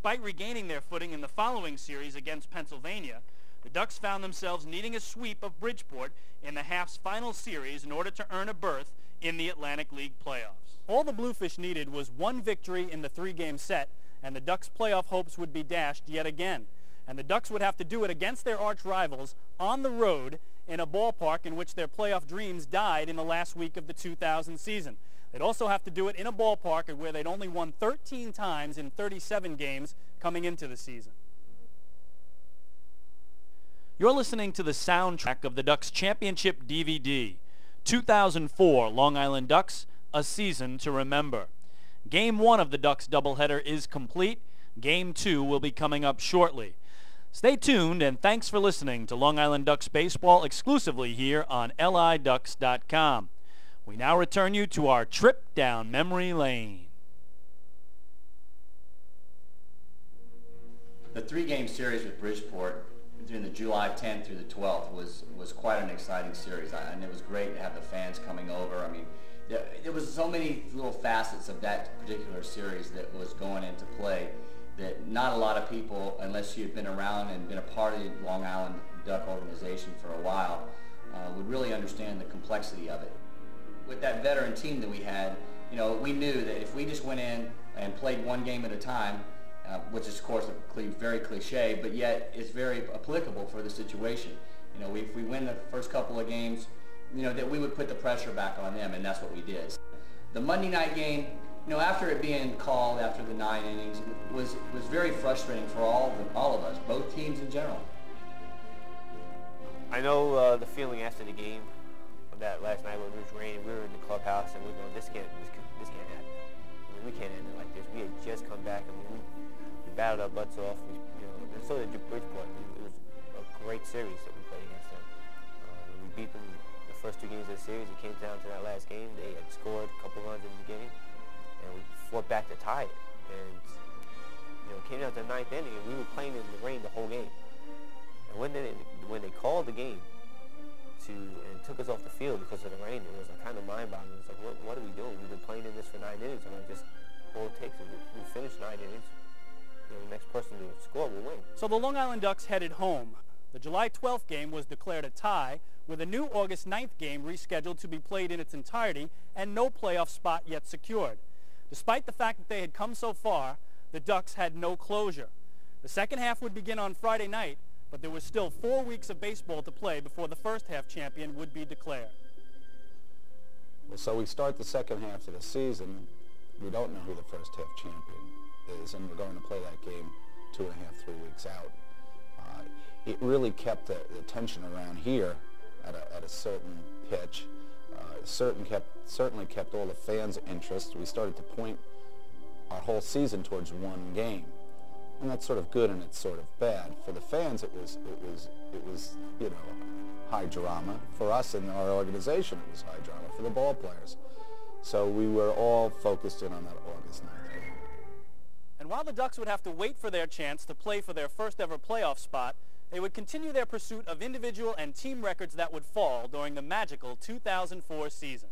Despite regaining their footing in the following series against Pennsylvania, the Ducks found themselves needing a sweep of Bridgeport in the half's final series in order to earn a berth in the Atlantic League playoffs. All the Bluefish needed was one victory in the three-game set, and the Ducks' playoff hopes would be dashed yet again. And the Ducks would have to do it against their arch rivals on the road in a ballpark in which their playoff dreams died in the last week of the 2000 season. They'd also have to do it in a ballpark where they'd only won 13 times in 37 games coming into the season. You're listening to the soundtrack of the Ducks Championship DVD, 2004 Long Island Ducks, A Season to Remember. Game 1 of the Ducks doubleheader is complete. Game 2 will be coming up shortly. Stay tuned, and thanks for listening to Long Island Ducks baseball exclusively here on liducks.com. We now return you to our trip down memory lane. The three-game series with Bridgeport during the July 10th through the 12th was quite an exciting series, and it was great to have the fans coming over. I mean, there was so many little facets of that particular series that was going into play that not a lot of people, unless you'd been around and been a part of the Long Island Duck organization for a while, would really understand the complexity of it. With that veteran team that we had, you know, we knew that if we just went in and played one game at a time, which is of course very cliche, but yet it's very applicable for the situation. You know, if we win the first couple of games, you know, that we would put the pressure back on them, and that's what we did. The Monday night game, you know, after it being called after the 9 innings, was very frustrating for all of us, both teams in general. I know the feeling after the game of that last night when it was raining. We were in the clubhouse and we were going, this can't happen. I mean, we can't end it like this. We had just come back. I mean, we battled our butts off. And so did Bridgeport. I mean, it was a great series that we played against them. We beat them the first 2 games of the series. It came down to that last game. They had scored a couple runs in the beginning, and we fought back to tie it. And it came down to the 9th inning, and we were playing in the rain the whole game. And when they called the game and took us off the field because of the rain, it was kind of mind-boggling. It was like, what are we doing? We've been playing in this for 9 innings, and all it takes is we finish 9 innings. The next person to score will win. So the Long Island Ducks headed home. The July 12th game was declared a tie, with a new August 9th game rescheduled to be played in its entirety and no playoff spot yet secured. Despite the fact that they had come so far, the Ducks had no closure. The second half would begin on Friday night, but there was still 4 weeks of baseball to play before the first half champion would be declared. Well, so we start the second half of the season. We don't know who the first half champion is, and we're going to play that game 2.5, 3 weeks out. It really kept the tension around here at a certain pitch. Certainly kept all the fans' interest. We started to point our whole season towards one game, and that's sort of good and it's sort of bad. For the fans, it was high drama. For us in our organization, it was high drama. For the ball players, so we were all focused in on that August 9th game. And while the Ducks would have to wait for their chance to play for their first ever playoff spot, they would continue their pursuit of individual and team records that would fall during the magical 2004 season.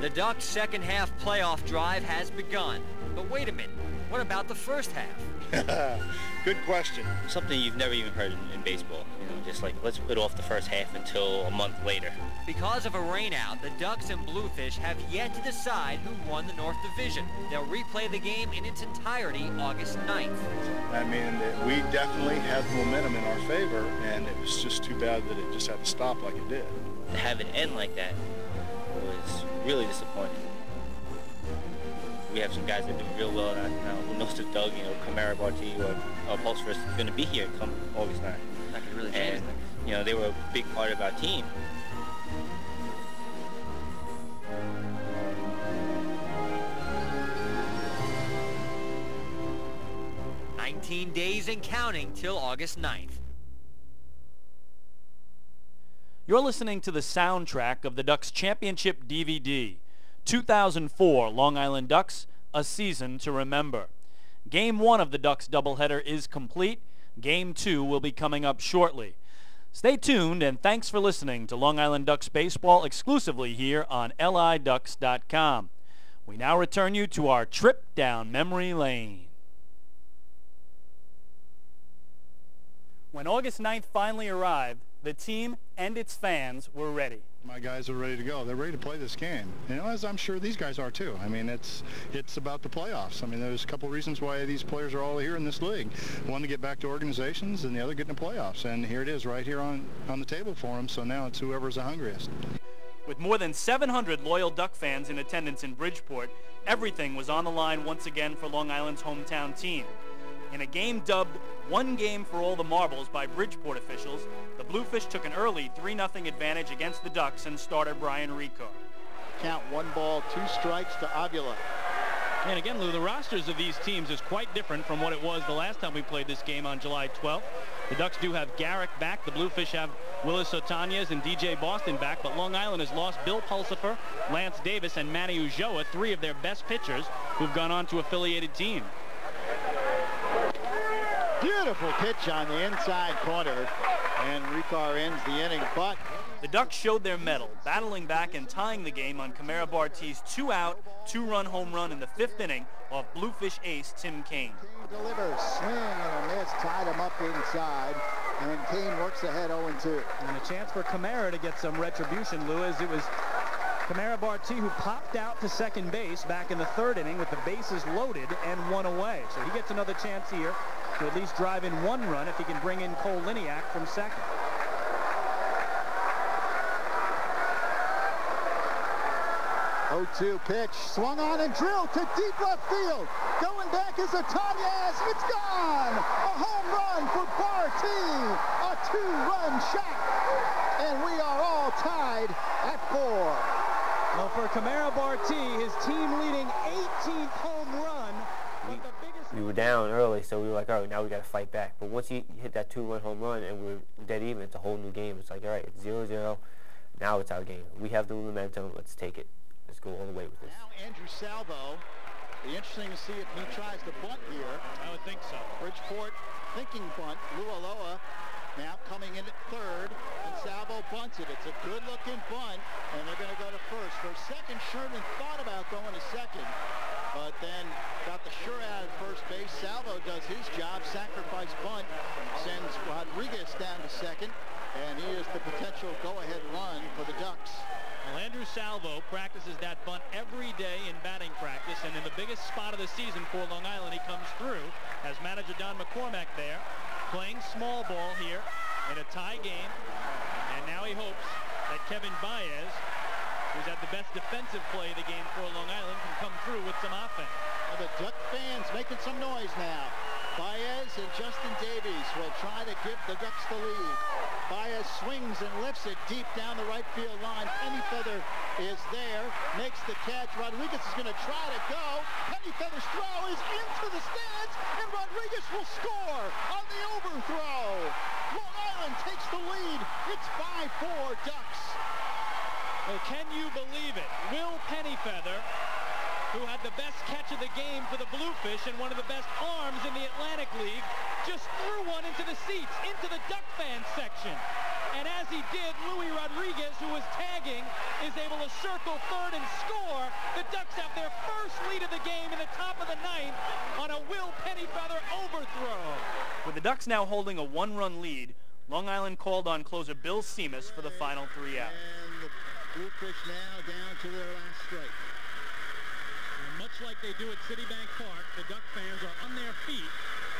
The Ducks' second half playoff drive has begun. But wait a minute, what about the first half? Good question. Something you've never even heard in baseball. You know, just like, let's put off the first half until a month later. Because of a rainout, the Ducks and Bluefish have yet to decide who won the North Division. They'll replay the game in its entirety August 9th. I mean, we definitely had momentum in our favor, and it was just too bad that it just had to stop like it did. To have it end like that was really disappointing. We have some guys that do real well now. Who knows if Doug, Kamara, Barty, or Pulsford is going to be here come August 9th. That could really change things. They were a big part of our team. Days and counting till August 9th. You're listening to the soundtrack of the Ducks Championship DVD, 2004 Long Island Ducks, A Season to Remember. Game 1 of the Ducks doubleheader is complete. Game 2 will be coming up shortly. Stay tuned, and thanks for listening to Long Island Ducks baseball exclusively here on liducks.com. We now return you to our trip down memory lane. When August 9th finally arrived, the team and its fans were ready. My guys are ready to go. They're ready to play this game. As I'm sure these guys are too. I mean, it's about the playoffs. I mean, there's a couple reasons why these players are all here in this league. One, to get back to organizations, and the other, get in the playoffs. And here it is right here on the table for them. So now it's whoever's the hungriest. With more than 700 loyal Duck fans in attendance in Bridgeport, everything was on the line once again for Long Island's hometown team. In a game dubbed "One Game for All the Marbles" by Bridgeport officials, the Bluefish took an early 3-0 advantage against the Ducks and starter Brian Ricard. Count 1 ball, 2 strikes to Avila. And again, Lou, the rosters of these teams is quite different from what it was the last time we played this game on July 12th. The Ducks do have Garrick back. The Bluefish have Willis Otanez and DJ Boston back, but Long Island has lost Bill Pulsifer, Lance Davis, and Manny Ulloa, 3 of their best pitchers who've gone on to affiliated teams. Beautiful pitch on the inside corner, and Ricard ends the inning, but the Ducks showed their mettle, battling back and tying the game on Kamara Barty's 2-out, 2-run home run in the 5th inning off Bluefish ace Tim Kaine. Delivers, swing and a miss, tied him up inside, and Kaine works ahead 0-2. And a chance for Kamara to get some retribution, Lou, as it was Kamara Barty who popped out to second base back in the 3rd inning with the bases loaded and 1 away. So he gets another chance here to at least drive in 1 run if he can bring in Cole Liniak from second. 0-2 pitch, swung on and drilled to deep left field. Going back is Otanez. It's gone. A home run for Barty. A 2-run shot. And we are all tied at 4. Well, for Kamara Barty, his team-leading 18th home run. We were down early, so we were like, all right, now we got to fight back. But once you hit that 2-run home run and we're dead even, it's a whole new game. It's like, all right, it's 0-0. Now it's our game. We have the momentum. Let's take it. Let's go all the way with this. Now Andrew Salvo. Be interesting to see if he tries to bunt here. I would think so. Bridgeport thinking bunt. Lualoa now coming in at 3rd, and Salvo bunts it. It's a good-looking bunt, and they're going to go to first. For a second, Sherman thought about going to second, but then got the sure out at first base. Salvo does his job, sacrifice bunt, sends Rodriguez down to second, and he is the potential go-ahead run for the Ducks. Well, Andrew Salvo practices that bunt every day in batting practice, and in the biggest spot of the season for Long Island, he comes through as manager Don McCormack there, playing small ball here in a tie game, and now he hopes that Kevin Baez, who's had the best defensive play of the game for Long Island, can come through with some offense. Well, the Duck fans making some noise now. Baez and Justin Davies will try to give the Ducks the lead. Baez swings and lifts it deep down the right field line. Pennyfeather is there, makes the catch. Rodriguez is going to try to go. Pennyfeather's throw is into the stands, and Rodriguez will score on the overthrow. Long Island takes the lead. It's 5-4 Ducks. Well, can you believe it? Will Pennyfeather, who had the best catch of the game for the Bluefish and one of the best arms in the Atlantic League, just threw one into the seats, into the Duck fan section. And as he did, Luis Rodriguez, who was tagging, is able to circle 3rd and score. The Ducks have their first lead lead of the game in the top of the ninth on a Will Pennyfeather overthrow. With the Ducks now holding a one-run lead, Long Island called on closer Bill Seamus for the final 3 outs. And the Bluefish now down to their last strike. And much like they do at Citibank Park, the Duck fans are on their feet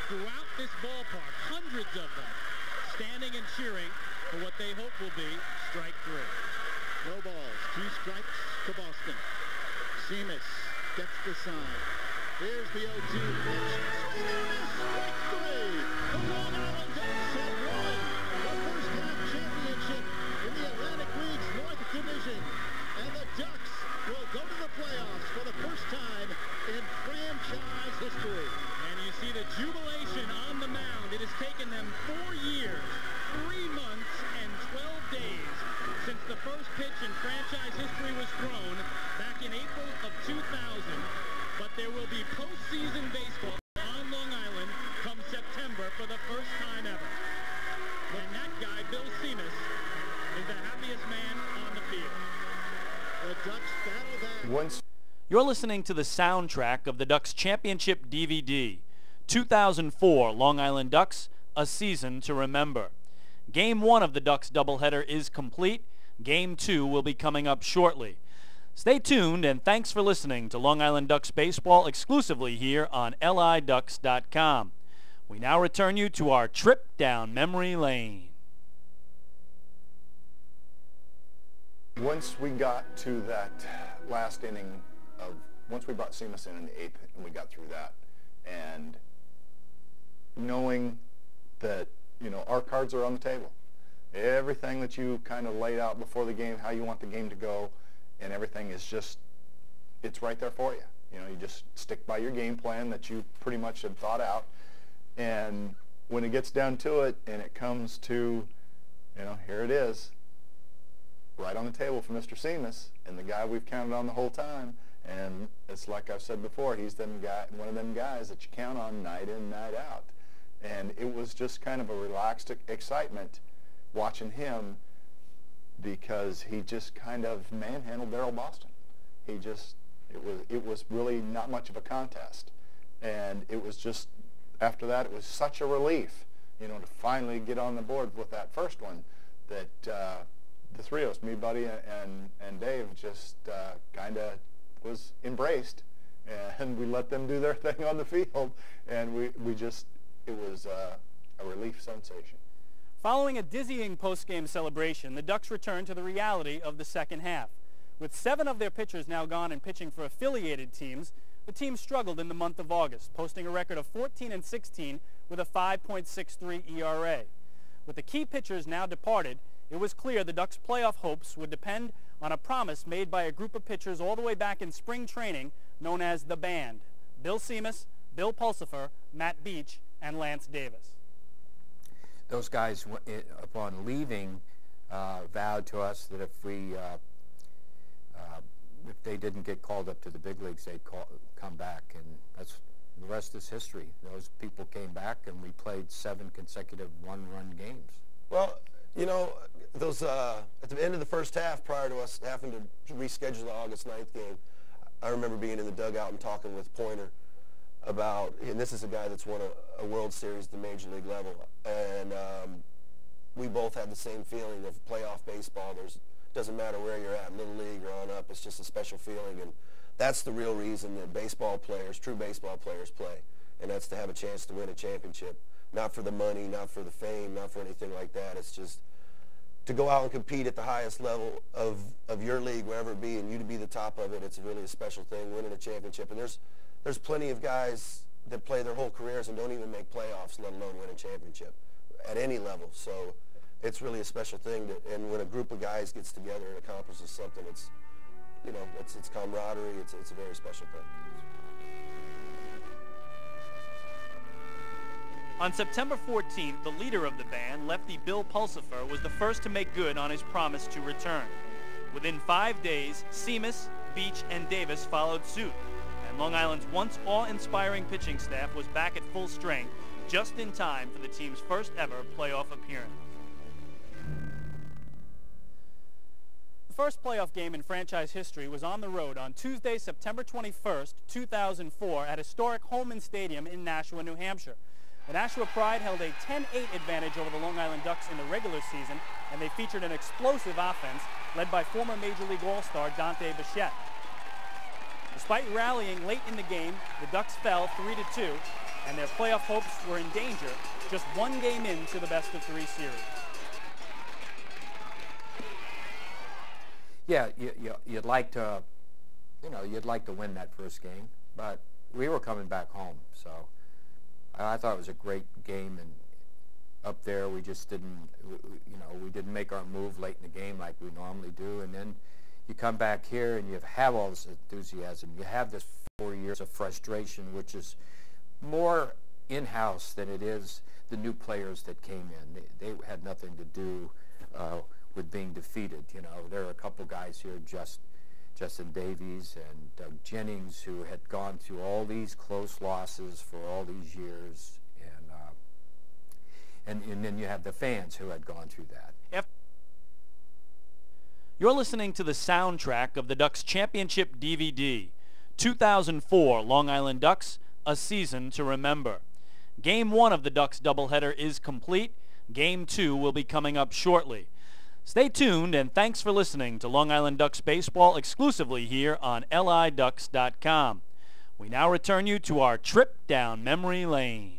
throughout this ballpark, hundreds of them, standing and cheering for what they hope will be strike 3. No balls, 2 strikes to Boston. Seamus gets the sign. Here's the 0-2 pitch. Swing and a miss, strike 3. The Long Island Ducks have won the first half championship in the Atlantic League's North Division. And the Ducks will go to the playoffs for the first time in franchise history. And you see the jubilation on the mound. It has taken them 4 years, 3 months, and 12 days since the first pitch in franchise history was thrown back in April of 2000. But there will be postseason baseball on Long Island come September for the first time ever. And that guy, Bill Seamus, is the happiest man on the field. The Ducks battle back. You're listening to the soundtrack of the Ducks Championship DVD, 2004 Long Island Ducks, A Season to Remember. Game 1 of the Ducks doubleheader is complete. Game 2 will be coming up shortly. Stay tuned, and thanks for listening to Long Island Ducks baseball exclusively here on LIDucks.com. We now return you to our trip down memory lane. Once we got to that last inning once we brought Seamus in the 8th, and we got through that, and knowing that, our cards are on the table. Everything that you kind of laid out before the game, how you want the game to go, and everything is just, it's right there for you. You just stick by your game plan that you pretty much had thought out, and when it gets down to it and it comes to, here it is, right on the table for Mr. Seamus, and the guy we've counted on the whole time. And it's like I've said before, he's one of them guys that you count on night in, night out. And it was just kind of a relaxed excitement watching him, because he just kind of manhandled Darryl Boston. It was really not much of a contest. And it was just, after that, it was such a relief, to finally get on the board with that first one, that the three of us, me, Buddy, and Dave, just kind of was embraced, and we let them do their thing on the field, and it was a relief sensation. Following a dizzying post-game celebration, the Ducks returned to the reality of the second half. With 7 of their pitchers now gone and pitching for affiliated teams, the team struggled in the month of August, posting a record of 14-16 with a 5.63 ERA. With the key pitchers now departed, it was clear the Ducks' playoff hopes would depend on a promise made by a group of pitchers all the way back in spring training known as the Band: Bill Seamus, Bill Pulsifer, Matt Beach, and Lance Davis. Those guys, upon leaving, vowed to us that if they didn't get called up to the big leagues, they'd come back, and the rest is history. Those people came back, and we played 7 consecutive one-run games. Well, those at the end of the first half, prior to us having to reschedule the August 9th game, I remember being in the dugout and talking with Pointer about, and this is a guy that's won a World Series at the Major League level, and we both had the same feeling of playoff baseball. Doesn't matter where you're at, Little League or on up, it's just a special feeling, and that's the real reason that baseball players, true baseball players, play, and that's to have a chance to win a championship. Not for the money, not for the fame, not for anything like that. It's just to go out and compete at the highest level of your league, wherever it be, and you to be the top of it. It's really a special thing, winning a championship. And there's plenty of guys that play their whole careers and don't even make playoffs, let alone win a championship at any level. So it's really a special thing. And when a group of guys gets together and accomplishes something, it's camaraderie. It's a very special thing. On September 14th, the leader of the Band, lefty Bill Pulsifer, was the first to make good on his promise to return. Within 5 days, Seamus, Beach, and Davis followed suit, and Long Island's once awe-inspiring pitching staff was back at full strength just in time for the team's first ever playoff appearance. The first playoff game in franchise history was on the road on Tuesday, September 21st, 2004 at historic Holman Stadium in Nashua, New Hampshire. The Nashua Pride held a 10-8 advantage over the Long Island Ducks in the regular season, and they featured an explosive offense led by former Major League All-Star Dante Bichette. Despite rallying late in the game, the Ducks fell 3-2, and their playoff hopes were in danger just one game into the best-of-3 series. Yeah, you'd like to, you'd like to win that first game, but we were coming back home, so I thought it was a great game, and up there we just didn't, we didn't make our move late in the game like we normally do, and then you come back here and you have all this enthusiasm. You have this 4 years of frustration, which is more in-house than it is the new players that came in. They had nothing to do with being defeated. There are a couple guys here, Justin Davies and Doug Jennings, who had gone through all these close losses for all these years, and then you have the fans who had gone through that. You're listening to the soundtrack of the Ducks Championship DVD, 2004 Long Island Ducks, A Season to Remember. Game 1 of the Ducks doubleheader is complete. Game 2 will be coming up shortly. Stay tuned, and thanks for listening to Long Island Ducks baseball exclusively here on LIDucks.com. We now return you to our trip down memory lane.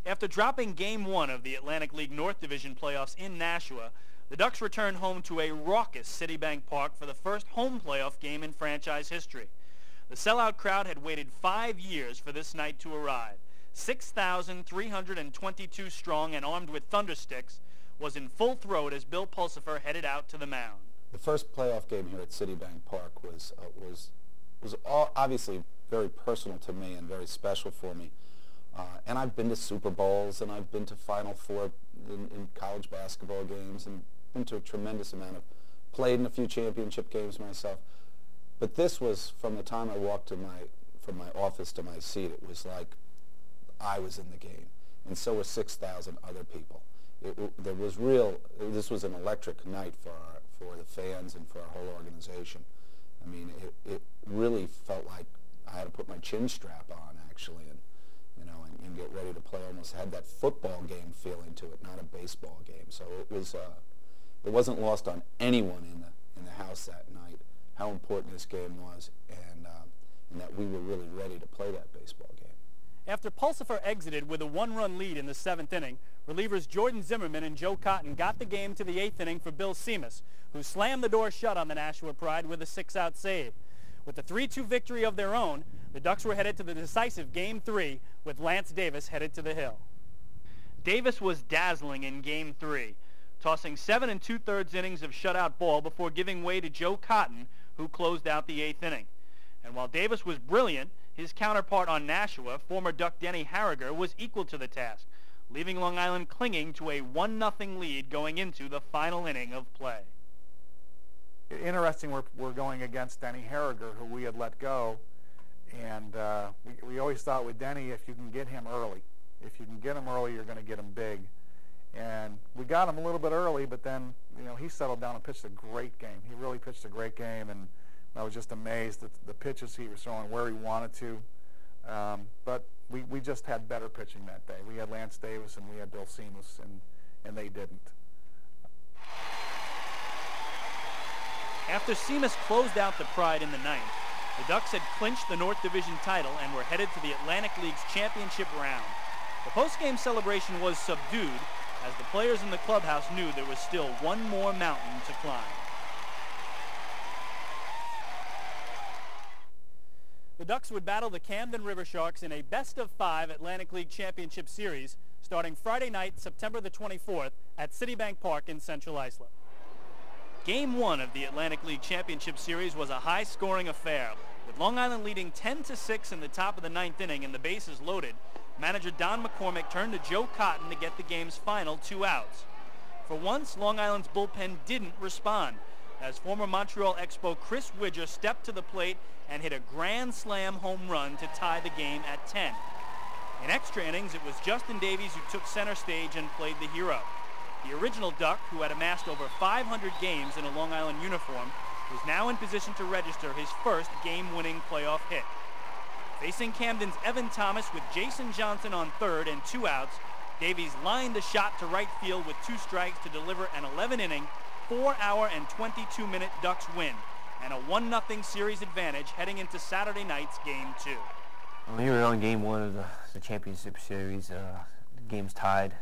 After dropping Game 1 of the Atlantic League North Division playoffs in Nashua, the Ducks returned home to a raucous Citibank Park for the first home playoff game in franchise history. The sellout crowd had waited 5 years for this night to arrive. 6,322 strong and armed with thundersticks was in full throat as Bill Pulsifer headed out to the mound. The first playoff game here at Citibank Park was obviously very personal to me and very special for me. And I've been to Super Bowls, and I've been to Final Four in college basketball games, and been to a tremendous amount of, played in a few championship games myself. But this was, from the time I walked from my office to my seat, it was like I was in the game, and so were 6,000 other people. This was an electric night for the fans and for our whole organization. I mean, it really felt like I had to put my chin strap on, actually, and get ready to play. Almost had that football game feeling to it, not a baseball game. So it wasn't lost on anyone in the house that night how important this game was, and that we were really ready to play that baseball game. After Pulsifer exited with a 1-run lead in the 7th inning, relievers Jordan Zimmerman and Joe Cotton got the game to the 8th inning for Bill Seamus, who slammed the door shut on the Nashua Pride with a 6-out save. With a 3-2 victory of their own, the Ducks were headed to the decisive Game 3, with Lance Davis headed to the hill. Davis was dazzling in Game 3, tossing 7 2/3 innings of shutout ball before giving way to Joe Cotton, who closed out the 8th inning. And while Davis was brilliant, his counterpart on Nashua, former Duck Denny Harriger, was equal to the task, leaving Long Island clinging to a 1-0 lead going into the final inning of play. Interesting, we're going against Denny Harriger, who we had let go, and we always thought with Denny, if you can get him early, you're going to get him big. And we got him a little bit early, but then he settled down and pitched a great game. He really pitched a great game, and I was just amazed at the pitches he was throwing where he wanted to. But we just had better pitching that day. We had Lance Davis and we had Bill Seamus, and they didn't. After Seamus closed out the Pride in the 9th, the Ducks had clinched the North Division title and were headed to the Atlantic League's championship round. The post-game celebration was subdued as the players in the clubhouse knew there was still one more mountain to climb. The Ducks would battle the Camden River Sharks in a best-of-5 Atlantic League Championship Series starting Friday night, September the 24th at Citibank Park in Central Islip. Game 1 of the Atlantic League Championship Series was a high-scoring affair, with Long Island leading 10-6 in the top of the 9th inning and the bases loaded. Manager Don McCormick turned to Joe Cotton to get the game's final 2 outs. For once, Long Island's bullpen didn't respond, as former Montreal Expo Chris Widger stepped to the plate and hit a grand slam home run to tie the game at 10. In extra innings, it was Justin Davies who took center stage and played the hero. The original Duck, who had amassed over 500 games in a Long Island uniform, was now in position to register his first game-winning playoff hit. Facing Camden's Evan Thomas with Jason Johnson on third and 2 outs, Davies lined the shot to right field with 2 strikes to deliver an 11-inning, 4-hour and 22-minute Ducks win and a 1-0 series advantage heading into Saturday night's Game 2. We were on Game 1 of the championship series. The game's tied.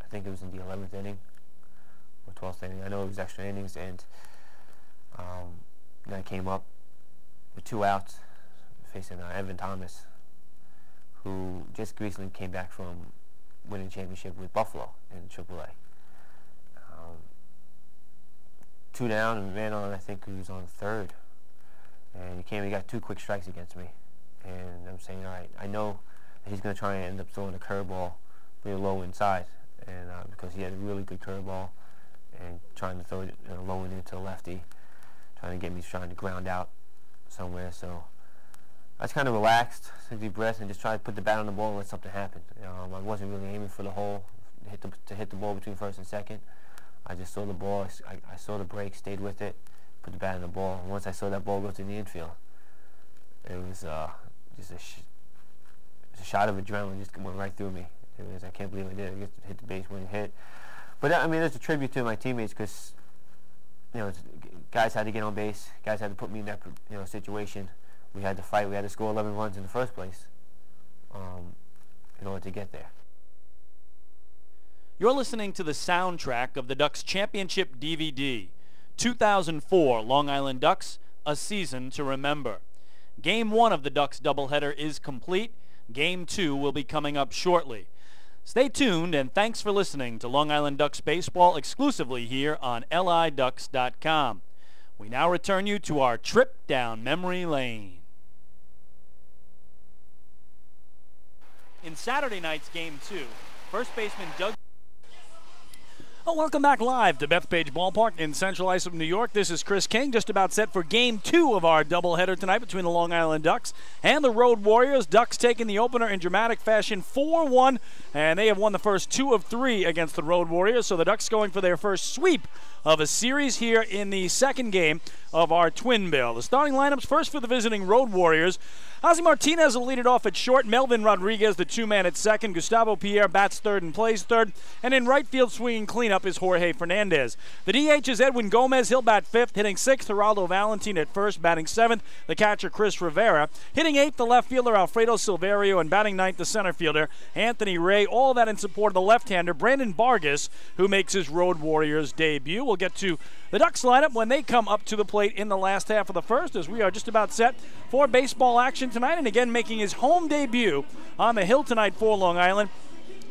I think it was in the 11th inning or 12th inning. I know it was extra innings, and then I came up with 2 outs facing Evan Thomas, who just recently came back from winning a championship with Buffalo in AAA. 2 down and ran on, I think he was on third. And he got 2 quick strikes against me. And I'm saying, all right, I know that he's going to try and end up throwing a curveball real low inside, and because he had a really good curveball and trying to throw it low and into the lefty, trying to get me trying to ground out somewhere. So I just kind of relaxed, took a deep breath, and just tried to put the bat on the ball and let something happen. I wasn't really aiming for the hole, to hit the ball between first and second. I just saw the ball, I saw the break, stayed with it, put the bat on the ball. And once I saw that ball go to the infield, it was just a shot of adrenaline just went right through me. I can't believe I did. I just hit the base when it hit. But I mean, it's a tribute to my teammates, because guys had to get on base, guys had to put me in that situation. We had to fight. We had to score 11 runs in the first place in order to get there. You're listening to the soundtrack of the Ducks Championship DVD, 2004 Long Island Ducks, A Season to Remember. Game 1 of the Ducks doubleheader is complete. Game 2 will be coming up shortly. Stay tuned, and thanks for listening to Long Island Ducks baseball exclusively here on LIDucks.com. We now return you to our trip down memory lane. In Saturday night's Game 2, first baseman Doug... Well, welcome back live to Bethpage Ballpark in Central Islip, New York. This is Chris King, just about set for Game 2 of our doubleheader tonight between the Long Island Ducks and the Road Warriors. Ducks taking the opener in dramatic fashion 4-1, and they have won the first 2 of 3 against the Road Warriors, so the Ducks going for their first sweep of a series here in the second game of our twin bill. The starting lineups first for the visiting Road Warriors. Ozzie Martinez will lead it off at short. Melvin Rodriguez, the 2-man at second. Gustavo Pierre bats third and plays third. And in right field swinging cleanup is Jorge Fernandez. The DH is Edwin Gomez. He'll bat fifth. Hitting sixth, Geraldo Valentin at first. Batting seventh, the catcher Chris Rivera. Hitting eighth, the left fielder Alfredo Silverio. And batting ninth, the center fielder Anthony Ray. All that in support of the left-hander Brandon Vargas, who makes his Road Warriors debut. We'll get to the Ducks lineup when they come up to the plate in the last half of the first, as we are just about set for baseball action tonight. And again, making his home debut on the hill tonight for Long Island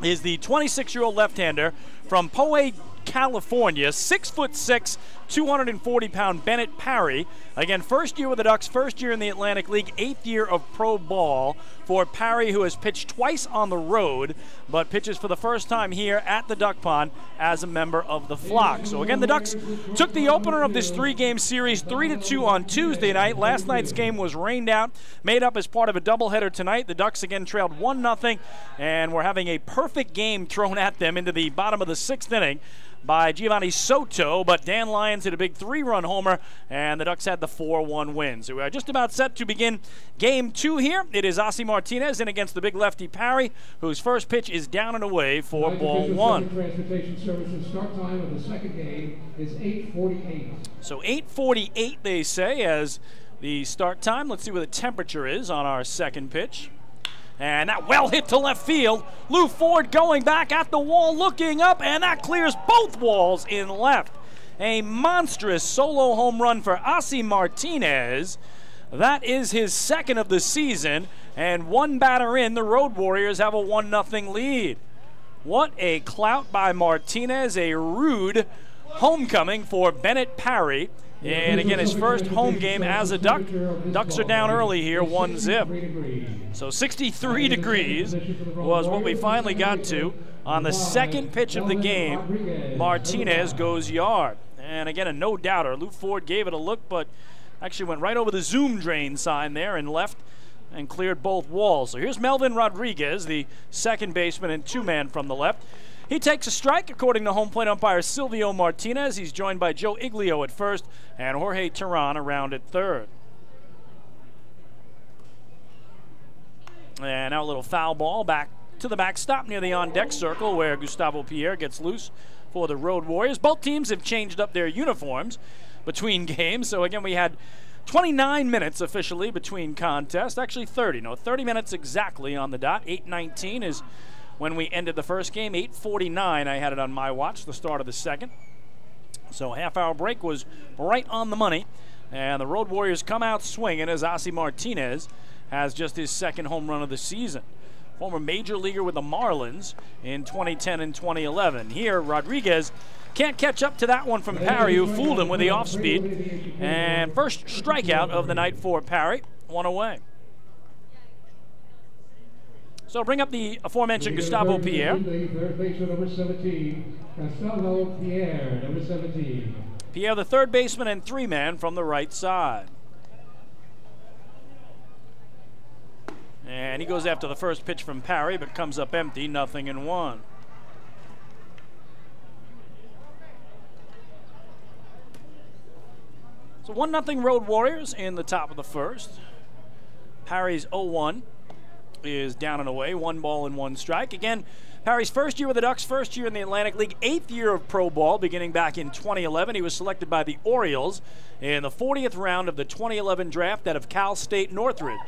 is the 26-year-old left-hander from Poway, California, 6'6", 240-pound Bennett Parry. Again, first year with the Ducks, first year in the Atlantic League, 8th year of pro ball for Parry, who has pitched twice on the road, but pitches for the first time here at the Duck Pond as a member of the flock. So again, the Ducks took the opener of this 3-game series 3-2 on Tuesday night. Last night's game was rained out, made up as part of a doubleheader tonight. The Ducks again trailed 1-0, and we're having a perfect game thrown at them into the bottom of the 6th inning by Giovanni Soto, but Dan Lyons hit a big 3-run homer, and the Ducks had the 4-1 win. So we are just about set to begin Game 2 here. It is Ozzie Martinez in against the big lefty Parry, whose first pitch is down and away for ball 1. Transportation Services start time of the second game is 8:48. So 8:48, they say, as the start time. Let's see what the temperature is on our second pitch. And that well hit to left field. Lou Ford going back at the wall, looking up, and that clears both walls in left. A monstrous solo home run for Ozzie Martinez. That is his second of the season, and one batter in, the Road Warriors have a 1-0 lead. What a clout by Martinez, a rude homecoming for Bennett Parry. And again, his first home game as a Duck. Ducks are down early here, 1-0. So 63 degrees was what we finally got to on the second pitch of the game. Martinez goes yard. And again, a no-doubter. Lou Ford gave it a look, but actually went right over the zoom drain sign there and left and cleared both walls. So here's Melvin Rodriguez, the second baseman and 2-man from the left. He takes a strike, according to home plate umpire Silvio Martinez. He's joined by Joe Iglio at first and Jorge Terran around at third. And now a little foul ball back to the backstop near the on-deck circle where Gustavo Pierre gets loose for the Road Warriors. Both teams have changed up their uniforms between games. So again, we had 29 minutes officially between contests. Actually 30. No, 30 minutes exactly on the dot. 8:19 is when we ended the first game. 8:49 I had it on my watch, the start of the second. So half-hour break was right on the money. And the Road Warriors come out swinging as Ossie Martinez has just his second home run of the season. Former major leaguer with the Marlins in 2010 and 2011. Here, Rodriguez can't catch up to that one from Parry, who fooled him with the off-speed. And first strikeout of the night for Parry, one away. So bring up the aforementioned Gustavo Pierre. Third baseman, number 17, Gustavo Pierre, number 17. Pierre, the third baseman and three-man from the right side. And he goes after the first pitch from Parry, but comes up empty, 0-1. So 1-0 Road Warriors in the top of the first. Parry's 0-1 is down and away, 1 ball and 1 strike. Again, Parry's first year with the Ducks, first year in the Atlantic League, 8th year of pro ball, beginning back in 2011. He was selected by the Orioles in the 40th round of the 2011 draft out of Cal State Northridge.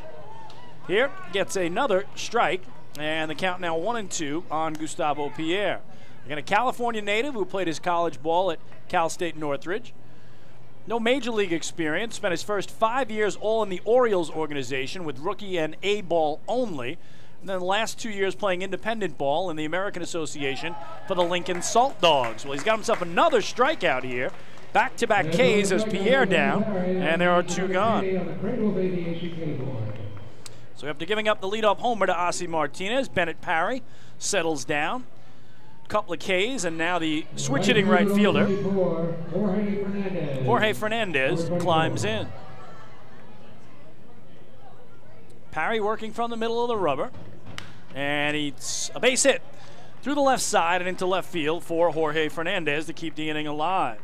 Here gets another strike, and the count now 1-2 on Gustavo Pierre. Again, a California native who played his college ball at Cal State Northridge. No major league experience, spent his first 5 years all in the Orioles organization with rookie and A-ball only. And then the last 2 years playing independent ball in the American Association for the Lincoln Salt Dogs. Well, he's got himself another strikeout here. Back-to-back Ks as Pierre down, and there are 2 gone. So after giving up the leadoff homer to Ossie Martinez, Bennett Parry settles down. Couple of Ks, and now the switch-hitting right fielder, Jorge Fernandez, climbs in. Parry working from the middle of the rubber, and it's a base hit through the left side and into left field for Jorge Fernandez to keep the inning alive.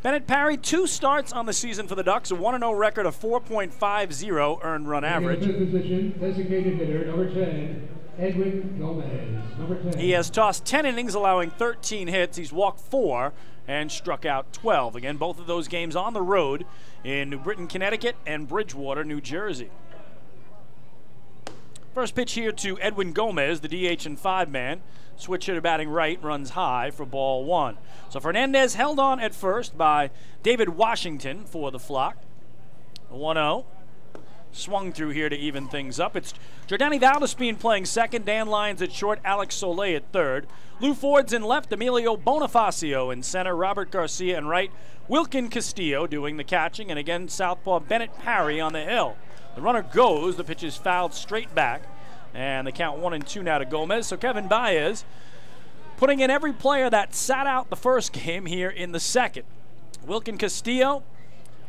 Bennett Parry, 2 starts on the season for the Ducks, a 1-0 record of 4.50 earned run average. Designated hitter, number 10, Edwin Gomez, number 10. He has tossed 10 innings, allowing 13 hits. He's walked 4 and struck out 12. Again, both of those games on the road in New Britain, Connecticut, and Bridgewater, New Jersey. First pitch here to Edwin Gomez, the DH and 5-man. Switch hitter batting right, runs high for ball 1. So Fernandez held on at first by David Washington for the flock. 1-0. Swung through here to even things up. It's Jordani Valdespin playing second, Dan Lyons at short, Alex Soleil at third. Lou Ford's in left, Emilio Bonifacio in center, Robert Garcia in right, Wilkin Castillo doing the catching, and again southpaw Bennett Parry on the hill. The runner goes, the pitch is fouled straight back, and the count 1-2 now to Gomez. So Kevin Baez putting in every player that sat out the first game here in the second. Wilkin Castillo,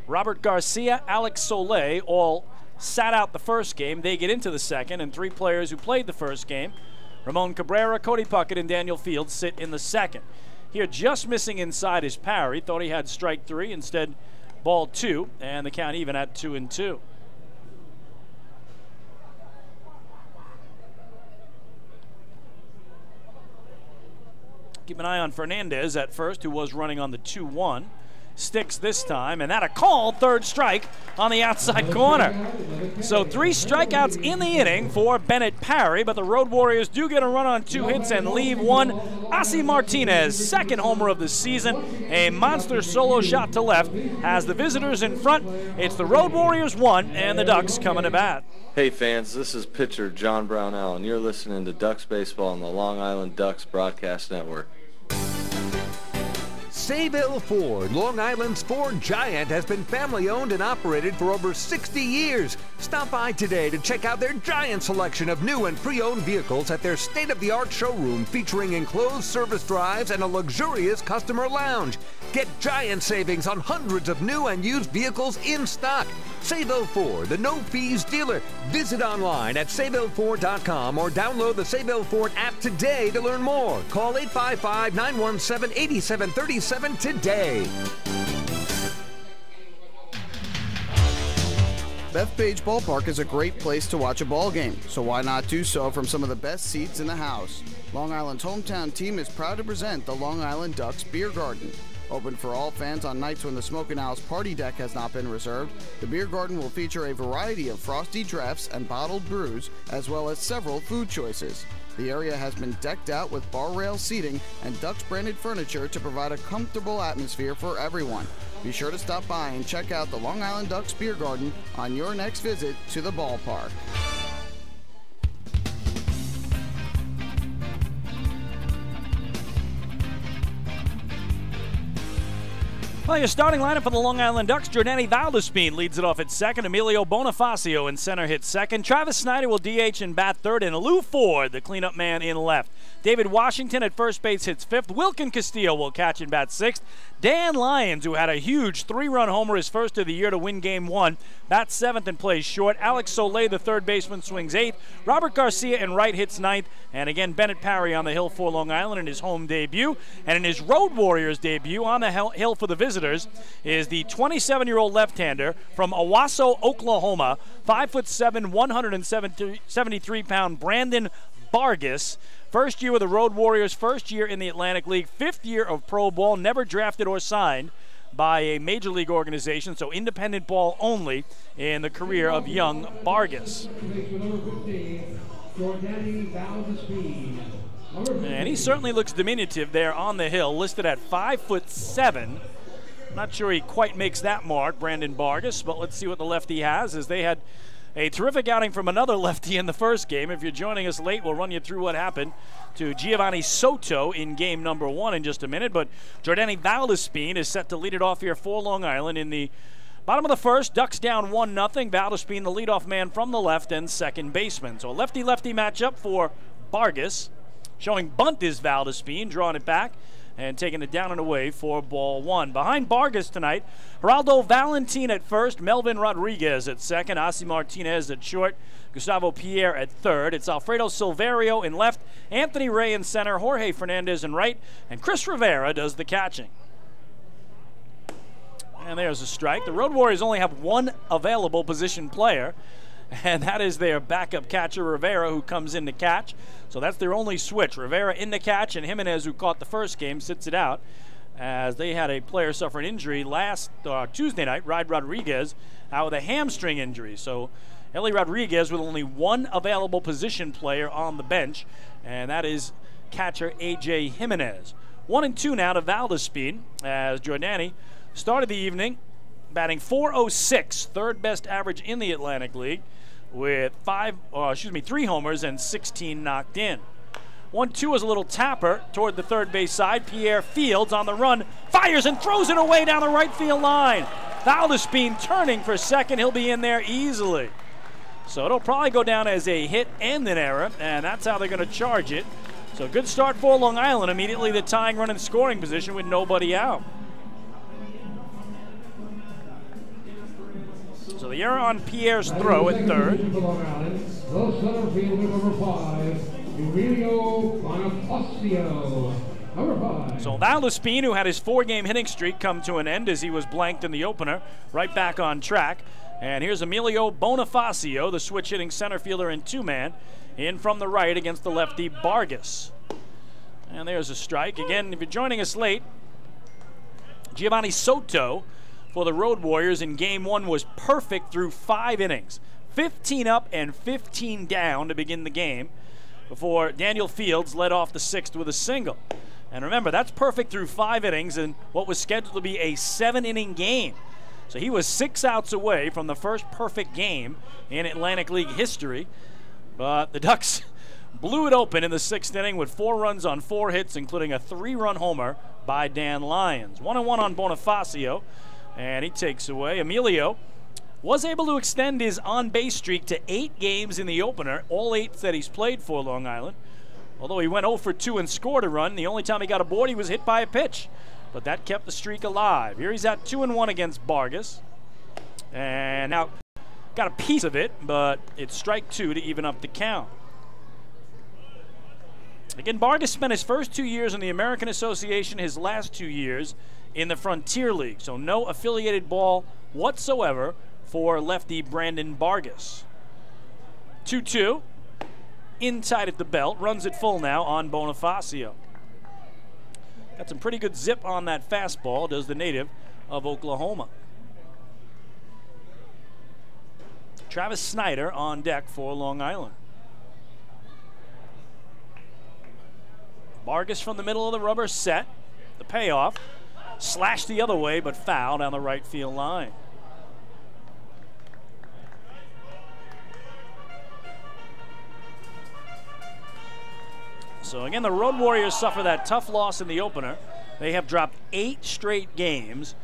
Robert Garcia, Alex Soleil all sat out the first game. They get into the second, and 3 players who played the first game, Ramon Cabrera, Cody Puckett, and Daniel Fields, sit in the second. Here just missing inside is Parry. Thought he had strike 3, instead ball 2, and the count even at 2-2. Keep an eye on Fernandez at first, who was running on the 2-1. Sticks this time, and that a called third strike on the outside corner. So 3 strikeouts in the inning for Bennett Parry, but the Road Warriors do get a run on 2 hits and leave 1. Ossie Martinez, second homer of the season, a monster solo shot to left, has the visitors in front. It's the Road Warriors 1 and the Ducks coming to bat. Hey fans, this is pitcher John Brownell, and you're listening to Ducks Baseball on the Long Island Ducks Broadcast Network. Sayville Ford, Long Island's Ford giant, has been family-owned and operated for over 60 years. Stop by today to check out their giant selection of new and pre-owned vehicles at their state-of-the-art showroom featuring enclosed service drives and a luxurious customer lounge. Get giant savings on hundreds of new and used vehicles in stock. Sayville Ford, the no-fees dealer. Visit online at SayvilleFord.com or download the Sayville Ford app today to learn more. Call 855-917-8737 today. Bethpage Ballpark is a great place to watch a ball game, so why not do so from some of the best seats in the house? Long Island's hometown team is proud to present the Long Island Ducks Beer Garden. Open for all fans on nights when the Smokin' Owl's party deck has not been reserved, the beer garden will feature a variety of frosty drafts and bottled brews, as well as several food choices. The area has been decked out with bar rail seating and Ducks-branded furniture to provide a comfortable atmosphere for everyone. Be sure to stop by and check out the Long Island Ducks Beer Garden on your next visit to the ballpark. Well, your starting lineup for the Long Island Ducks, Jordani Valdespin leads it off at second. Emilio Bonifacio in center hits second. Travis Snyder will DH and bat third. And Lou Ford, the cleanup man, in left. David Washington at first base hits fifth. Wilkin Castillo will catch and bat sixth. Dan Lyons, who had a huge three-run homer his first of the year to win Game 1, bats seventh and plays short. Alex Soleil, the third baseman, swings eighth. Robert Garcia in right hits ninth. And again, Bennett Parry on the hill for Long Island in his home debut. And in his Road Warriors debut on the hill for the visitors is the 27-year-old left-hander from Owasso, Oklahoma, 5'7", 173-pound Brandon Vargas. First year with the Road Warriors, first year in the Atlantic League, fifth year of pro ball, never drafted or signed by a major league organization, so independent ball only in the career of young Vargas. And he certainly looks diminutive there on the hill, listed at 5'7". Not sure he quite makes that mark, Brandon Vargas, but let's see what the lefty has, as they had a terrific outing from another lefty in the first game. If you're joining us late, we'll run you through what happened to Giovanni Soto in game number 1 in just a minute. But Jordani Valdespin is set to lead it off here for Long Island in the bottom of the first. Ducks down 1-0. Valdespin, the leadoff man from the left and second baseman. So a lefty-lefty matchup for Vargas. Showing bunt is Valdespin, drawing it back and taking it down and away for ball 1. Behind Vargas tonight, Geraldo Valentin at first, Melvin Rodriguez at second, Asi Martinez at short, Gustavo Pierre at third. It's Alfredo Silverio in left, Anthony Ray in center, Jorge Fernandez in right, and Chris Rivera does the catching. And there's a strike. The Road Warriors only have one available position player, and that is their backup catcher, Rivera, who comes in to catch. So that's their only switch. Rivera in to catch, and Jimenez, who caught the first game, sits it out, as they had a player suffer an injury last Tuesday night, Ride Rodriguez, out with a hamstring injury. So Eli Rodriguez with only one available position player on the bench, and that is catcher A.J. Jimenez. 1-2 now to Valdespin, as Jordani started the evening batting .406, third best average in the Atlantic League, with 3 homers and 16 knocked in. 1-2 is a little tapper toward the third base side. Pierre Fields on the run, fires and throws it away down the right field line. Valdespin turning for second. He'll be in there easily. So it'll probably go down as a hit and an error, and that's how they're going to charge it. So good start for Long Island. Immediately the tying run in scoring position with nobody out. So the error on Pierre's throw at third. So Valdespin, who had his 4-game hitting streak come to an end as he was blanked in the opener, right back on track. And here's Emilio Bonifacio, the switch-hitting center fielder in 2-man, in from the right against the lefty Vargas. And there's a strike. Again, if you're joining us late, Giovanni Soto for the Road Warriors in Game 1 was perfect through 5 innings. 15 up and 15 down to begin the game before Daniel Fields led off the 6th with a single. And remember, that's perfect through 5 innings in what was scheduled to be a 7-inning game. So he was 6 outs away from the first perfect game in Atlantic League history. But the Ducks blew it open in the 6th inning with 4 runs on 4 hits, including a 3-run homer by by Dan Lyons. 1-1 on Bonifacio, and he takes away. Emilio was able to extend his on-base streak to 8 games in the opener, all 8 that he's played for Long Island. Although he went 0 for 2 and scored a run, the only time he got aboard, he was hit by a pitch. But that kept the streak alive. Here he's at 2-1 against Vargas. And now got a piece of it, but it's strike 2 to even up the count. Again, Vargas spent his first 2 years in the American Association, his last 2 years in the Frontier League. So no affiliated ball whatsoever for lefty Brandon Vargas. 2-2. Inside at the belt. Runs it full now on Bonifacio. Got some pretty good zip on that fastball, does the native of Oklahoma. Travis Snyder on deck for Long Island. Vargas from the middle of the rubber set. The payoff. Slashed the other way, but foul down the right field line. So again, the Road Warriors suffer that tough loss in the opener. They have dropped 8 straight games.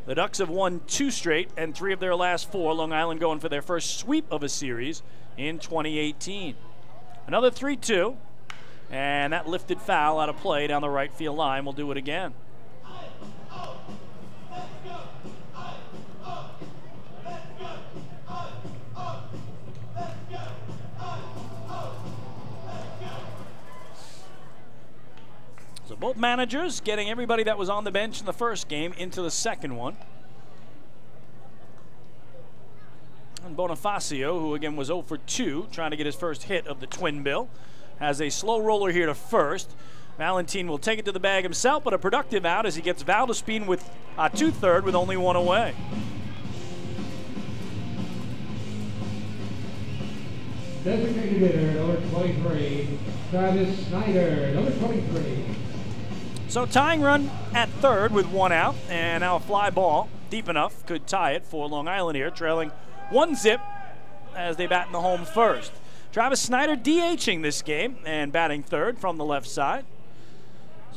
The Ducks have won 2 straight and 3 of their last 4. Long Island going for their first sweep of a series in 2018. Another 3-2, and that lifted foul out of play down the right field line. We'll do it again. So both managers getting everybody that was on the bench in the first game into the second one. And Bonifacio, who again was 0 for 2, trying to get his first hit of the twin bill, has a slow roller here to first. Valentin will take it to the bag himself, but a productive out as he gets Valdespin with to third with only 1 away. Designated hitter, number 23, Travis Snyder, number 23. So tying run at third with 1 out, and now a fly ball deep enough could tie it for Long Island here, trailing 1-0 as they bat in the home first. Travis Snyder DHing this game and batting third from the left side.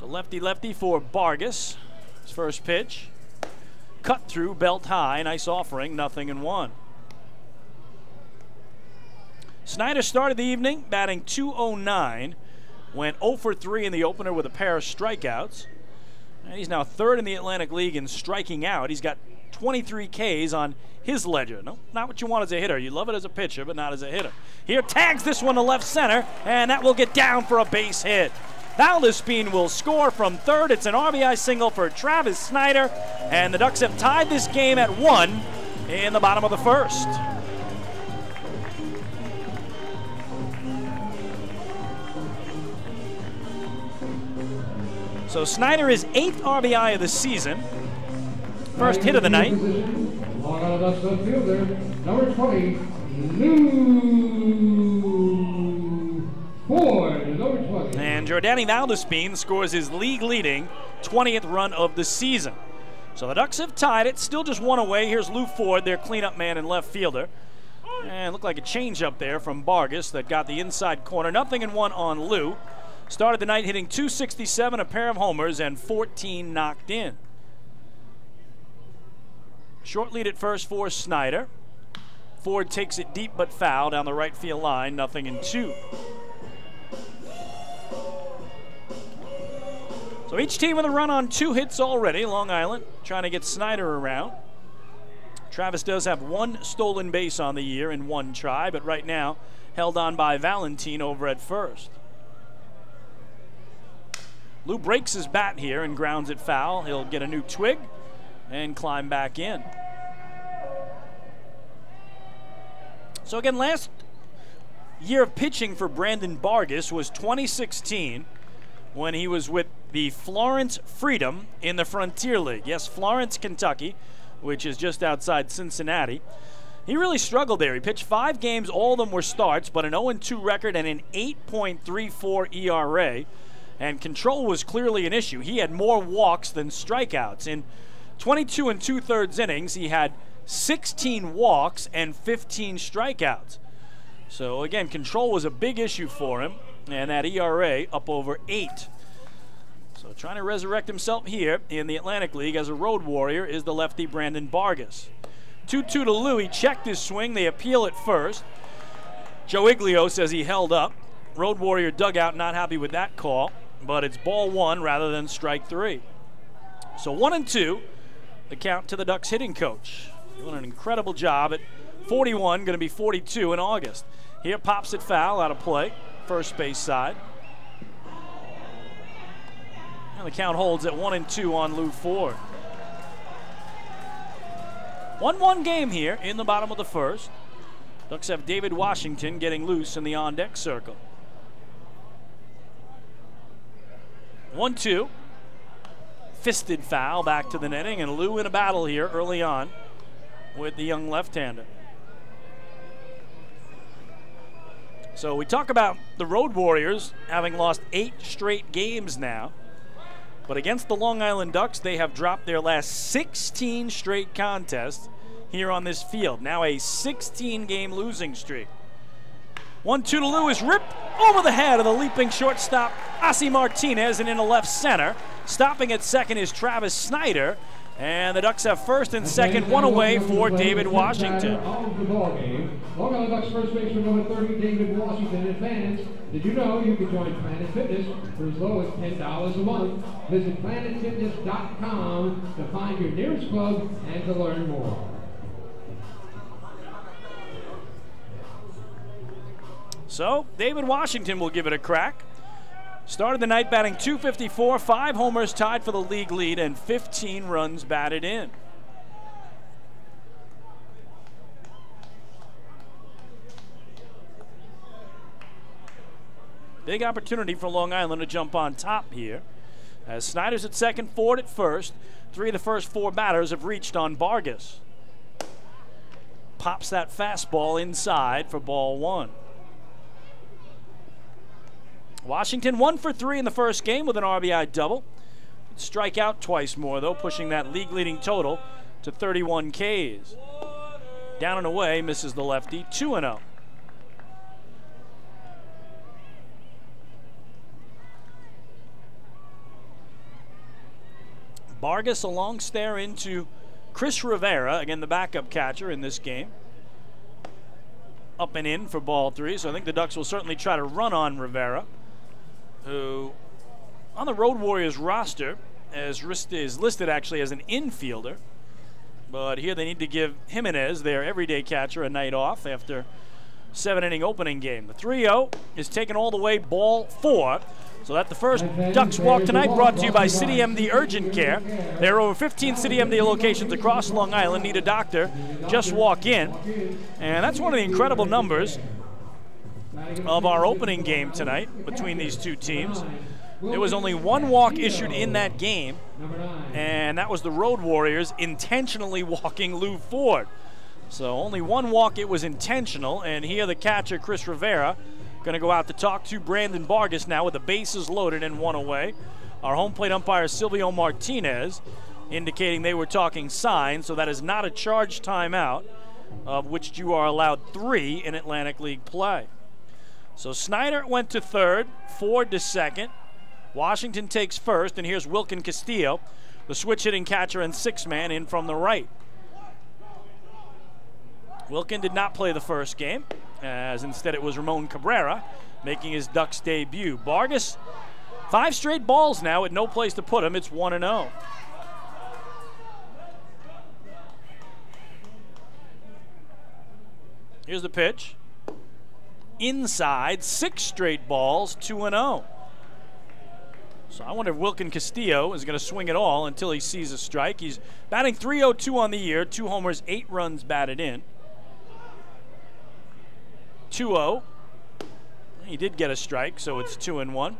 So lefty-lefty for Vargas. His first pitch, cut through, belt high, nice offering, 0-1. Snyder started the evening batting .209. Went 0 for 3 in the opener with a pair of strikeouts. And he's now third in the Atlantic League in striking out. He's got 23 Ks on his ledger. No, not what you want as a hitter. You love it as a pitcher, but not as a hitter. Here tags this one to left center, and that will get down for a base hit. Valdespin will score from third. It's an RBI single for Travis Snyder, and the Ducks have tied this game at 1 in the bottom of the first. So Snyder is 8th RBI of the season. First hit of the night. Long Island Ducks outfielder, number 20, Lou Ford, number 20. And Jordani Valdespin scores his league-leading 20th run of the season. So the Ducks have tied it, still just 1 away. Here's Lou Ford, their cleanup man and left fielder. And looked like a change-up there from Vargas that got the inside corner. 0-1 on Lou. Started the night hitting .267, a pair of homers, and 14 knocked in. Short lead at first for Snyder. Ford takes it deep but foul down the right field line, 0-2. So each team with a run on 2 hits already. Long Island trying to get Snyder around. Travis does have 1 stolen base on the year in 1 try, but right now held on by Valentin over at first. Lou breaks his bat here and grounds it foul. He'll get a new twig and climb back in. So again, last year of pitching for Brandon Vargas was 2016 when he was with the Florence Freedom in the Frontier League. Yes, Florence, Kentucky, which is just outside Cincinnati. He really struggled there. He pitched 5 games, all of them were starts, but an 0-2 record and an 8.34 ERA. And control was clearly an issue. He had more walks than strikeouts. In 22 2/3 innings, he had 16 walks and 15 strikeouts. So again, control was a big issue for him, and that ERA up over 8. So trying to resurrect himself here in the Atlantic League as a road warrior is the lefty Brandon Vargas. 2-2 to Lou. He checked his swing. They appeal at first. Joe Iglio says he held up. Road warrior dugout not happy with that call, but it's ball one rather than strike three. So 1-2, the count to the Ducks hitting coach. Doing an incredible job at 41, going to be 42 in August. Here pops it foul, out of play, first base side. And the count holds at 1-2 on Lou Ford. 1-1 game here in the bottom of the first. Ducks have David Washington getting loose in the on-deck circle. 1-2. Fisted foul back to the netting, and Lou in a battle here early on with the young left-hander. So we talk about the Road Warriors having lost 8 straight games now. But against the Long Island Ducks, they have dropped their last 16 straight contests here on this field. Now a 16-game losing streak. 1-2 to Lou is ripped over the head of the leaping shortstop, Ossie Martinez, and into left center. Stopping at second is Travis Snyder. And the Ducks have first and second, one away for David Washington. Long Island Ducks first baseman number 30, David Washington. In fans, did you know you can join Planet Fitness for as low as $10 a month? Visit planetfitness.com to find your nearest club and to learn more. So David Washington will give it a crack. Started the night batting .254, 5 homers tied for the league lead, and 15 runs batted in. Big opportunity for Long Island to jump on top here. As Snyder's at second, Ford at first. 3 of the first 4 batters have reached on Vargas. Pops that fastball inside for ball one. Washington 1 for 3 in the first game with an RBI double. Strike out twice more, though, pushing that league-leading total to 31 Ks. Down and away, misses the lefty, 2-0. Vargas a long stare into Chris Rivera, again the backup catcher in this game. Up and in for ball 3, so I think the Ducks will certainly try to run on Rivera, who on the Road Warriors roster is listed actually as an infielder. But here they need to give Jimenez, their everyday catcher, a night off after 7-inning opening game. The 3-0 is taken all the way, ball 4. So that's the first Ducks walk tonight, brought to you by City MD Urgent Care. There are over 15 City MD locations across Long Island. Need a doctor? Just walk in. And that's one of the incredible numbers of our opening game tonight between these two teams. There was only 1 walk issued in that game, and that was the Road Warriors intentionally walking Lou Ford. So only 1 walk, it was intentional, and here the catcher, Chris Rivera, going to go out to talk to Brandon Vargas now with the bases loaded and 1 away. Our home plate umpire, Silvio Martinez, indicating they were talking signs, so that is not a charged timeout, of which you are allowed 3 in Atlantic League play. So Snyder went to third, Ford to second. Washington takes first, and here's Wilkin Castillo, the switch-hitting catcher and 6-man in from the right. Wilkin did not play the first game, as instead it was Ramon Cabrera making his Ducks debut. Vargas, 5 straight balls now with no place to put him. It's 1-0. Here's the pitch. Inside, 6 straight balls, 2-0. So I wonder if Wilkin Castillo is going to swing it all until he sees a strike. He's batting .302 on the year, 2 homers, 8 runs batted in. 2-0. He did get a strike, so it's 2-1.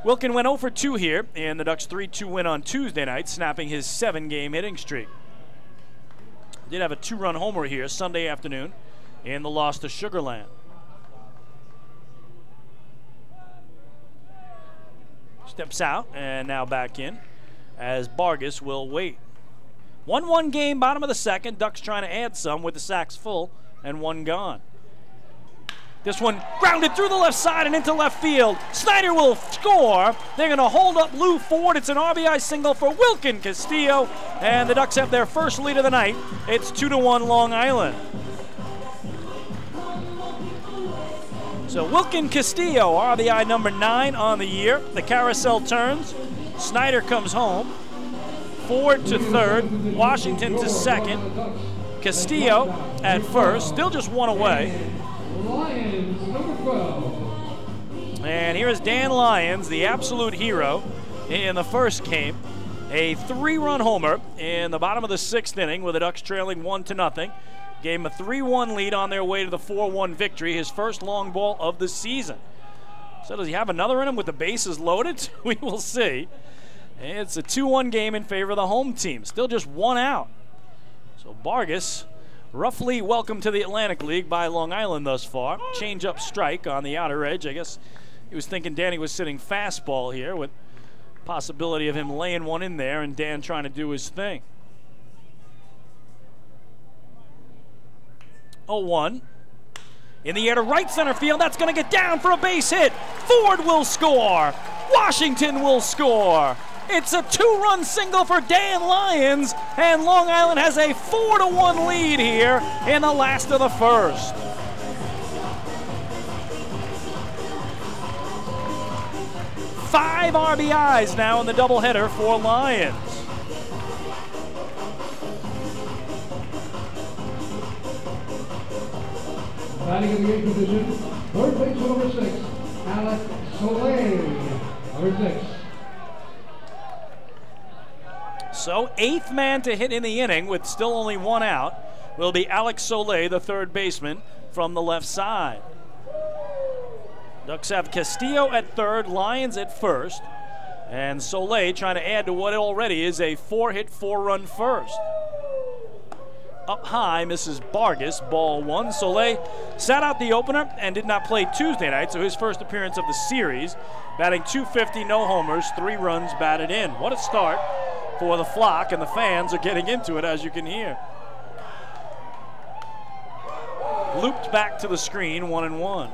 Wilkin went 0 for 2 here in the Ducks' 3-2 win on Tuesday night, snapping his 7-game hitting streak. Did have a 2-run homer here Sunday afternoon in the loss to Sugar Land. Steps out and now back in as Vargas will wait. 1-1 game, bottom of the second. Ducks trying to add some with the sacks full and 1 gone. This one grounded through the left side and into left field. Snyder will score. They're going to hold up Lou Ford. It's an RBI single for Wilkin Castillo, and the Ducks have their first lead of the night. It's 2-1 Long Island. So Wilkin Castillo, RBI number 9 on the year. The carousel turns. Snyder comes home. Ford to third. Washington to second. Castillo at first. Still just one away. Lyons, number 12. And here is Dan Lyons, the absolute hero in the first game. A 3-run homer in the bottom of the 6th inning with the Ducks trailing 1-0. Gave him a 3-1 lead on their way to the 4-1 victory, his first long ball of the season. So does he have another in him with the bases loaded? We will see. It's a 2-1 game in favor of the home team. Still just one out. So Vargas, roughly welcome to the Atlantic League by Long Island thus far. Change-up strike on the outer edge. I guess he was thinking Danny was sitting fastball here with possibility of him laying one in there and Dan trying to do his thing. 0-1. In the air to right center field. That's going to get down for a base hit. Ford will score. Washington will score. It's a 2-run single for Dan Lyons, and Long Island has a 4-1 lead here in the last of the first. Five RBIs now in the doubleheader for Lyons. Batting in the 8th position, third baseman number 6, Alex Soleil, number 6. So 8th man to hit in the inning with still only one out will be Alex Soleil, the third baseman from the left side. Ducks have Castillo at third, Lyons at first, and Soleil trying to add to what already is a 4-hit, 4-run first. Up high, misses Vargas, ball 1. Soleil sat out the opener and did not play Tuesday night, so his first appearance of the series. Batting .250, no homers, 3 runs batted in. What a start for the flock, and the fans are getting into it, as you can hear. Looped back to the screen, 1-1.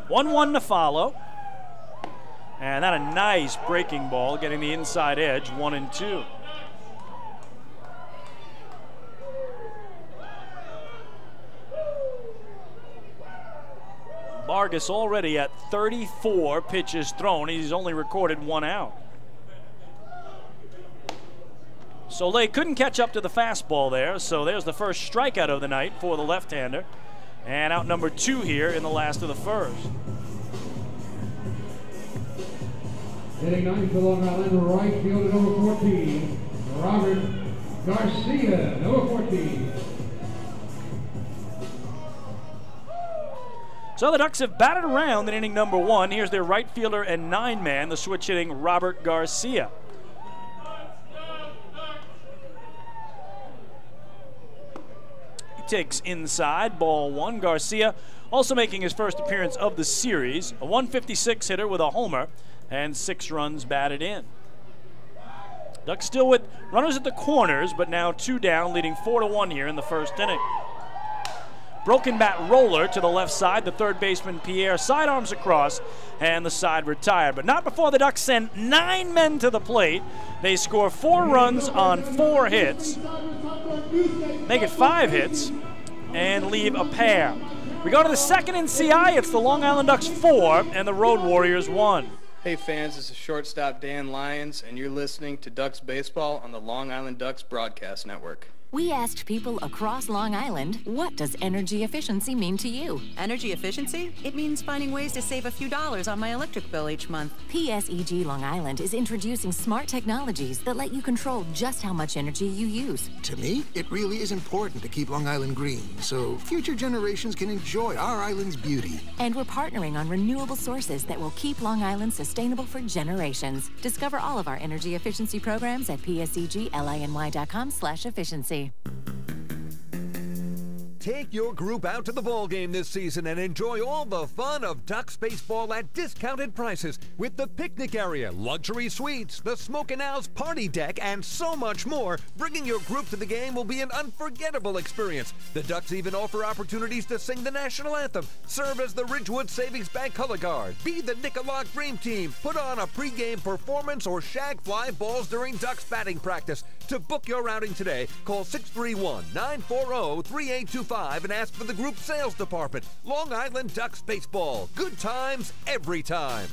One to follow. And that a nice breaking ball, getting the inside edge, 1-2. Vargas already at 34 pitches thrown. He's only recorded 1 out. Soleil couldn't catch up to the fastball there, so there's the first strikeout of the night for the left-hander. And out number 2 here in the last of the first. Hitting 9th for Long Island, right fielder number 14, Robert Garcia, number 14. So the Ducks have batted around in inning number 1. Here's their right fielder and 9-man, the switch hitting Robert Garcia. He takes inside, ball 1. Garcia also making his first appearance of the series. A 156 hitter with a homer and 6 runs batted in. Ducks still with runners at the corners, but now 2 down, leading 4-1 here in the first inning. Broken bat roller to the left side. The third baseman, Pierre, sidearms across, and the side retired. But not before the Ducks send 9 men to the plate. They score 4 runs on 4 hits, make it 5 hits, and leave a pair. We go to the second in CI. It's the Long Island Ducks 4 and the Road Warriors 1. Hey fans, this is shortstop Dan Lyons, and you're listening to Ducks Baseball on the Long Island Ducks Broadcast Network. We asked people across Long Island, what does energy efficiency mean to you? Energy efficiency? It means finding ways to save a few dollars on my electric bill each month. PSEG Long Island is introducing smart technologies that let you control just how much energy you use. To me, it really is important to keep Long Island green, so future generations can enjoy our island's beauty. And we're partnering on renewable sources that will keep Long Island sustainable for generations. Discover all of our energy efficiency programs at pseglyny.com/efficiency. Take your group out to the ball game this season and enjoy all the fun of Ducks baseball at discounted prices with the picnic area, luxury suites, the Smokin' Owl's party deck, and so much more. Bringing your group to the game will be an unforgettable experience. The Ducks even offer opportunities to sing the national anthem, serve as the Ridgewood Savings Bank color guard, be the Nicolak Dream Team, put on a pregame performance, or shag fly balls during Ducks batting practice. To book your outing today, call 631-940-3825 and ask for the group sales department. Long Island Ducks Baseball. Good times every time.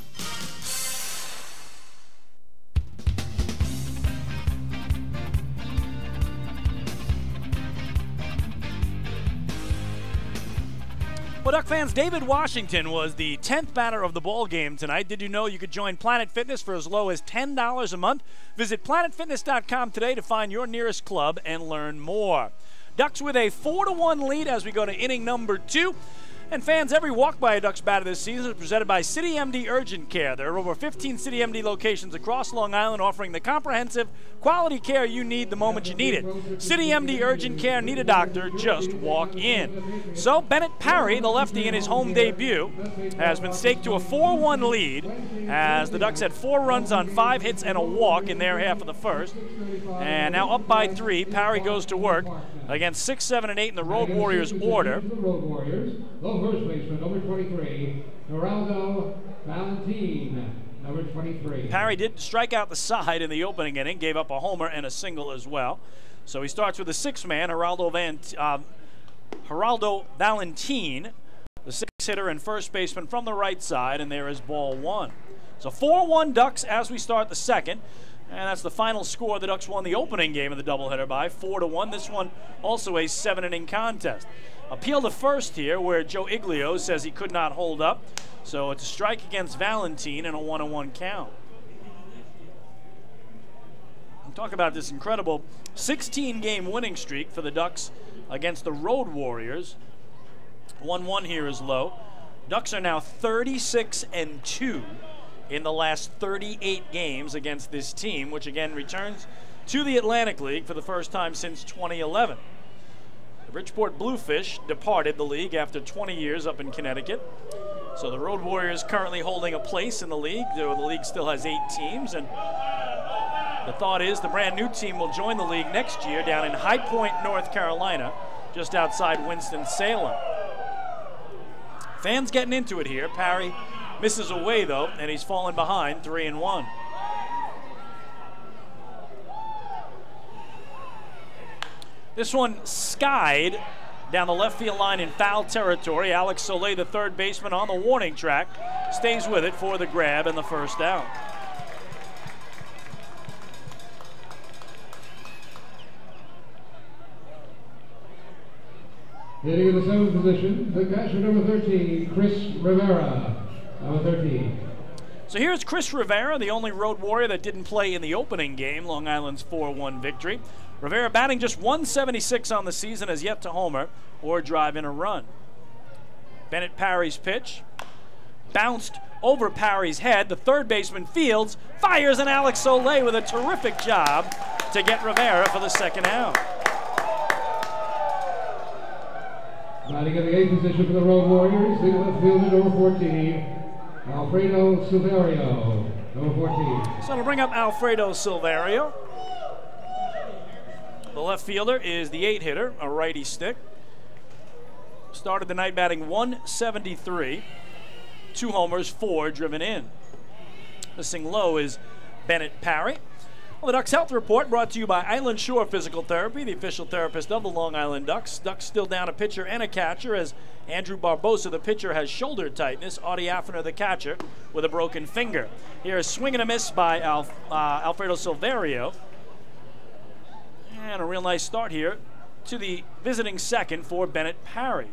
Well, Duck fans, David Washington was the 10th batter of the ball game tonight. Did you know you could join Planet Fitness for as low as $10 a month? Visit planetfitness.com today to find your nearest club and learn more. Ducks with a 4-1 lead as we go to inning number 2. And fans, every walk by a Ducks batter this season is presented by City MD Urgent Care. There are over 15 City MD locations across Long Island offering the comprehensive quality care you need the moment you need it. City MD Urgent Care, need a doctor, just walk in. So Bennett Parry, the lefty in his home debut, has been staked to a 4-1 lead as the Ducks had 4 runs on 5 hits and a walk in their half of the first. And now up by 3, Parry goes to work against 6, 7, and 8 in the Road Warriors order. First baseman, number 23, Geraldo Valentin, number 23. Parry did strike out the side in the opening inning, gave up a homer and a single as well. So he starts with the 6th man, Geraldo Valentin, the 6th hitter and first baseman from the right side, and there is ball 1. So 4-1 Ducks as we start the second. And that's the final score. The Ducks won the opening game of the doubleheader by 4-1. This one also a 7-inning contest. Appeal to first here where Joe Iglio says he could not hold up. So it's a strike against Valentin and a 1-1 count. I'm talking about this incredible 16-game winning streak for the Ducks against the Road Warriors. 1-1 here is low. Ducks are now 36-2 in the last 38 games against this team, which again returns to the Atlantic League for the first time since 2011. The Bridgeport Bluefish departed the league after 20 years up in Connecticut. So the Road Warriors currently holding a place in the league. The league still has 8 teams, and the thought is the brand new team will join the league next year down in High Point, North Carolina, just outside Winston-Salem. Fans getting into it here. Parry misses away though, and he's fallen behind 3-1. This one skied down the left field line in foul territory. Alex Soleil, the third baseman on the warning track, stays with it for the grab and the first out. Hitting in the 7th position, the catcher number 13, Chris Rivera. Number 13. So here's Chris Rivera, the only Road Warrior that didn't play in the opening game, Long Island's 4-1 victory. Rivera batting just 176 on the season, has yet to homer or drive in a run. Bennett Parry's pitch bounced over Parry's head. The third baseman Fields fires, and Alex Soleil with a terrific job to get Rivera for the second out. Batting in the 8th position for the Road Warriors, the left fielder, number 14, Alfredo Silverio, number 14. So it'll bring up Alfredo Silverio. The left fielder is the 8-hitter, a righty stick. Started the night batting 173, 2 homers, 4 driven in. Missing low is Bennett Parry. Well, the Ducks Health Report brought to you by Island Shore Physical Therapy, the official therapist of the Long Island Ducks. Ducks still down a pitcher and a catcher as Andrew Barbosa, the pitcher, has shoulder tightness. Audie Affner, the catcher, with a broken finger. Here is swing and a miss by Alfredo Silverio. And a real nice start here to the visiting second for Bennett Parry.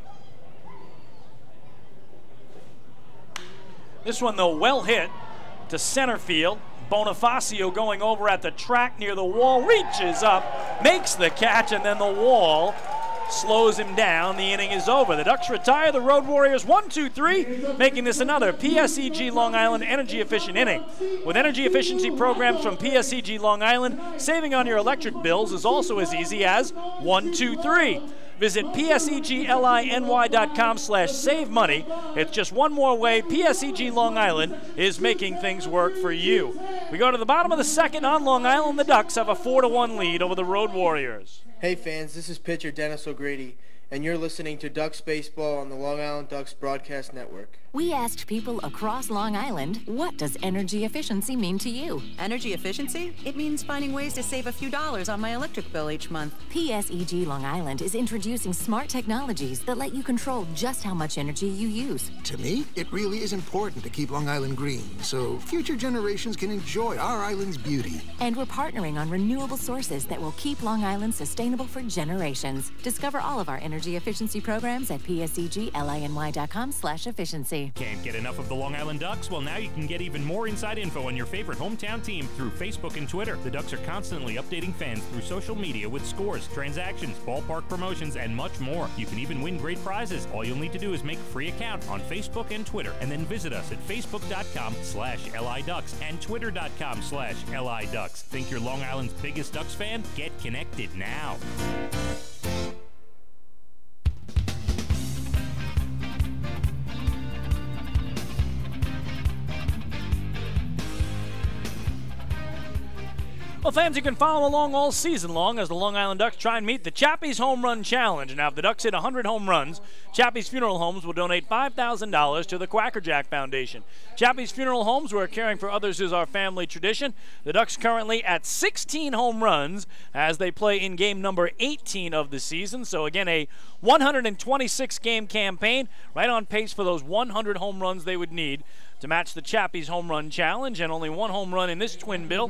This one, though, well hit to center field. Bonifacio going over at the track near the wall, reaches up, makes the catch, and then the wall slows him down. The inning is over. The Ducks retire. The Road Warriors 1-2-3, making this another PSEG Long Island energy efficient inning. With energy efficiency programs from PSEG Long Island, saving on your electric bills is also as easy as 1-2-3. Visit pseglyny.com/save money. It's just one more way PSEG Long Island is making things work for you. We go to the bottom of the second on Long Island. The Ducks have a 4-1 lead over the Road Warriors. Hey fans, this is pitcher Dennis O'Grady, and you're listening to Ducks Baseball on the Long Island Ducks Broadcast Network. We asked people across Long Island, what does energy efficiency mean to you? Energy efficiency? It means finding ways to save a few dollars on my electric bill each month. PSEG Long Island is introducing smart technologies that let you control just how much energy you use. To me, it really is important to keep Long Island green, so future generations can enjoy our island's beauty. And we're partnering on renewable sources that will keep Long Island sustainable for generations. Discover all of our energy efficiency programs at pseglyny.com/efficiency. Can't get enough of the Long Island Ducks? Well, now you can get even more inside info on your favorite hometown team through Facebook and Twitter. The Ducks are constantly updating fans through social media with scores, transactions, ballpark promotions, and much more. You can even win great prizes. All you'll need to do is make a free account on Facebook and Twitter, and then visit us at facebook.com/LIDucks and twitter.com/LIDucks. Think you're Long Island's biggest Ducks fan? Get connected now. Well, fans, you can follow along all season long as the Long Island Ducks try and meet the Chappie's Home Run Challenge. Now, if the Ducks hit 100 home runs, Chappie's Funeral Homes will donate $5,000 to the Quackerjack Foundation. Chappie's Funeral Homes, where caring for others is our family tradition. The Ducks currently at 16 home runs as they play in game number 18 of the season. So, again, a 126-game campaign, right on pace for those 100 home runs they would need to match the Chappie's Home Run Challenge, and only one home run in this twin bill.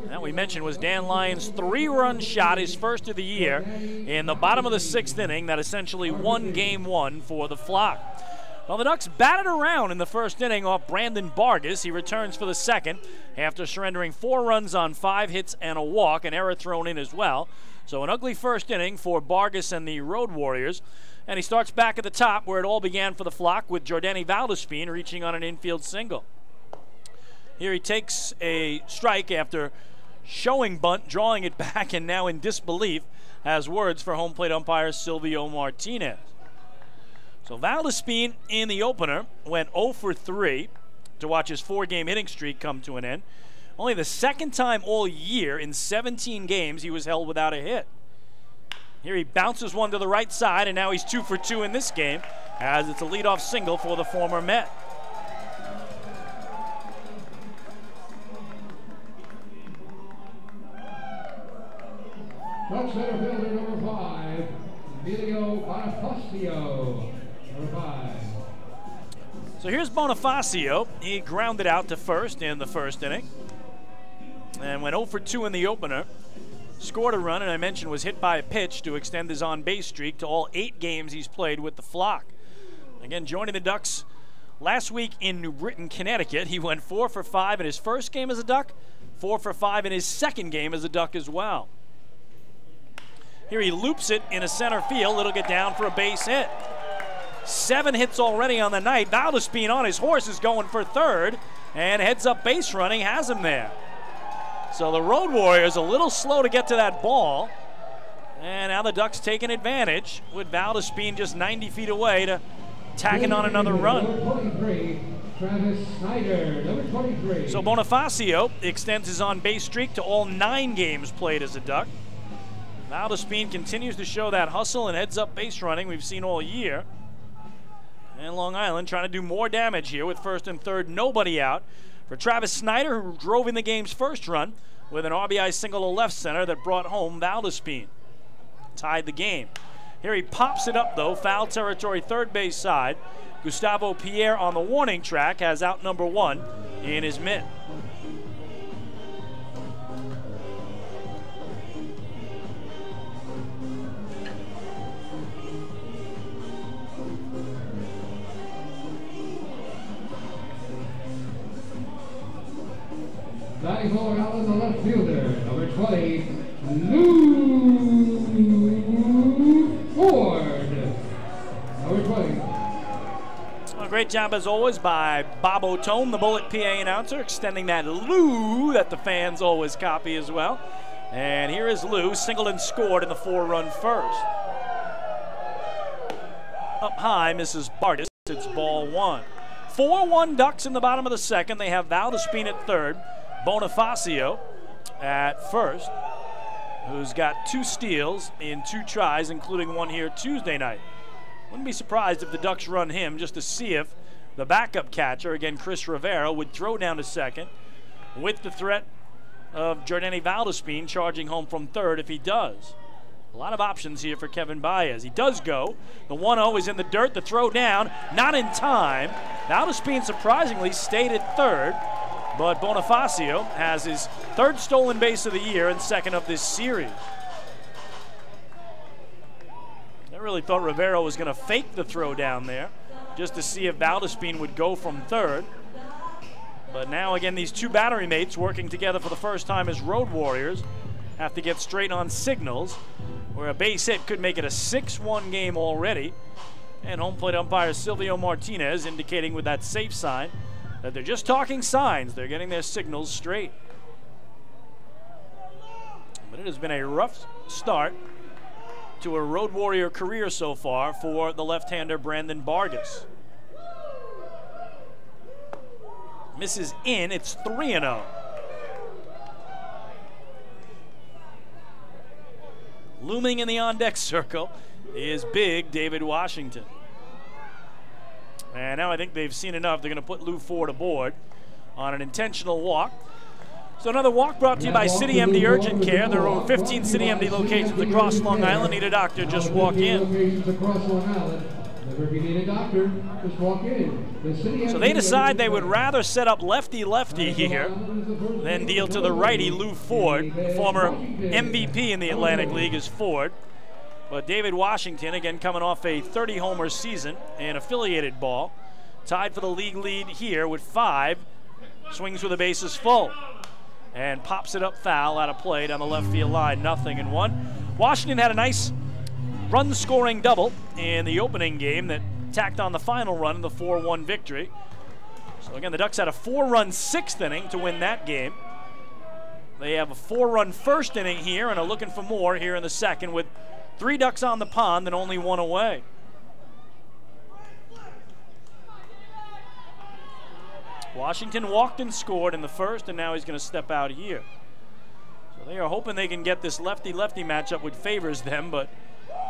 That we mentioned was Dan Lyons' 3-run shot, his first of the year, in the bottom of the 6th inning that essentially won Game 1 for the Flock. Well, the Ducks batted around in the first inning off Brandon Vargas. He returns for the second after surrendering 4 runs on 5 hits and a walk, an error thrown in as well. So an ugly first inning for Vargas and the Road Warriors. And he starts back at the top where it all began for the Flock with Jordani Valdespin reaching on an infield single. Here he takes a strike after showing bunt, drawing it back, and now in disbelief has words for home plate umpire Silvio Martinez. So Valdespin in the opener went 0 for 3 to watch his 4-game hitting streak come to an end. Only the second time all year in 17 games he was held without a hit. Here he bounces one to the right side, and now he's 2 for 2 in this game as it's a leadoff single for the former Met. Ducks center fielder number 5, Emilio Bonifacio, number 5. So here's Bonifacio. He grounded out to first in the first inning and went 0 for 2 in the opener. Scored a run, and I mentioned was hit by a pitch to extend his on-base streak to all 8 games he's played with the Flock. Again, joining the Ducks last week in New Britain, Connecticut. He went 4 for 5 in his first game as a Duck, 4 for 5 in his second game as a Duck as well. Here he loops it in a center field. It'll get down for a base hit. 7 hits already on the night. Valdespin on his horse is going for third, and heads up base running has him there. So the Road Warriors a little slow to get to that ball. And now the Ducks taking advantage with Valdespin just 90 feet away to tacking on another run. Travis Snyder, number 23. So Bonifacio extends his on-base streak to all 9 games played as a Duck. Valdespin continues to show that hustle and heads up base running we've seen all year. And Long Island trying to do more damage here with first and third, nobody out. For Travis Snyder, who drove in the game's first run with an RBI single to left center that brought home Valdespin. Tied the game. Here he pops it up, though, foul territory, third base side. Gustavo Pierre on the warning track has out number 1 in his mitt. Batting forward out in the left fielder, number 20, Lou Ford. Number 20. Well, great job as always by Bob O'Tone, the Bullet PA announcer, extending that Lou that the fans always copy as well. And here is Lou, singled and scored in the 4-run first. up high, misses Vargas. It's ball one. 4-1 Ducks in the bottom of the second. They have Valdespin at third, Bonifacio at first, who's got 2 steals in 2 tries, including one here Tuesday night. Wouldn't be surprised if the Ducks run him just to see if the backup catcher, again Chris Rivera, would throw down to second with the threat of Jordani Valdespin charging home from third if he does. A lot of options here for Kevin Baez. He does go. The 1-0 is in the dirt. The throw down, not in time. Valdespin surprisingly stayed at third, but Bonifacio has his 3rd stolen base of the year and 2nd of this series. I really thought Rivera was going to fake the throw down there just to see if Valdespin would go from third. But now again, these 2 battery mates working together for the first time as Road Warriors have to get straight on signals, where a base hit could make it a 6-1 game already. And home plate umpire Silvio Martinez indicating with that safe sign that they're just talking signs. They're getting their signals straight. But it has been a rough start to a Road Warrior career so far for the left-hander Brandon Vargas. Misses in, it's 3-0. Looming in the on-deck circle is big David Washington. And now I think they've seen enough. They're going to put Lou Ford aboard on an intentional walk. So another walk brought to you by City MD Urgent Care. There are over 15 City MD locations across Long Island. Need a doctor, just walk in. So they decide they would rather set up lefty-lefty here than deal to the righty Lou Ford. The former MVP in the Atlantic League is Ford. But David Washington, again coming off a 30-homer season in affiliated ball, tied for the league lead here with 5, swings with the bases full, and pops it up foul out of play down the left field line, 0-1. Washington had a nice run-scoring double in the opening game that tacked on the final run in the 4-1 victory. So again, the Ducks had a 4-run 6th inning to win that game. They have a 4-run 1st inning here and are looking for more here in the 2nd with 3 Ducks on the pond and only 1 away. Washington walked and scored in the 1st, and now he's going to step out here. So they are hoping they can get this lefty-lefty matchup which favors them, but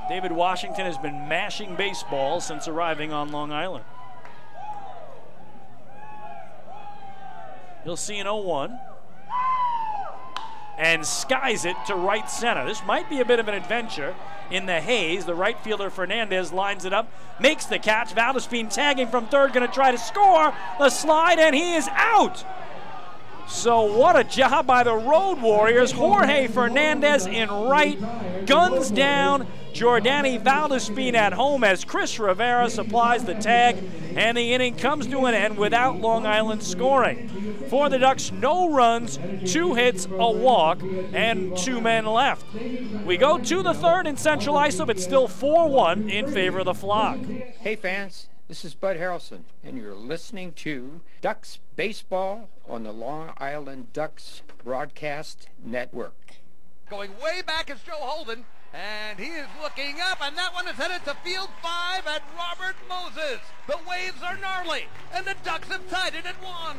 David Washington has been mashing baseballs since arriving on Long Island. He'll see an 0-1 and skies it to right center. This might be a bit of an adventure in the haze. The right fielder Fernandez lines it up, makes the catch. Valdespin tagging from third, going to try to score the slide, and he is out. So what a job by the Road Warriors. Jorge Fernandez in right, guns down Jordani Valdespin at home as Chris Rivera supplies the tag, and the inning comes to an end without Long Island scoring. For the Ducks, no runs, 2 hits, a walk, and 2 men left. We go to the 3rd in Central Islip. It's still 4-1 in favor of the Flock. Hey fans, this is Bud Harrelson, and you're listening to Ducks Baseball on the Long Island Ducks Broadcast Network. Going way back is Joe Holden, and he is looking up, and that one is headed to field 5 at Robert Moses. The waves are gnarly, and the Ducks have tied it at 1.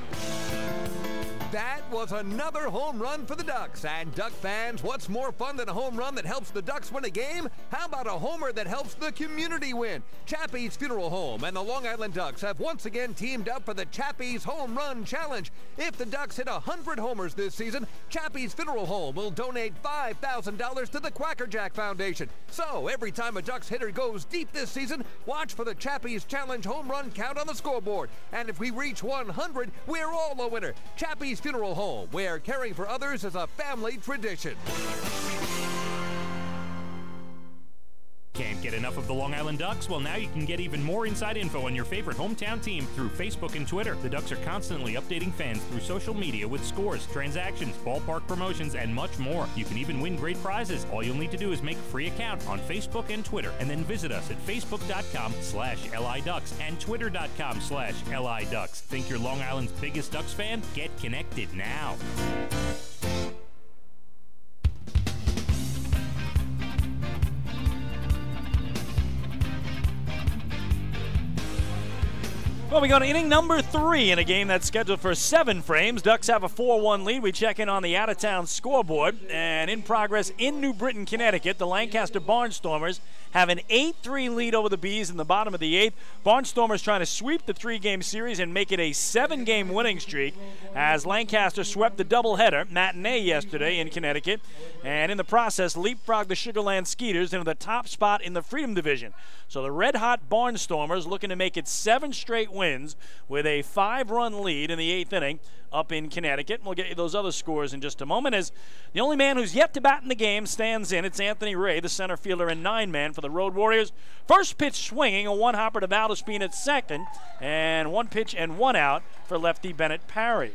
That was another home run for the Ducks. And Duck fans, what's more fun than a home run that helps the Ducks win a game? How about a homer that helps the community win? Chappie's Funeral Home and the Long Island Ducks have once again teamed up for the Chappie's Home Run Challenge. If the Ducks hit 100 homers this season, Chappie's Funeral Home will donate $5,000 to the Quacker Jack Foundation. So every time a Ducks hitter goes deep this season, watch for the Chappie's Challenge home run count on the scoreboard. And if we reach 100, we're all a winner. Chappie's Funeral Home, where caring for others is a family tradition. Can't get enough of the Long Island Ducks? Well, now you can get even more inside info on your favorite hometown team through Facebook and Twitter. The Ducks are constantly updating fans through social media with scores, transactions, ballpark promotions, and much more. You can even win great prizes. All you'll need to do is make a free account on Facebook and Twitter, and then visit us at facebook.com/LIDucks and twitter.com/LIDucks. Think you're Long Island's biggest Ducks fan? Get connected now. Well, we go to inning number 3 in a game that's scheduled for 7 frames. Ducks have a 4-1 lead. We check in on the out-of-town scoreboard. And in progress in New Britain, Connecticut, the Lancaster Barnstormers have an 8-3 lead over the Bees in the bottom of the 8th. Barnstormers trying to sweep the 3-game series and make it a 7-game winning streak as Lancaster swept the doubleheader matinee yesterday in Connecticut, and in the process leapfrogged the Sugarland Skeeters into the top spot in the Freedom Division. So the red-hot Barnstormers looking to make it 7 straight wins with a 5-run lead in the 8th inning up in Connecticut. And we'll get you those other scores in just a moment as the only man who's yet to bat in the game stands in. It's Anthony Ray, the center fielder and 9-man for the Road Warriors. First pitch swinging, a 1-hopper to Valdespine at second, and 1 pitch and 1 out for lefty Bennett Parry.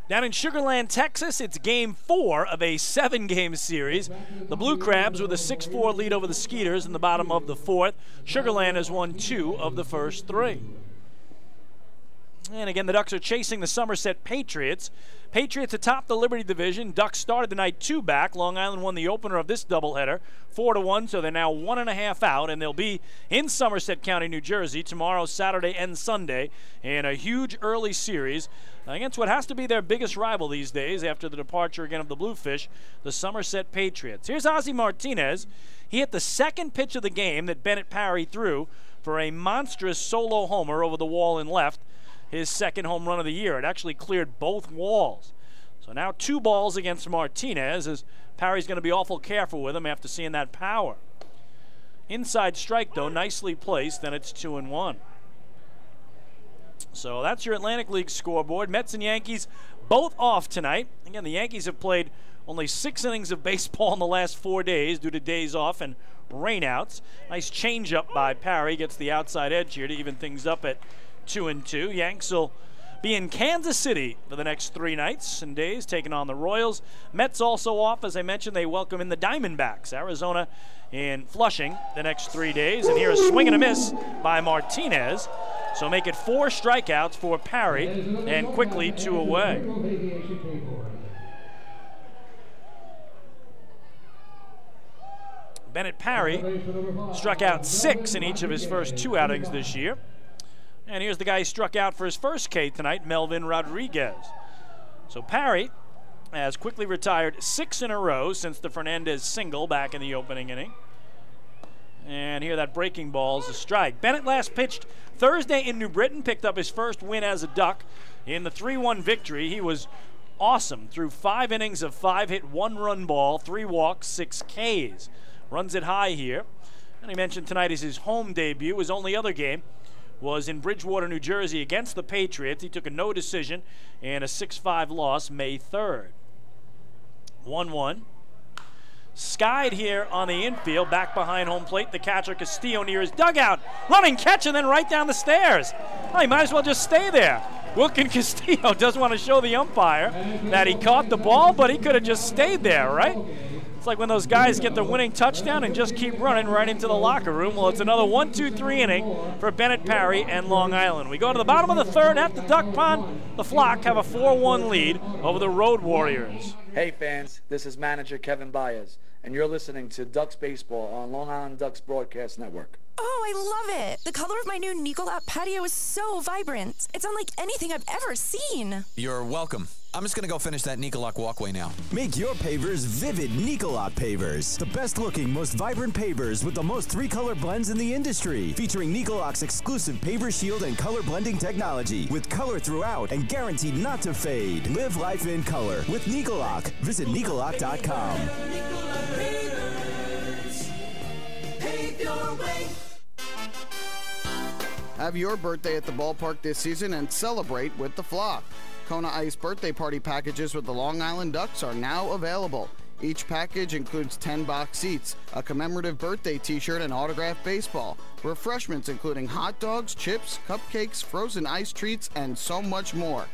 Down in Sugarland, Texas, it's Game 4 of a 7-game series. The Blue Crabs with a 6-4 lead over the Skeeters in the bottom of the 4th. Sugarland has won 2 of the first 3. And again, the Ducks are chasing the Somerset Patriots. Patriots atop the Liberty Division. Ducks started the night 2 back. Long Island won the opener of this doubleheader 4-1, so they're now 1.5 out, and they'll be in Somerset County, New Jersey tomorrow, Saturday, and Sunday in a huge early series against what has to be their biggest rival these days after the departure again of the Bluefish, the Somerset Patriots. Here's Ozzie Martinez. He hit the second pitch of the game that Bennett Parry threw for a monstrous solo homer over the wall in left. His second home run of the year. It actually cleared both walls. So now 2 balls against Martinez as Parry's going to be awful careful with him after seeing that power. Inside strike, though, nicely placed, then it's 2-1. So that's your Atlantic League scoreboard. Mets and Yankees both off tonight. Again, the Yankees have played only 6 innings of baseball in the last 4 days due to days off and rainouts. Nice changeup by Parry. Gets the outside edge here to even things up at 2-2. Yanks will be in Kansas City for the next 3 nights and days, taking on the Royals. Mets also off. As I mentioned, they welcome in the Diamondbacks. Arizona in Flushing the next 3 days. And here a swing and a miss by Martinez. So make it 4 strikeouts for Parry and quickly 2 away. Bennett Parry struck out 6 in each of his first 2 outings this year. And here's the guy who struck out for his first K tonight, Melvin Rodriguez. So Parry has quickly retired 6 in a row since the Fernandez single back in the opening inning. And here that breaking ball is a strike. Bennett last pitched Thursday in New Britain, picked up his first win as a Duck in the 3-1 victory. He was awesome through 5 innings of 5-hit, 1-run ball, 3 walks, 6 Ks. Runs it high here. And he mentioned tonight is his home debut. His only other game was in Bridgewater, New Jersey against the Patriots. He took a no decision in a 6-5 loss May 3rd. 1-1. Skied here on the infield, back behind home plate. The catcher Castillo near his dugout. Running catch and then right down the stairs. Oh, he might as well just stay there. Wilkin Castillo doesn't want to show the umpire that he caught the ball, but he could have just stayed there, right? It's like when those guys get the winning touchdown and just keep running right into the locker room. Well, it's another 1-2-3 inning for Bennett Parry and Long Island. We go to the bottom of the 3rd at the Duck Pond. The Flock have a 4-1 lead over the Road Warriors. Hey fans, this is manager Kevin Baez, and you're listening to Ducks Baseball on Long Island Ducks Broadcast Network. Oh, I love it. The color of my new Nicolot patio is so vibrant. It's unlike anything I've ever seen. You're welcome. I'm just going to go finish that Nicolot walkway now. Make your pavers vivid Nicolot pavers. The best looking, most vibrant pavers with the most 3-color blends in the industry. Featuring Nicolot's exclusive paver shield and color blending technology. With color throughout and guaranteed not to fade. Live life in color with Nicolot. Visit Nicolot.com. Pave your way. Have your birthday at the ballpark this season and celebrate with the Flock. Kona Ice birthday party packages with the Long Island Ducks are now available. Each package includes 10 box seats, a commemorative birthday t-shirt and autographed baseball, refreshments including hot dogs, chips, cupcakes, frozen ice treats, and so much more.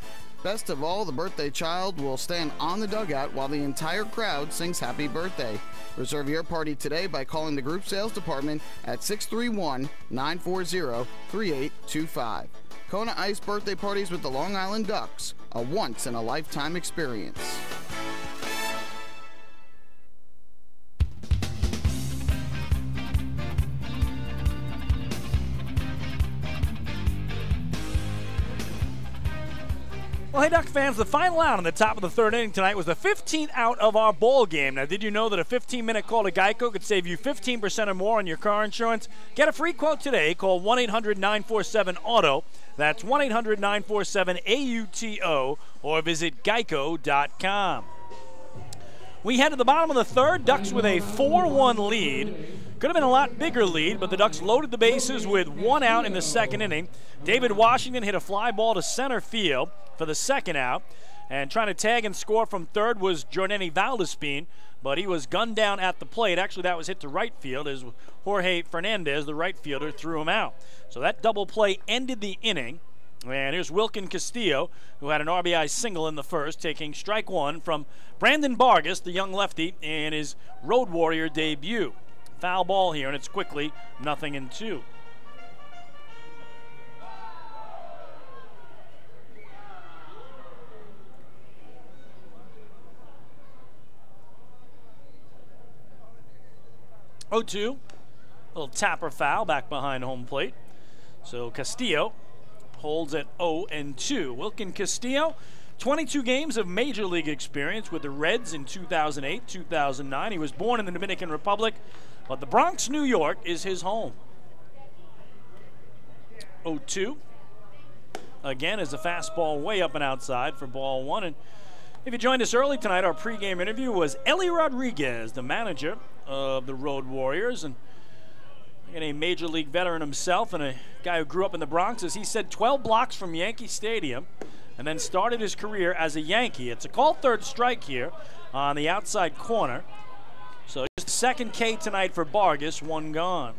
Best of all, the birthday child will stand on the dugout while the entire crowd sings happy birthday. Reserve your party today by calling the group sales department at 631-940-3825. Kona Ice birthday parties with the Long Island Ducks, a once-in-a-lifetime experience. Well, hey, Duck fans, the final out on the top of the third inning tonight was the 15th out of our ball game. Now, did you know that a 15-minute call to Geico could save you 15% or more on your car insurance? Get a free quote today. Call 1-800-947-AUTO. That's 1-800-947-AUTO, or visit geico.com. We head to the bottom of the third. Ducks with a 4-1 lead. Could have been a lot bigger lead, but the Ducks loaded the bases with one out in the second inning. David Washington hit a fly ball to center field for the second out. And trying to tag and score from third was Jordany Valdespin, but he was gunned down at the plate. Actually, that was hit to right field as Jorge Fernandez, the right fielder, threw him out. So that double play ended the inning. And here's Wilkin Castillo, who had an RBI single in the first, taking strike one from Brandon Vargas, the young lefty, in his Road Warrior debut. Foul ball here, and it's quickly 0-2. Oh, 2. Little tapper foul back behind home plate. So Castillo holds at 0-2. Wilkin Castillo, 22 games of Major League experience with the Reds in 2008, 2009. He was born in the Dominican Republic, but the Bronx, New York is his home. 0-2. Again, is a fastball way up and outside for ball one. And if you joined us early tonight, our pregame interview was Ellie Rodriguez, the manager of the Road Warriors, and a Major League veteran himself and a guy who grew up in the Bronx. As he said, 12 blocks from Yankee Stadium, and then started his career as a Yankee. It's a called third strike here on the outside corner. So just the second K tonight for Vargas, one gone.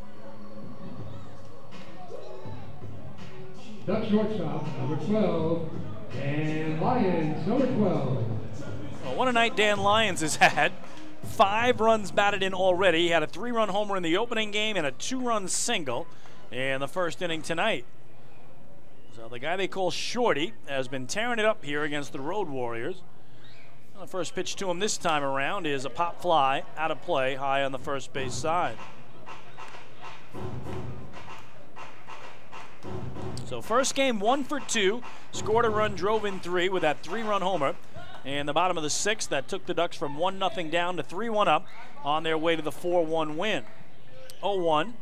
Duck shortstop, number 12, Dan Lyons, number 12. Well, what a night Dan Lyons has had. 5 runs batted in already. He had a 3-run homer in the opening game and a 2-run single in the first inning tonight. So the guy they call Shorty has been tearing it up here against the Road Warriors. The first pitch to him this time around is a pop fly out of play high on the first base side. So first game 1 for 2, scored a run, drove in 3 with that 3-run homer. And the bottom of the 6th, that took the Ducks from 1-0 down to 3-1 up on their way to the 4-1 win. 0-1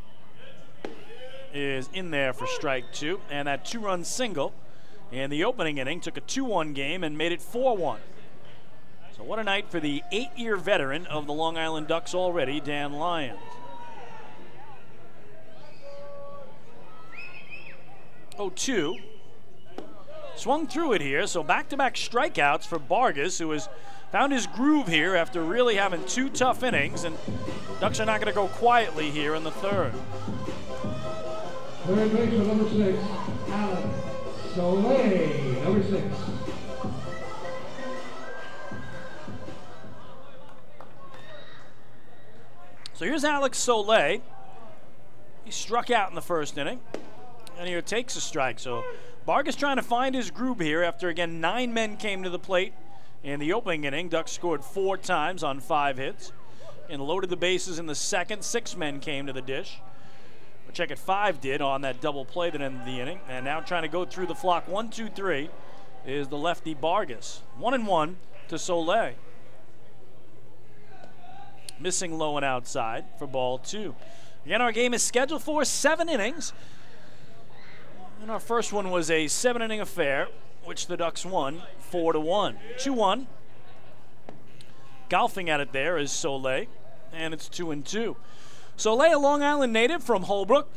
is in there for strike 2, and that 2-run single in the opening inning took a 2-1 game and made it 4-1. So what a night for the 8-year veteran of the Long Island Ducks already, Dan Lyons. 0-2. Swung through it here, so back-to-back strikeouts for Vargas, who has found his groove here after really having 2 tough innings, and Ducks are not going to go quietly here in the third. Third baseman, number 6, Alex Soleil, number 6. So here's Alex Soleil. He struck out in the first inning, and here takes a strike. So Vargas trying to find his groove here after, again, 9 men came to the plate in the opening inning. Ducks scored 4 times on 5 hits and loaded the bases in the second. 6 men came to the dish. Check it, 5 did on that double play that ended the inning. And now trying to go through the flock 1, 2, 3 is the lefty Vargas. 1-1 to Soleil. Missing low and outside for ball 2. Again, our game is scheduled for 7 innings. And our first one was a 7-inning affair, which the Ducks won 4-1. 2-1. Golfing at it there is Soleil, and it's 2-2. Soleil, a Long Island native from Holbrook,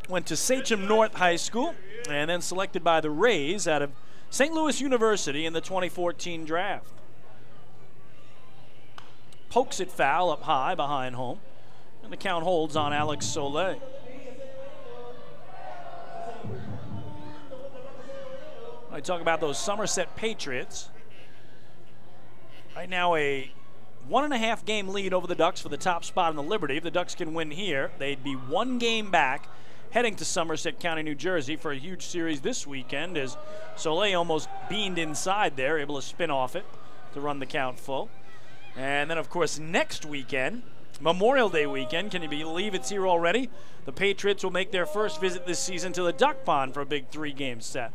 went to Sachem North High School, and then selected by the Rays out of St. Louis University in the 2014 draft. Pokes it foul up high behind home, and the count holds on Alex Soleil. I talk about those Somerset Patriots. Right now a 1.5 game lead over the Ducks for the top spot in the Liberty. If the Ducks can win here, they'd be 1 game back heading to Somerset County, New Jersey for a huge series this weekend, as Soleil almost beamed inside there, able to spin off it to run the count full. And then, of course, next weekend, Memorial Day weekend, can you believe it's here already? The Patriots will make their first visit this season to the Duck Pond for a big 3-game set.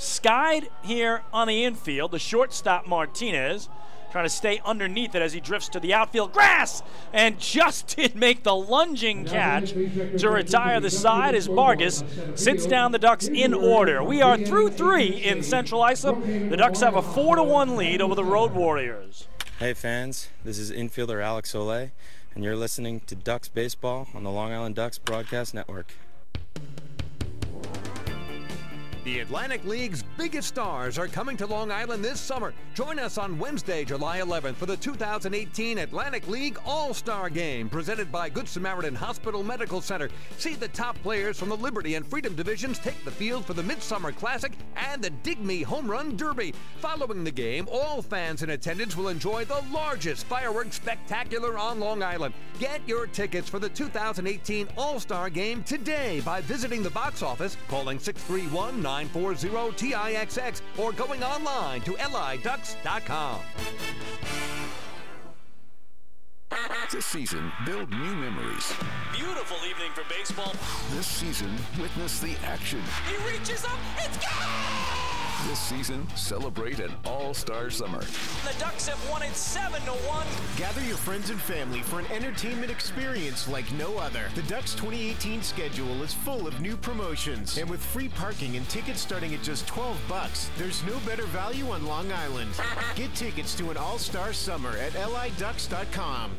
skied here on the infield. The shortstop, Martinez, trying to stay underneath it as he drifts to the outfield. Grass! And just did make the lunging catch to retire the side as Vargas sits down the Ducks in order. We are through 3 in Central Islip. The Ducks have a 4-1 lead over the Road Warriors. Hey fans, this is infielder Alex Olay, and you're listening to Ducks Baseball on the Long Island Ducks Broadcast Network. The Atlantic League's biggest stars are coming to Long Island this summer. Join us on Wednesday, July 11th for the 2018 Atlantic League All-Star Game presented by Good Samaritan Hospital Medical Center. See the top players from the Liberty and Freedom divisions take the field for the Midsummer Classic and the Dig Me Home Run Derby. Following the game, all fans in attendance will enjoy the largest fireworks spectacular on Long Island. Get your tickets for the 2018 All-Star Game today by visiting the box office, calling 631-940-TIXX, or going online to liducks.com. This season, build new memories. Beautiful evening for baseball. This season, witness the action. He reaches up, it's gone! This season, celebrate an all-star summer. The Ducks have won it 7-1. Gather your friends and family for an entertainment experience like no other. The Ducks 2018 schedule is full of new promotions, and with free parking and tickets starting at just $12, there's no better value on Long Island. Get tickets to an all-star summer at liducks.com.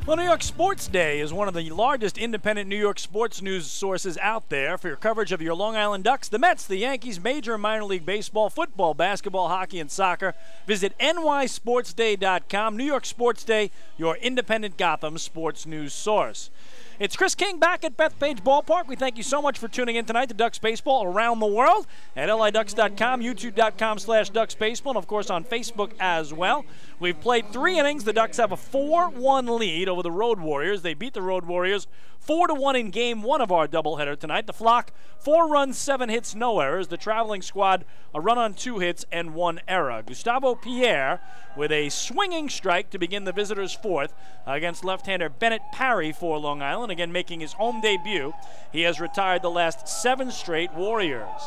Well, New York Sports Day is one of the largest independent New York sports news sources out there for your coverage of your Long Island Ducks, the Mets, the Yankees, major and minor league baseball, football, basketball, hockey, and soccer. Visit nysportsday.com. New York Sports Day, your independent Gotham sports news source. It's Chris King back at Bethpage Ballpark. We thank you so much for tuning in tonight to Ducks Baseball around the world at liducks.com, youtube.com/DucksBaseball, and of course on Facebook as well. We've played 3 innings. The Ducks have a 4-1 lead over the Road Warriors. They beat the Road Warriors 4-1 in Game 1 of our doubleheader tonight. The Flock, 4 runs, 7 hits, no errors. The traveling squad, a run on 2 hits and 1 error. Gustavo Pierre with a swinging strike to begin the visitors' 4th against left-hander Bennett Parry for Long Island, again making his home debut. He has retired the last 7 straight Warriors.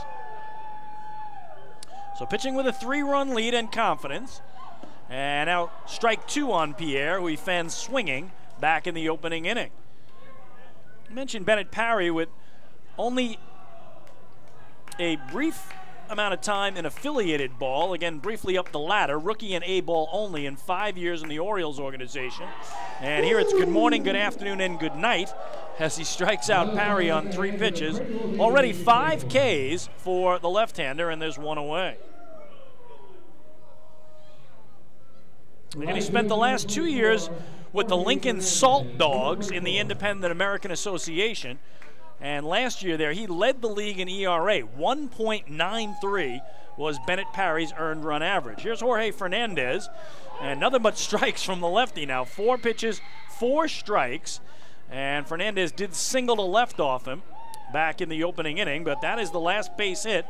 So pitching with a 3-run lead and confidence. And now strike 2 on Pierre, who he fans swinging back in the opening inning. I mentioned Bennett Parry with only a brief amount of time in affiliated ball, again briefly up the ladder, rookie and A ball only in 5 years in the Orioles organization. And here it's good morning, good afternoon, and good night as he strikes out Parry on 3 pitches. Already 5 Ks for the left-hander, and there's 1 away. And he spent the last 2 years with the Lincoln Salt Dogs in the Independent American Association. And last year there, he led the league in ERA. 1.93 was Bennett Parry's earned run average. Here's Jorge Fernandez, and nothing but strikes from the lefty now. 4 pitches, 4 strikes. And Fernandez did single to left off him back in the opening inning, but that is the last base hit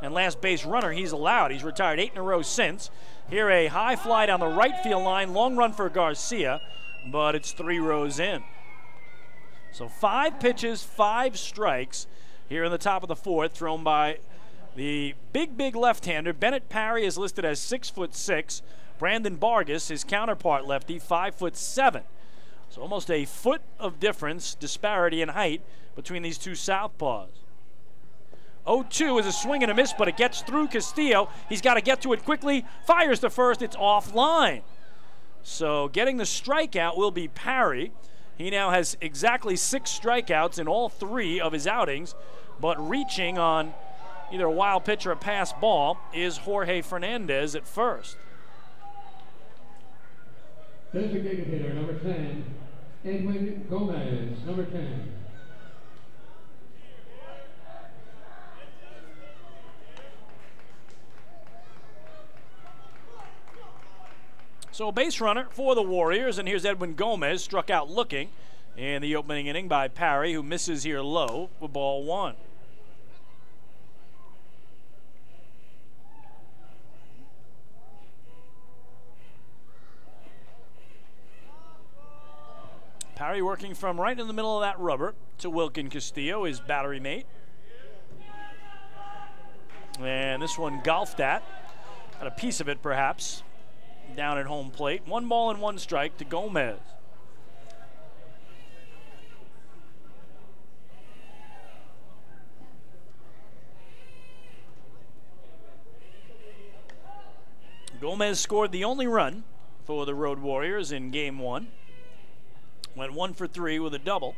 and last base runner he's allowed. He's retired 8 in a row since. Here a high fly down the right field line, long run for Garcia, but it's 3 rows in. So 5 pitches, 5 strikes here in the top of the 4th, thrown by the big left-hander. Bennett Parry is listed as 6'6". Brandon Vargas, his counterpart lefty, 5'7". So almost a foot of difference, disparity in height between these two southpaws. 0-2 is a swing and a miss, but it gets through Castillo. He's got to get to it quickly. Fires to first. It's offline. So getting the strikeout will be Parry. He now has exactly 6 strikeouts in all 3 of his outings, but reaching on either a wild pitch or a pass ball is Jorge Fernandez at first. Designated hitter, number 10, Edwin Gomez, number 10. So a base runner for the Warriors, and here's Edwin Gomez, struck out looking in the opening inning by Parry, who misses here low for ball 1. Parry working from right in the middle of that rubber to Wilkin Castillo, his battery mate. And this one golfed at. Got a piece of it, perhaps, down at home plate. 1 ball and 1 strike to Gomez. Gomez scored the only run for the Road Warriors in Game 1. Went 1 for 3 with a double.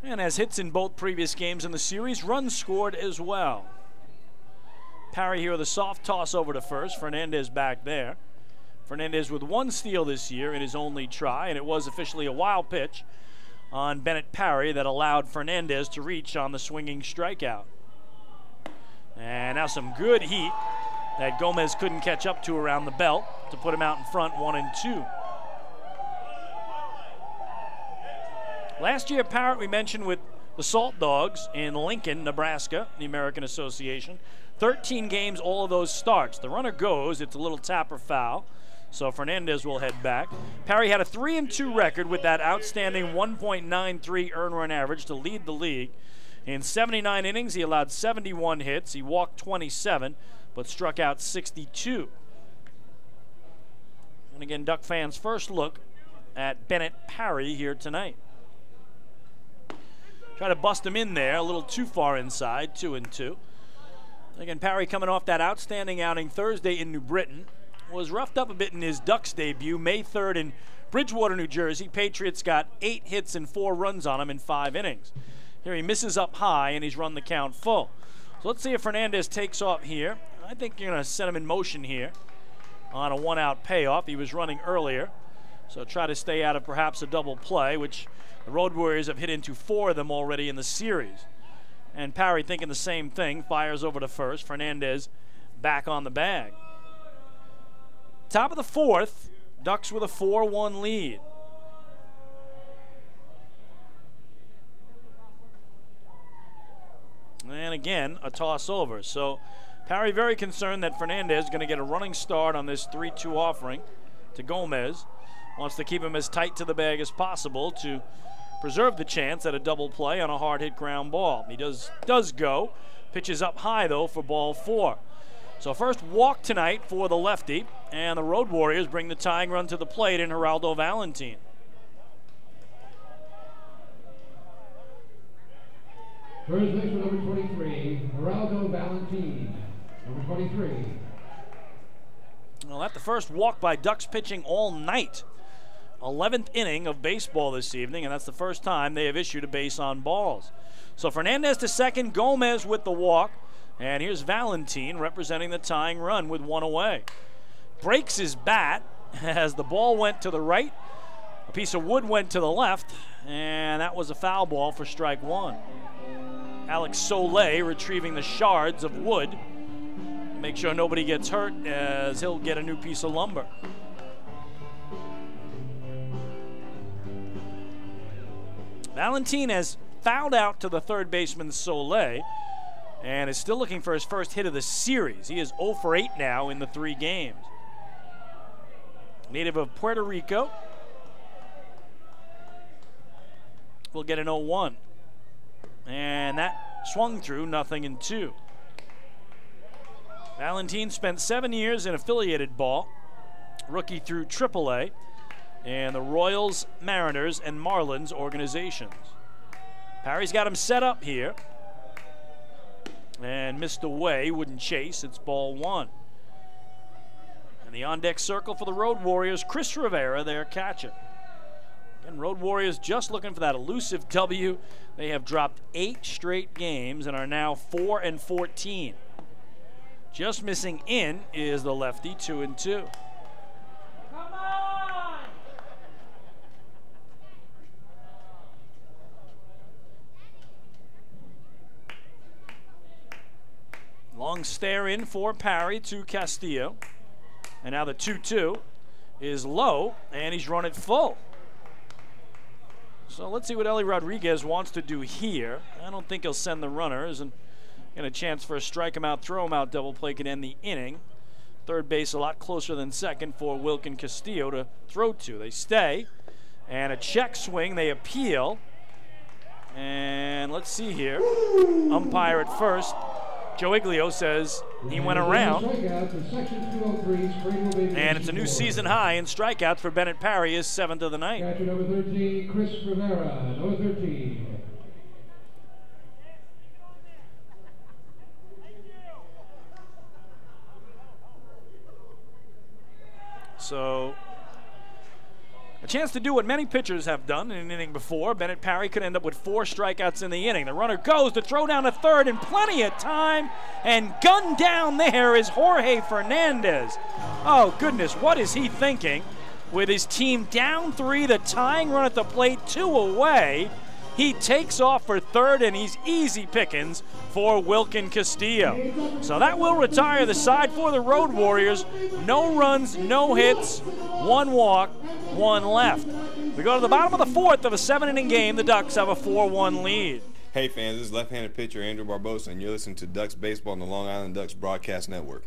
And has hits in both previous games in the series. Runs scored as well. Parry here with a soft toss over to first. Fernandez back there. Fernandez with 1 steal this year in his only try, and it was officially a wild pitch on Bennett Parry that allowed Fernandez to reach on the swinging strikeout. And now some good heat that Gomez couldn't catch up to around the belt to put him out in front 1-2. Last year, Parrott, we mentioned with the Salt Dogs in Lincoln, Nebraska, the American Association. 13 games, all of those starts. The runner goes, it's a little tap or foul, so Fernandez will head back. Parry had a 3-2 record with that outstanding 1.93 earned run average to lead the league. In 79 innings, he allowed 71 hits. He walked 27, but struck out 62. And again, Duck fans' first look at Bennett Parry here tonight. Try to bust him in there, a little too far inside, 2-2. Again, Parry coming off that outstanding outing Thursday in New Britain. Was roughed up a bit in his Ducks debut, May 3rd in Bridgewater, New Jersey. Patriots got 8 hits and 4 runs on him in 5 innings. Here he misses up high, and he's run the count full. So let's see if Fernandez takes off here. I think you're going to set him in motion here on a 1-out payoff. He was running earlier, so try to stay out of perhaps a double play, which the Road Warriors have hit into 4 of them already in the series. And Parry thinking the same thing, fires over to first. Fernandez back on the bag. Top of the 4th, Ducks with a 4-1 lead. And again, a toss over. So Parry very concerned that Fernandez is going to get a running start on this 3-2 offering to Gomez. Wants to keep him as tight to the bag as possible to preserve the chance at a double play on a hard hit ground ball. He does go. Pitches up high though for ball 4. So first walk tonight for the lefty, and the Road Warriors bring the tying run to the plate in Geraldo Valentin. First baseman number 23, Geraldo Valentin. Number 23. Well, that's the first walk by Ducks pitching all night. 11th inning of baseball this evening, and that's the first time they have issued a base on balls. So Fernandez to second, Gomez with the walk, and here's Valentin representing the tying run with 1 away. Breaks his bat as the ball went to the right, a piece of wood went to the left, and that was a foul ball for strike 1. Alex Soleil retrieving the shards of wood. Make sure nobody gets hurt as he'll get a new piece of lumber. Valentin has fouled out to the third baseman Soleil and is still looking for his first hit of the series. He is 0 for 8 now in the 3 games. Native of Puerto Rico. Will get an 0-1. And that swung through, 0-2. Valentin spent 7 years in affiliated ball, rookie through AAA, and the Royals, Mariners, and Marlins organizations. Parry's got him set up here. And missed away, wouldn't chase, it's ball 1. And the on-deck circle for the Road Warriors, Chris Rivera, their catcher. Again, Road Warriors just looking for that elusive W. They have dropped 8 straight games and are now 4-14. Just missing in is the lefty, 2-2. Come on! Long stare in for Parry to Castillo. And now the 2-2 is low, and he's run it full. So let's see what Ellie Rodriguez wants to do here. I don't think he'll send the runners, and get a chance for a strike him out, throw him out double play can end the inning. Third base a lot closer than second for Wilkin Castillo to throw to. They stay, And a check swing. They appeal. And let's see here. Umpire at first. Joe Iglio says he went around. And it's a new season high in strikeouts for Bennett Parry, his 7th of the night. Catcher number 13, Chris Rivera, number 13. So, a chance to do what many pitchers have done in an inning before. Bennett Parry could end up with 4 strikeouts in the inning. The runner goes to throw down to third in plenty of time, and gunned down there is Jorge Fernandez. Oh goodness, what is he thinking? With his team down 3, the tying run at the plate, 2 away. He takes off for third, and he's easy pickings for Wilkin Castillo. So that will retire the side for the Road Warriors. No runs, no hits, 1 walk, 1 left. We go to the bottom of the 4th of a 7-inning game. The Ducks have a 4-1 lead. Hey fans, this is left-handed pitcher Andrew Barbosa, and you're listening to Ducks Baseball on the Long Island Ducks Broadcast Network.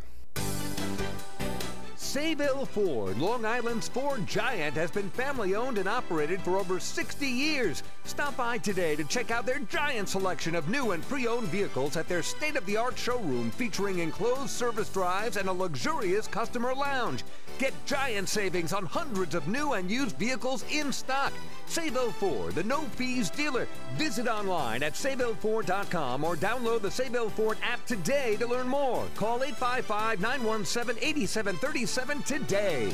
Sayville Ford, Long Island's Ford giant, has been family-owned and operated for over 60 years. Stop by today to check out their giant selection of new and pre-owned vehicles at their state-of-the-art showroom featuring enclosed service drives and a luxurious customer lounge. Get giant savings on hundreds of new and used vehicles in stock. Sayville Ford, the no-fees dealer. Visit online at SayvilleFord.com or download the Sayville Ford app today to learn more. Call 855-917-8737 today.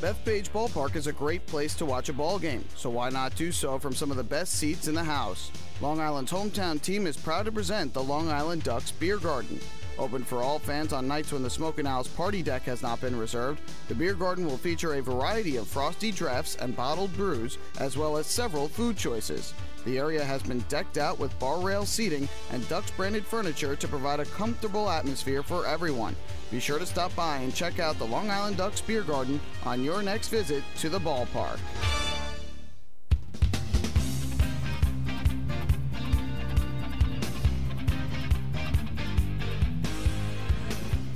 Bethpage Ballpark is a great place to watch a ball game, so why not do so from some of the best seats in the house? Long Island's hometown team is proud to present the Long Island Ducks Beer Garden. Open for all fans on nights when the Smokin' Owl's party deck has not been reserved, the Beer Garden will feature a variety of frosty drafts and bottled brews, as well as several food choices. The area has been decked out with bar rail seating and Ducks-branded furniture to provide a comfortable atmosphere for everyone. Be sure to stop by and check out the Long Island Ducks Beer Garden on your next visit to the ballpark.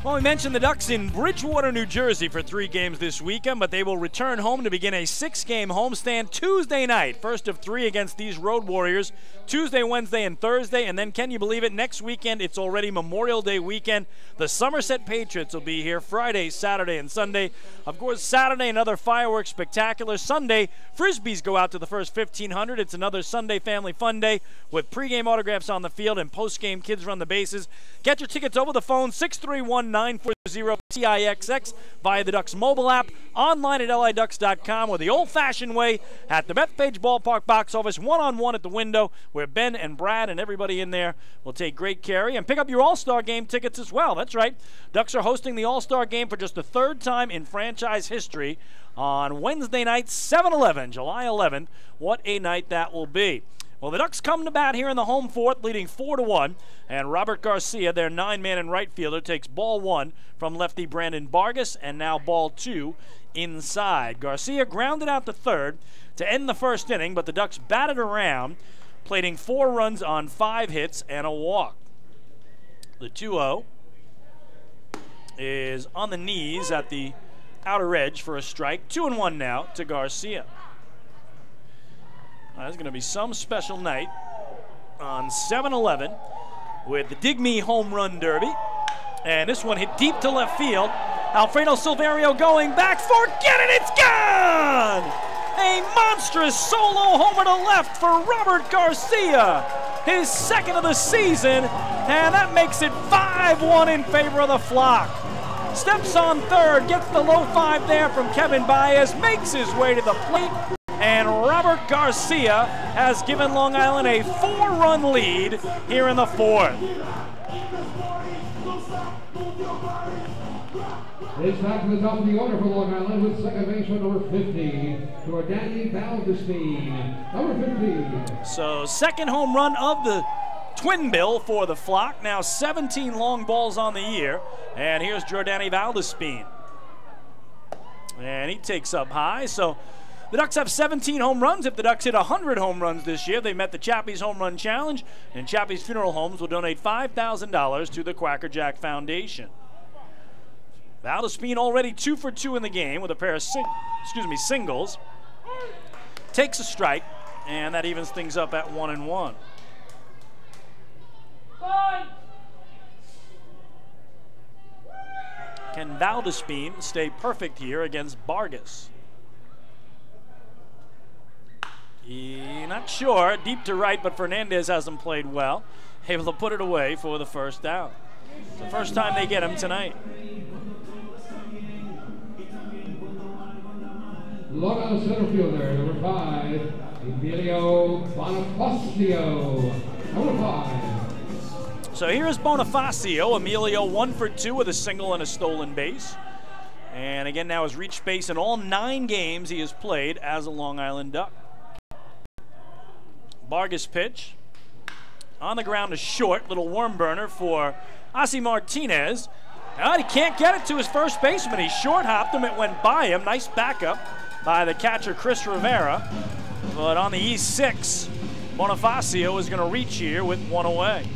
Well, we mentioned the Ducks in Bridgewater, New Jersey for 3 games this weekend, but they will return home to begin a 6-game homestand Tuesday night. First of 3 against these Road Warriors, Tuesday, Wednesday, and Thursday. And then, can you believe it, next weekend it's already Memorial Day weekend. The Somerset Patriots will be here Friday, Saturday, and Sunday. Of course, Saturday, another fireworks spectacular. Sunday, Frisbees go out to the first 1,500. It's another Sunday family fun day with pregame autographs on the field and postgame kids run the bases. Get your tickets over the phone, 631-940-TIXX, via the Ducks mobile app, online at liducks.com, or the old-fashioned way at the Bethpage Ballpark box office, one-on-one at the window, where Ben and Brad and everybody in there will take great care of you. And pick up your All-Star Game tickets as well. That's right. Ducks are hosting the All-Star Game for just the 3rd time in franchise history on Wednesday night, 7/11, July 11th. What a night that will be. Well, the Ducks come to bat here in the home 4th, leading 4-1, and Robert Garcia, their 9-man and right fielder, takes ball 1 from lefty Brandon Vargas, and now ball 2 inside. Garcia grounded out to third to end the 1st inning, but the Ducks batted around, plating 4 runs on 5 hits and a walk. The 2-0 is on the knees at the outer edge for a strike. 2-1 now to Garcia. There's going to be some special night on 7/11 with the Dig Me Home Run Derby. And this one hit deep to left field. Alfredo Silverio going back, forget it, it's gone! A monstrous solo homer to left for Robert Garcia. His 2nd of the season, and that makes it 5-1 in favor of the Flock. Steps on third, gets the low 5 there from Kevin Baez, makes his way to the plate. And Robert Garcia has given Long Island a 4-run lead here in the 4th. It's back to the top of the order for Long Island with second baseman number 15, Jordani Valdespin, number 15. So 2nd home run of the twin bill for the Flock. Now 17 long balls on the year. And here's Jordani Valdespin. And he takes up high. So the Ducks have 17 home runs. If the Ducks hit 100 home runs this year, they met the Chappie's Home Run Challenge, and Chappie's Funeral Homes will donate $5,000 to the Quacker Jack Foundation. Valdespin already 2 for 2 in the game with a pair of singles. Takes a strike, and that evens things up at 1-1. Can Valdespin stay perfect here against Vargas? Not sure. Deep to right, but Fernandez hasn't played well. Able to put it away for the first down. It's the first time they get him tonight. Long Island center fielder, number 5, Emilio Bonifacio. Number 5. So here is Bonifacio. Emilio 1 for 2 with a single and a stolen base. And again, now has reached base in all 9 games he has played as a Long Island Duck. Vargas pitch. On the ground is short. Little worm burner for Ozzie Martinez. And he can't get it to his first baseman. He short hopped him. It went by him. Nice backup by the catcher, Chris Rivera. But on the E6, Bonifacio is going to reach here with 1 away.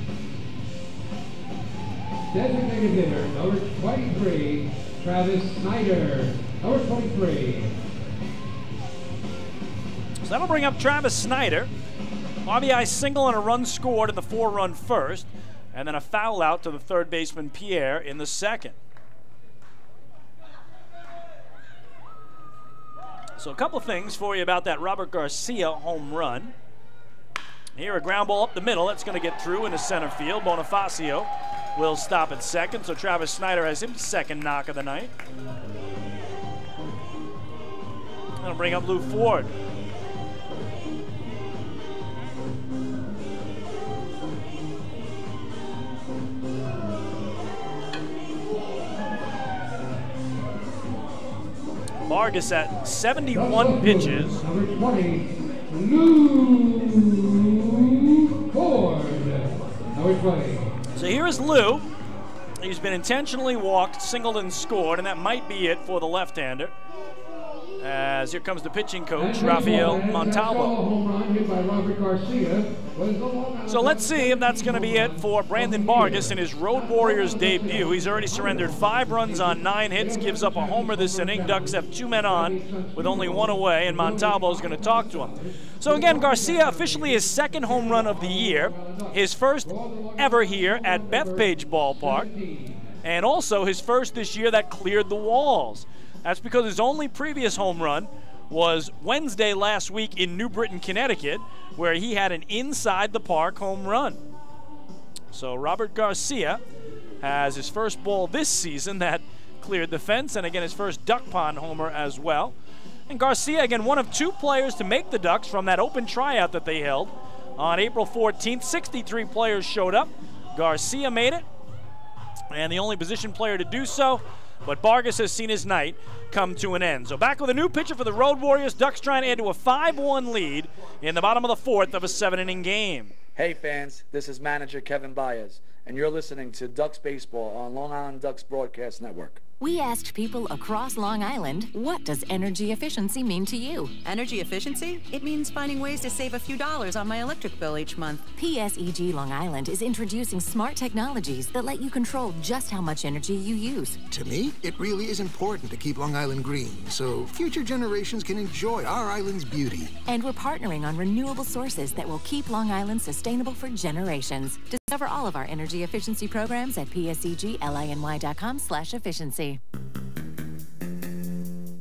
Designated hitter, number 23, Travis Snyder. Number 23. So that'll bring up Travis Snyder. RBI single and a run scored in the 4-run first, and then a foul out to the third baseman Pierre in the second. So a couple of things for you about that Robert Garcia home run. Here a ground ball up the middle. That's going to get through into center field. Bonifacio will stop at second, so Travis Snyder has his second knock of the night. That'll bring up Lou Ford. Vargas at 71 pitches. Number 20, Lou Ford. Number 20. So here is Lou. He's been intentionally walked, singled, and scored, and that might be it for the left-hander. As here comes the pitching coach, Rafael Montalvo. So let's see if that's going to be it for Brandon Vargas in his Road Warriors debut. He's already surrendered 5 runs on 9 hits, gives up a homer this inning. Ducks have 2 men on with only 1 away, and Montalvo is going to talk to him. So again, Garcia officially his 2nd home run of the year, his first ever here at Bethpage Ballpark, and also his first this year that cleared the walls. That's because his only previous home run was Wednesday last week in New Britain, Connecticut, where he had an inside-the-park home run. So Robert Garcia has his first ball this season that cleared the fence, and again his first duck pond homer as well. And Garcia, again, one of 2 players to make the Ducks from that open tryout that they held on April 14th. 63 players showed up. Garcia made it, and the only position player to do so. But Vargas has seen his night come to an end. So back with a new pitcher for the Road Warriors. Ducks trying to add to a 5-1 lead in the bottom of the 4th of a 7-inning game. Hey fans, this is manager Kevin Baez, and you're listening to Ducks Baseball on Long Island Ducks Broadcast Network. We asked people across Long Island, what does energy efficiency mean to you? Energy efficiency? It means finding ways to save a few dollars on my electric bill each month. PSEG Long Island is introducing smart technologies that let you control just how much energy you use. To me, it really is important to keep Long Island green, so future generations can enjoy our island's beauty. And we're partnering on renewable sources that will keep Long Island sustainable for generations. Discover all of our energy efficiency programs at psegLINY.com/efficiency.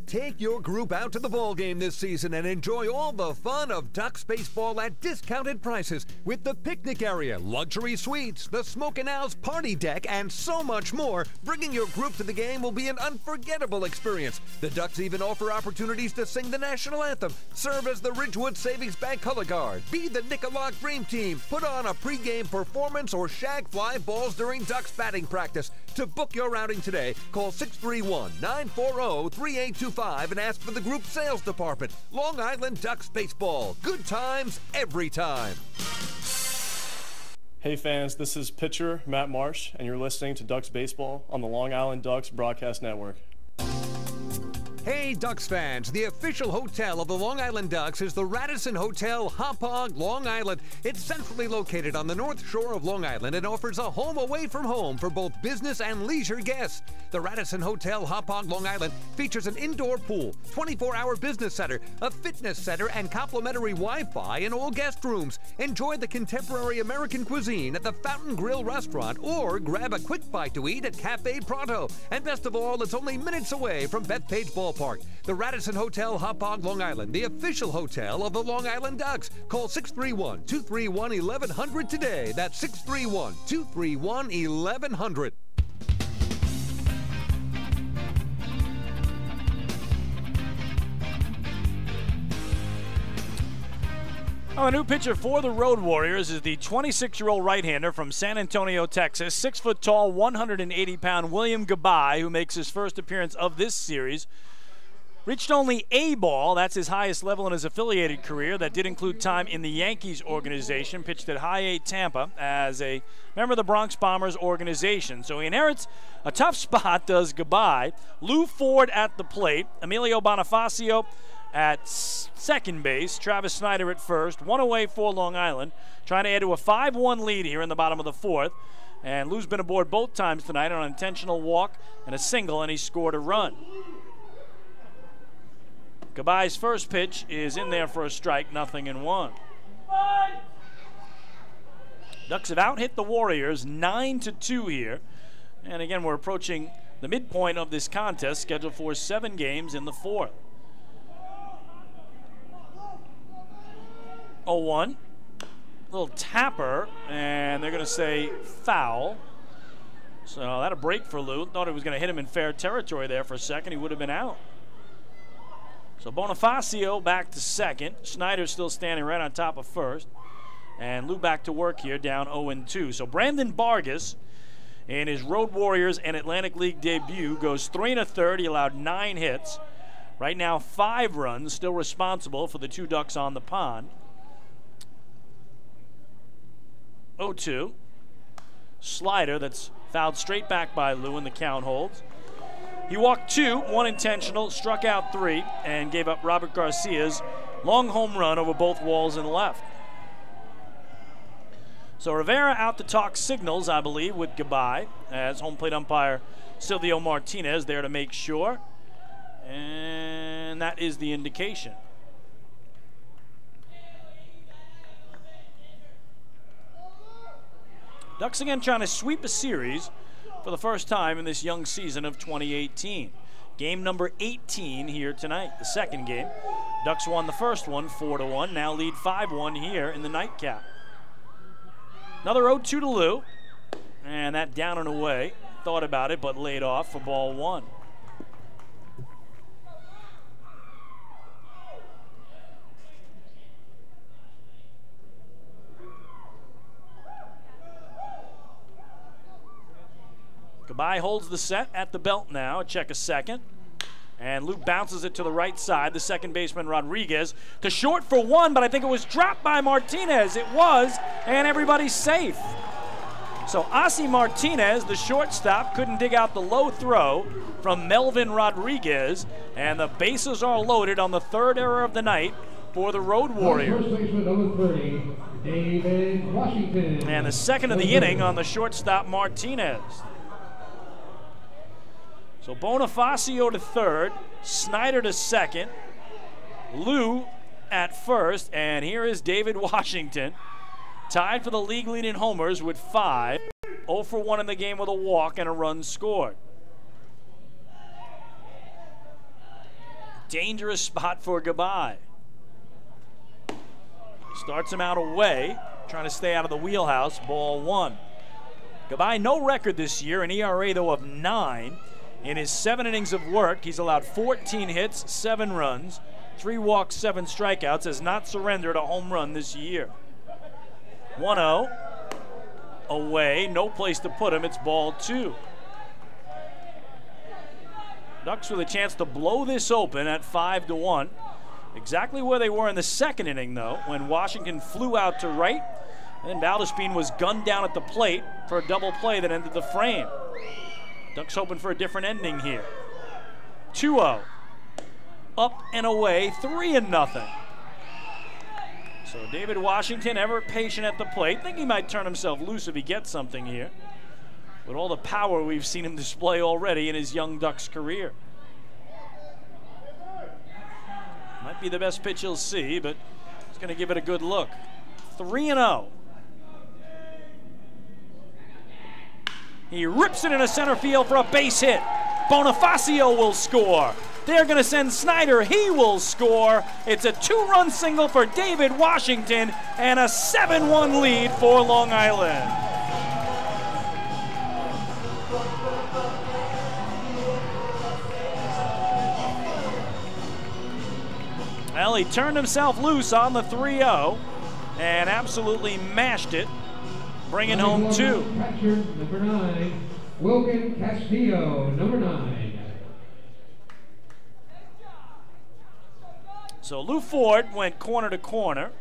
Take your group out to the ball game this season and enjoy all the fun of Ducks baseball at discounted prices with the picnic area, luxury suites, the Smokin' Owl's party deck, and so much more. Bringing your group to the game will be an unforgettable experience. The Ducks even offer opportunities to sing the national anthem, serve as the Ridgewood Savings Bank color guard, be the Nicolak Dream Team, put on a pregame performance, or shag fly balls during Ducks batting practice. To book your outing today, call 631-940-3825 and ask for the group sales department. Long Island Ducks Baseball. Good times every time. Hey fans, this is pitcher Matt Marsh, and you're listening to Ducks Baseball on the Long Island Ducks Broadcast Network. Hey, Ducks fans, the official hotel of the Long Island Ducks is the Radisson Hotel, Hauppauge, Long Island. It's centrally located on the north shore of Long Island and offers a home away from home for both business and leisure guests. The Radisson Hotel, Hauppauge, Long Island features an indoor pool, 24-hour business center, a fitness center, and complimentary Wi-Fi in all guest rooms. Enjoy the contemporary American cuisine at the Fountain Grill restaurant or grab a quick bite to eat at Cafe Pronto. And best of all, it's only minutes away from Bethpage Ballpark. The Radisson Hotel, Hauppauge, Long Island, the official hotel of the Long Island Ducks. Call 631-231-1100 today. That's 631-231-1100. Oh, a new pitcher for the Road Warriors is the 26-year-old right-hander from San Antonio, Texas, 6 foot tall, 180-pound William Gabai, who makes his first appearance of this series. Reached only A ball, that's his highest level in his affiliated career. That did include time in the Yankees organization, pitched at High A Tampa as a member of the Bronx Bombers organization. So he inherits a tough spot, does Gabai. Lou Ford at the plate, Emilio Bonifacio at second base, Travis Snyder at first, one away for Long Island, trying to add to a 5-1 lead here in the bottom of the fourth. And Lou's been aboard both times tonight on an intentional walk and a single, and he scored a run. Gabai's first pitch is in there for a strike, 0-1. Ducks have out-hit the Warriors 9-2 here. And again, we're approaching the midpoint of this contest, scheduled for 7 games in the fourth. 0-1. Little tapper, and they're going to say foul. So that a break for Lou. Thought it was going to hit him in fair territory there for a second. He would have been out. So Bonifacio back to second. Snyder still standing right on top of first. And Lou back to work here, down 0-2. So Brandon Vargas, in his Road Warriors and Atlantic League debut, goes 3 1/3. He allowed 9 hits. Right now 5 runs, still responsible for the 2 Ducks on the pond. 0-2. Slider that's fouled straight back by Lou, and the count holds. He walked 2, 1 intentional, struck out 3, and gave up Robert Garcia's long home run over both walls and left. So Rivera out to talk signals, I believe, with Gabai, as home plate umpire Silvio Martinez there to make sure. And that is the indication. Ducks again trying to sweep a series for the first time in this young season of 2018. Game number 18 here tonight, the second game. Ducks won the first one 4-1, now lead 5-1 here in the nightcap. Another 0-2 to Lou, and that down and away. Thought about it, but laid off for ball 1. Gabai holds the set at the belt now. Check a second. And Lou bounces it to the right side. The second baseman, Rodriguez, to short for 1, but I think it was dropped by Martinez. It was, and everybody's safe. So Ozzie Martinez, the shortstop, couldn't dig out the low throw from Melvin Rodriguez, and the bases are loaded on the 3rd error of the night for the Road Warriors. First baseman, number 30, David Washington. And the second of the inning on the shortstop, Martinez. So Bonifacio to third, Snyder to second, Lou at first, and here is David Washington, tied for the league lead in homers with 5, 0 for 1 in the game with a walk and a run scored. Dangerous spot for Gabai. Starts him out away, trying to stay out of the wheelhouse, ball 1. Gabai no record this year, an ERA though of 9. In his 7 innings of work, he's allowed 14 hits, 7 runs, 3 walks, 7 strikeouts, has not surrendered a home run this year. 1-0, away, no place to put him, it's ball 2. Ducks with a chance to blow this open at 5-1. Exactly where they were in the second inning, though, when Washington flew out to right, and then Valdespin was gunned down at the plate for a double play that ended the frame. Ducks hoping for a different ending here. 2-0. up and away, 3-0. So David Washington, ever patient at the plate. Think he might turn himself loose if he gets something here. With all the power we've seen him display already in his young Ducks career. Might be the best pitch he'll see, but he's going to give it a good look. 3-0. He rips it into center field for a base hit. Bonifacio will score. They're going to send Snyder. He will score. It's a 2-run single for David Washington and a 7-1 lead for Long Island. Well, he turned himself loose on the 3-0 and absolutely mashed it, bringing home 2. Catcher, number 9, Wilkin Castillo, number 9. So Lou Ford went corner to corner.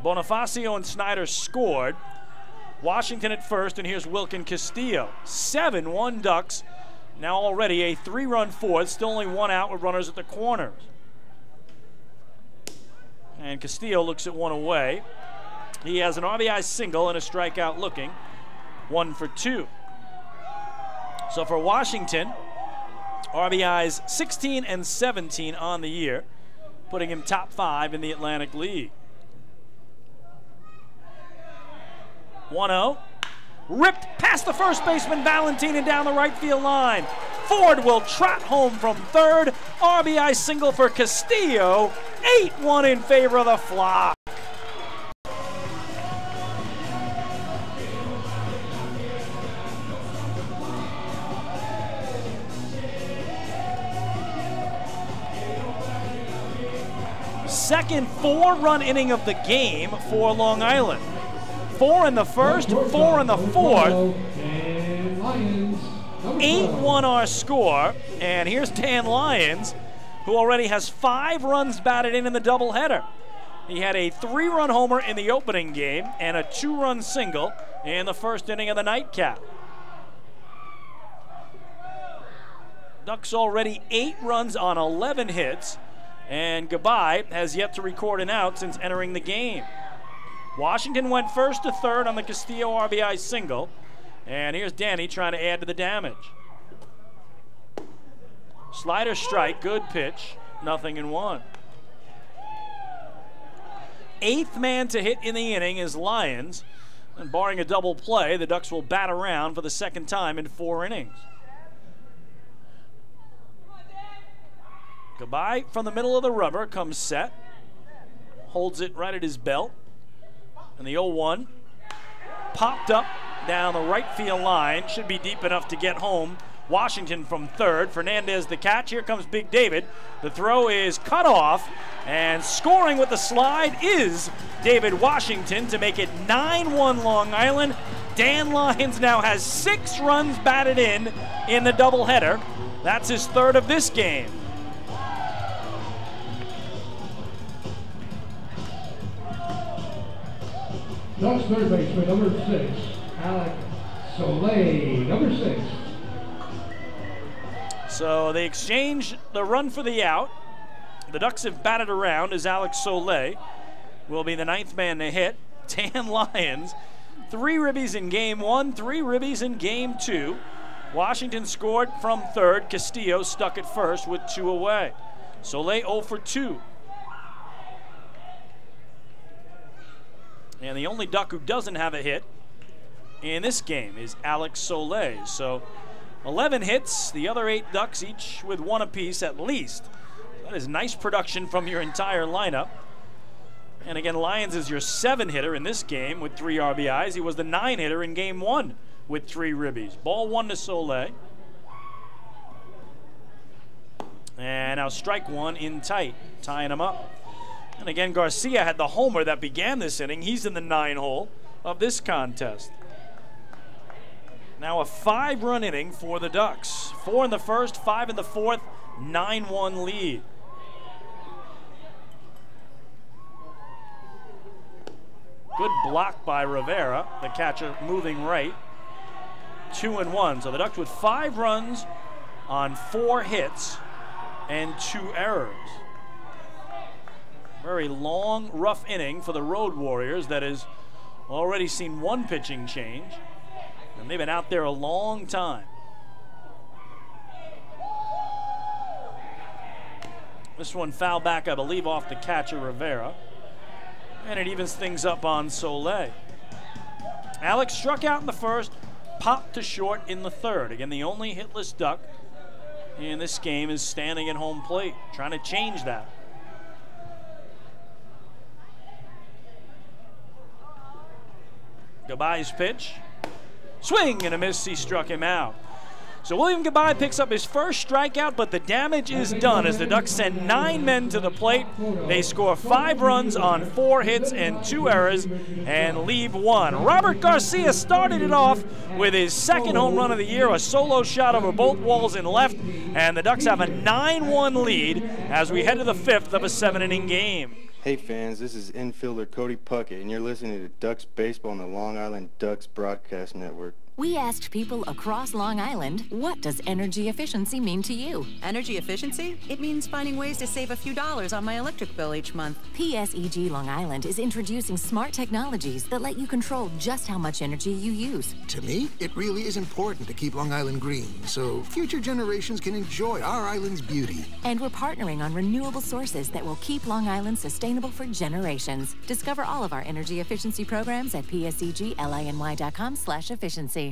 Bonifacio and Snyder scored. Washington at first, and here's Wilkin Castillo. 7-1 Ducks. Now already a 3-run fourth. Still only 1 out with runners at the corners. And Castillo looks at 1 away. He has an RBI single and a strikeout looking. 1 for 2. So for Washington, RBIs 16 and 17 on the year, putting him top 5 in the Atlantic League. 1-0. Ripped past the first baseman Valentin and down the right field line. Ford will trot home from third. RBI single for Castillo. 8-1 in favor of the Flock. Second 4-run inning of the game for Long Island. 4 in the first, 4 in the fourth. 8-1 our score. And here's Dan Lyons, who already has 5 runs batted in the doubleheader. He had a 3-run homer in the opening game and a 2-run single in the first inning of the nightcap. Ducks already 8 runs on 11 hits. And Goodbye has yet to record an out since entering the game. Washington went first to third on the Castillo RBI single. And here's Danny trying to add to the damage. Slider strike, good pitch, 0-1. 8th man to hit in the inning is Lyons. And barring a double play, the Ducks will bat around for the second time in 4 innings. Goodbye from the middle of the rubber, comes set. Holds it right at his belt. And the 0-1 popped up down the right field line. Should be deep enough to get home. Washington from third. Fernandez the catch. Here comes Big David. The throw is cut off. And scoring with the slide is David Washington to make it 9-1 Long Island. Dan Lyons now has 6 runs batted in the doubleheader. That's his 3rd of this game. Ducks third baseman, number 6, Alec Soleil, number 6. So they exchange the run for the out. The Ducks have batted around as Alex Soleil will be the 9th man to hit. Dan Lyons, 3 ribbies in game 1, 3 ribbies in game 2. Washington scored from third. Castillo stuck at first with 2 away. Soleil 0 for 2. And the only Duck who doesn't have a hit in this game is Alex Soleil. So 11 hits, the other 8 Ducks each with 1 apiece at least. That is nice production from your entire lineup. And again, Lyons is your 7 hitter in this game with 3 RBIs. He was the 9 hitter in game 1 with 3 ribbies. Ball 1 to Soleil. And now strike 1 in tight, tying him up. And again, Garcia had the homer that began this inning. He's in the 9 hole of this contest. Now a 5-run inning for the Ducks. 4 in the first, 5 in the fourth, 9-1 lead. Good block by Rivera, the catcher moving right. 2-1. So the Ducks with 5 runs on 4 hits. and 2 errors. Very long, rough inning for the Road Warriors that has already seen 1 pitching change, and they've been out there a long time. This one foul back, I believe, off the catcher, Rivera. And it evens things up on Soleil. Alex struck out in the first, popped to short in the third. Again, the only hitless Duck in this game is standing at home plate, trying to change that. Gabai's pitch. Swing and a miss, he struck him out. So William Gabai picks up his first strikeout, but the damage is done as the Ducks send 9 men to the plate. They score 5 runs on 4 hits and 2 errors and leave 1. Robert Garcia started it off with his second home run of the year, a solo shot over both walls in left, and the Ducks have a 9-1 lead as we head to the 5th of a 7-inning game. Hey fans, this is infielder Cody Puckett, and you're listening to Ducks Baseball on the Long Island Ducks Broadcast Network. We asked people across Long Island, what does energy efficiency mean to you? Energy efficiency? It means finding ways to save a few dollars on my electric bill each month. PSEG Long Island is introducing smart technologies that let you control just how much energy you use. To me, it really is important to keep Long Island green, so future generations can enjoy our island's beauty. And we're partnering on renewable sources that will keep Long Island sustainable for generations. Discover all of our energy efficiency programs at psegLINY.com/efficiency.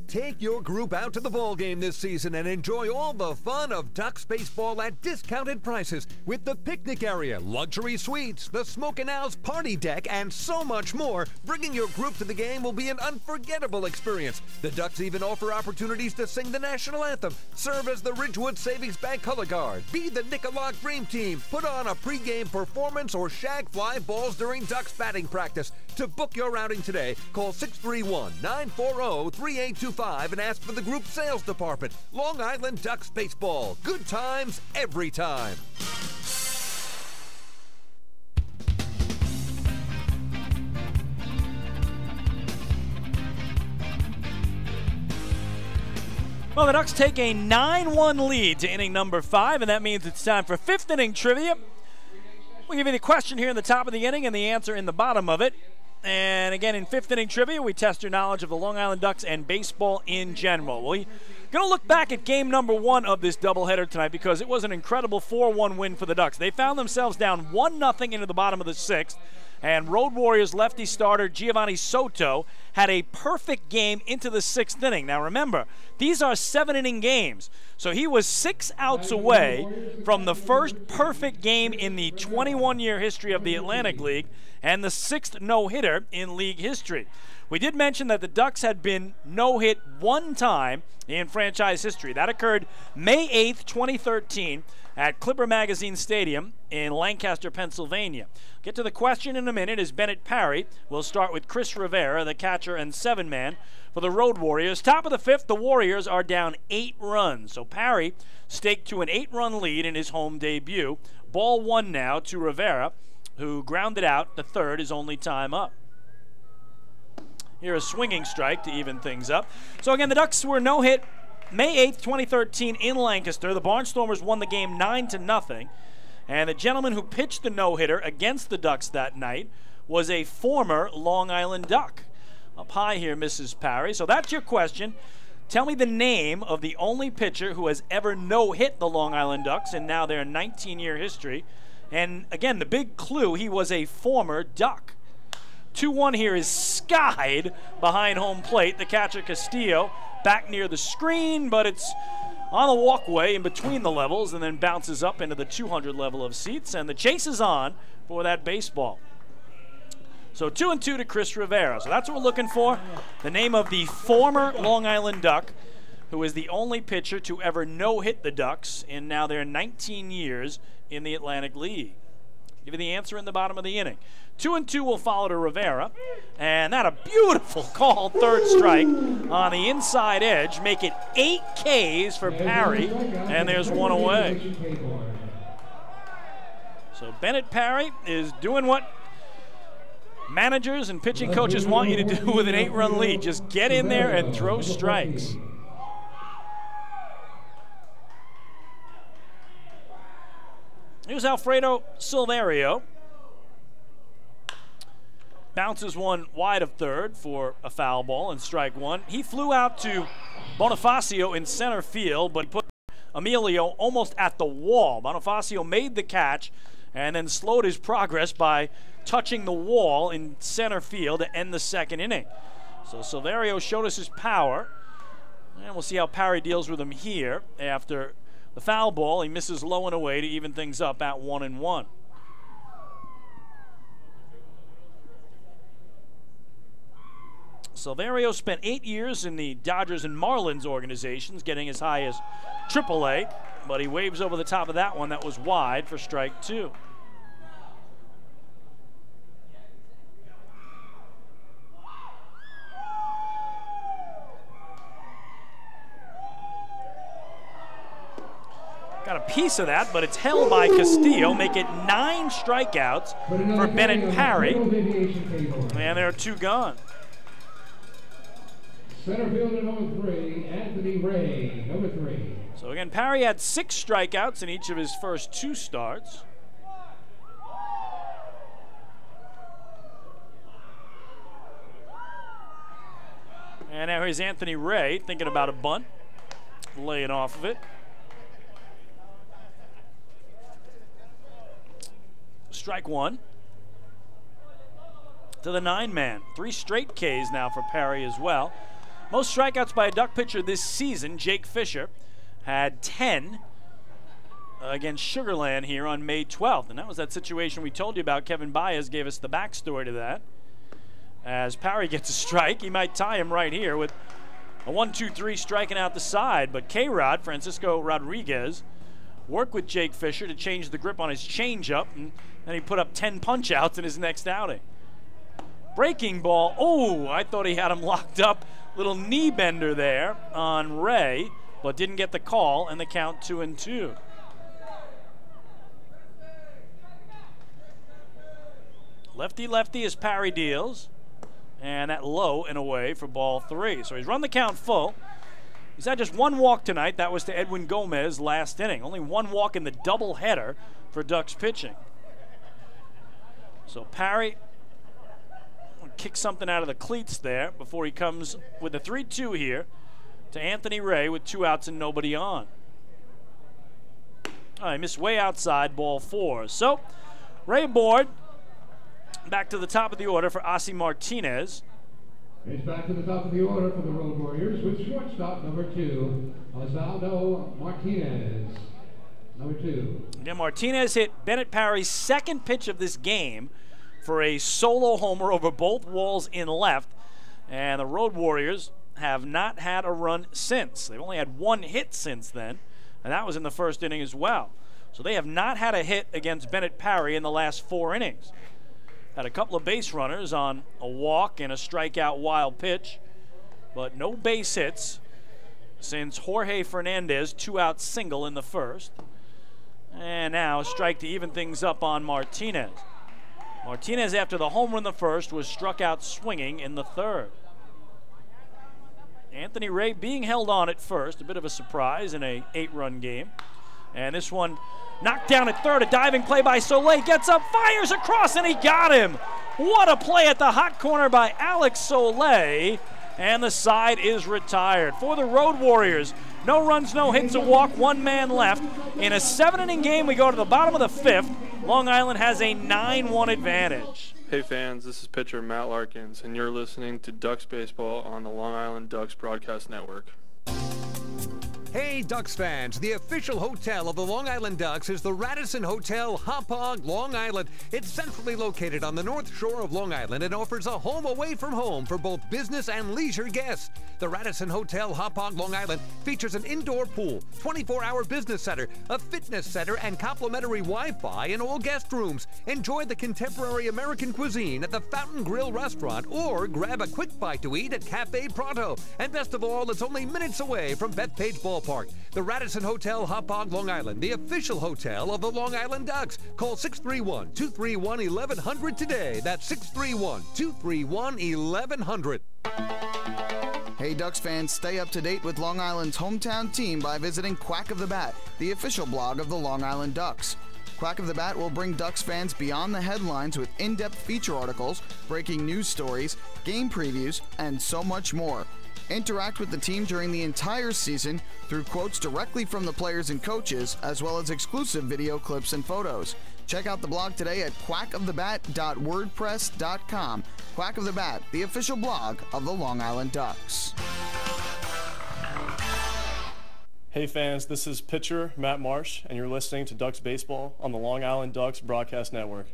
Take your group out to the ball game this season and enjoy all the fun of Ducks baseball at discounted prices with the picnic area, luxury suites, the Smokin' Owls party deck, and so much more. Bringing your group to the game will be an unforgettable experience. The Ducks even offer opportunities to sing the national anthem, serve as the Ridgewood Savings Bank color guard, be the Nicolak Dream Team, put on a pregame performance, or shag fly balls during Ducks batting practice. To book your outing today, call 631-940-3825 and ask for the group sales department. Long Island Ducks Baseball. Good times every time. Well, the Ducks take a 9-1 lead to inning number 5, and that means it's time for 5th inning trivia. We'll give you the question here in the top of the inning and the answer in the bottom of it. And again, in 5th inning trivia, we test your knowledge of the Long Island Ducks and baseball in general. We're going to look back at game number 1 of this doubleheader tonight because it was an incredible 4-1 win for the Ducks. They found themselves down 1-0 into the bottom of the 6th, and Road Warriors lefty starter Giovanni Soto had a perfect game into the 6th inning. Now remember, these are 7-inning games, so he was 6 outs away from the first perfect game in the 21-year history of the Atlantic League and the 6th no-hitter in league history. We did mention that the Ducks had been no-hit 1 time in franchise history. That occurred May 8th, 2013 at Clipper Magazine Stadium in Lancaster, Pennsylvania. Get to the question in a minute as Bennett Parry will start with Chris Rivera, the catcher and 7-man for the Road Warriors. Top of the 5th, the Warriors are down 8 runs. So Parry staked to an 8-run lead in his home debut. Ball 1 now to Rivera, who grounded out the 3rd, his only time up. Here a swinging strike to even things up. So again, the Ducks were no-hit May 8th, 2013 in Lancaster. The Barnstormers won the game 9-0. And the gentleman who pitched the no-hitter against the Ducks that night was a former Long Island Duck. Up high here, Mrs. Parry. So that's your question. Tell me the name of the only pitcher who has ever no-hit the Long Island Ducks in now their 19-year history. And again, the big clue, he was a former Duck. 2-1 here is skied behind home plate. The catcher Castillo back near the screen, but it's on the walkway in between the levels and then bounces up into the 200 level of seats, and the chase is on for that baseball. So 2-2 to Chris Rivera. So that's what we're looking for. The name of the former Long Island Duck, who is the only pitcher to ever no-hit the Ducks in now their 19 years in the Atlantic League. Give you the answer in the bottom of the inning. 2-2 will follow to Rivera, and that a beautiful call, 3rd strike on the inside edge. Make it 8 Ks for Parry, and there's 1 away. So Bennett Parry is doing what managers and pitching coaches want you to do with an 8-run lead. Just get in there and throw strikes. here's Alfredo Silverio. Bounces one wide of third for a foul ball and strike one. He flew out to Bonifacio in center field, but he put Emilio almost at the wall. Bonifacio made the catch and then slowed his progress by touching the wall in center field to end the second inning. So Silverio showed us his power, and we'll see how Parry deals with him here after the foul ball. He misses low and away to even things up at 1-1. Silverio spent 8 years in the Dodgers and Marlins organizations, getting as high as AAA, but he waves over the top of that one. That was wide for strike two. Got a piece of that, but it's held by Castillo. Make it 9 strikeouts for Bennett Parry, and there are 2 gone. Center fielder number 3, Anthony Ray, number 3. So again, Parry had 6 strikeouts in each of his first 2 starts. And now here's Anthony Ray thinking about a bunt, laying off of it. Strike one. To the 9-man. 3 straight Ks now for Parry as well. Most strikeouts by a Duck pitcher this season, Jake Fisher, had 10 against Sugarland here on May 12th. And that was that situation we told you about. Kevin Baez gave us the backstory to that. As Parry gets a strike, he might tie him right here with a 1-2-3 striking out the side. But K-Rod, Francisco Rodriguez, worked with Jake Fisher to change the grip on his changeup, and then he put up 10 punch-outs in his next outing. Breaking ball. Oh, I thought he had him locked up. Little knee bender there on Ray, but didn't get the call, and the count 2-2. Lefty-lefty as Parry deals, and that low and away for ball 3. So he's run the count full. He's had just 1 walk tonight. That was to Edwin Gomez last inning. Only 1 walk in the doubleheader for Ducks pitching. So Parry kick something out of the cleats there before he comes with the 3-2 here to Anthony Ray with 2 outs and nobody on. Oh, he missed way outside, ball 4. So Ray aboard. Back to the top of the order for Ozzie Martinez. It's back to the top of the order for the Road Warriors with shortstop number 2, Osvaldo Martinez, number 2. Again, Martinez hit Bennett Parry's 2nd pitch of this game for a solo homer over both walls in left, and the Road Warriors have not had a run since. They've only had 1 hit since then, and that was in the first inning as well. So they have not had a hit against Bennett Parry in the last 4 innings. Had a couple of base runners on a walk and a strikeout wild pitch, but no base hits since Jorge Fernandez 2-out single in the first. And now a strike to even things up on Martinez. Martinez, after the homer in the first, was struck out swinging in the third. Anthony Ray being held on at first, a bit of a surprise in a 8-run game. And this one knocked down at third, a diving play by Soleil, gets up, fires across, and he got him. What a play at the hot corner by Alex Soleil, and the side is retired. For the Road Warriors, no runs, no hits, a walk, 1 man left. In a 7-inning game, we go to the bottom of the 5th. Long Island has a 9-1 advantage. Hey fans, this is pitcher Matt Larkins, and you're listening to Ducks Baseball on the Long Island Ducks Broadcast Network. Hey Ducks fans, the official hotel of the Long Island Ducks is the Radisson Hotel Hauppauge, Long Island. It's centrally located on the north shore of Long Island and offers a home away from home for both business and leisure guests. The Radisson Hotel Hauppauge, Long Island features an indoor pool, 24-hour business center, a fitness center, and complimentary Wi-Fi in all guest rooms. Enjoy the contemporary American cuisine at the Fountain Grill restaurant or grab a quick bite to eat at Cafe Pronto. And best of all, it's only minutes away from Bethpage Ballpark. The Radisson Hotel Hauppauge, Long Island, the official hotel of the Long Island Ducks. Call 631-231-1100 today. That's 631-231-1100. Hey Ducks fans, stay up to date with Long Island's hometown team by visiting Quack of the Bat, the official blog of the Long Island Ducks. Quack of the Bat will bring Ducks fans beyond the headlines with in-depth feature articles, breaking news stories, game previews, and so much more. Interact with the team during the entire season through quotes directly from the players and coaches, as well as exclusive video clips and photos. Check out the blog today at quackofthebat.wordpress.com. Quack of the Bat, the official blog of the Long Island Ducks. Hey fans, this is pitcher Matt Marsh, and you're listening to Ducks Baseball on the Long Island Ducks Broadcast Network.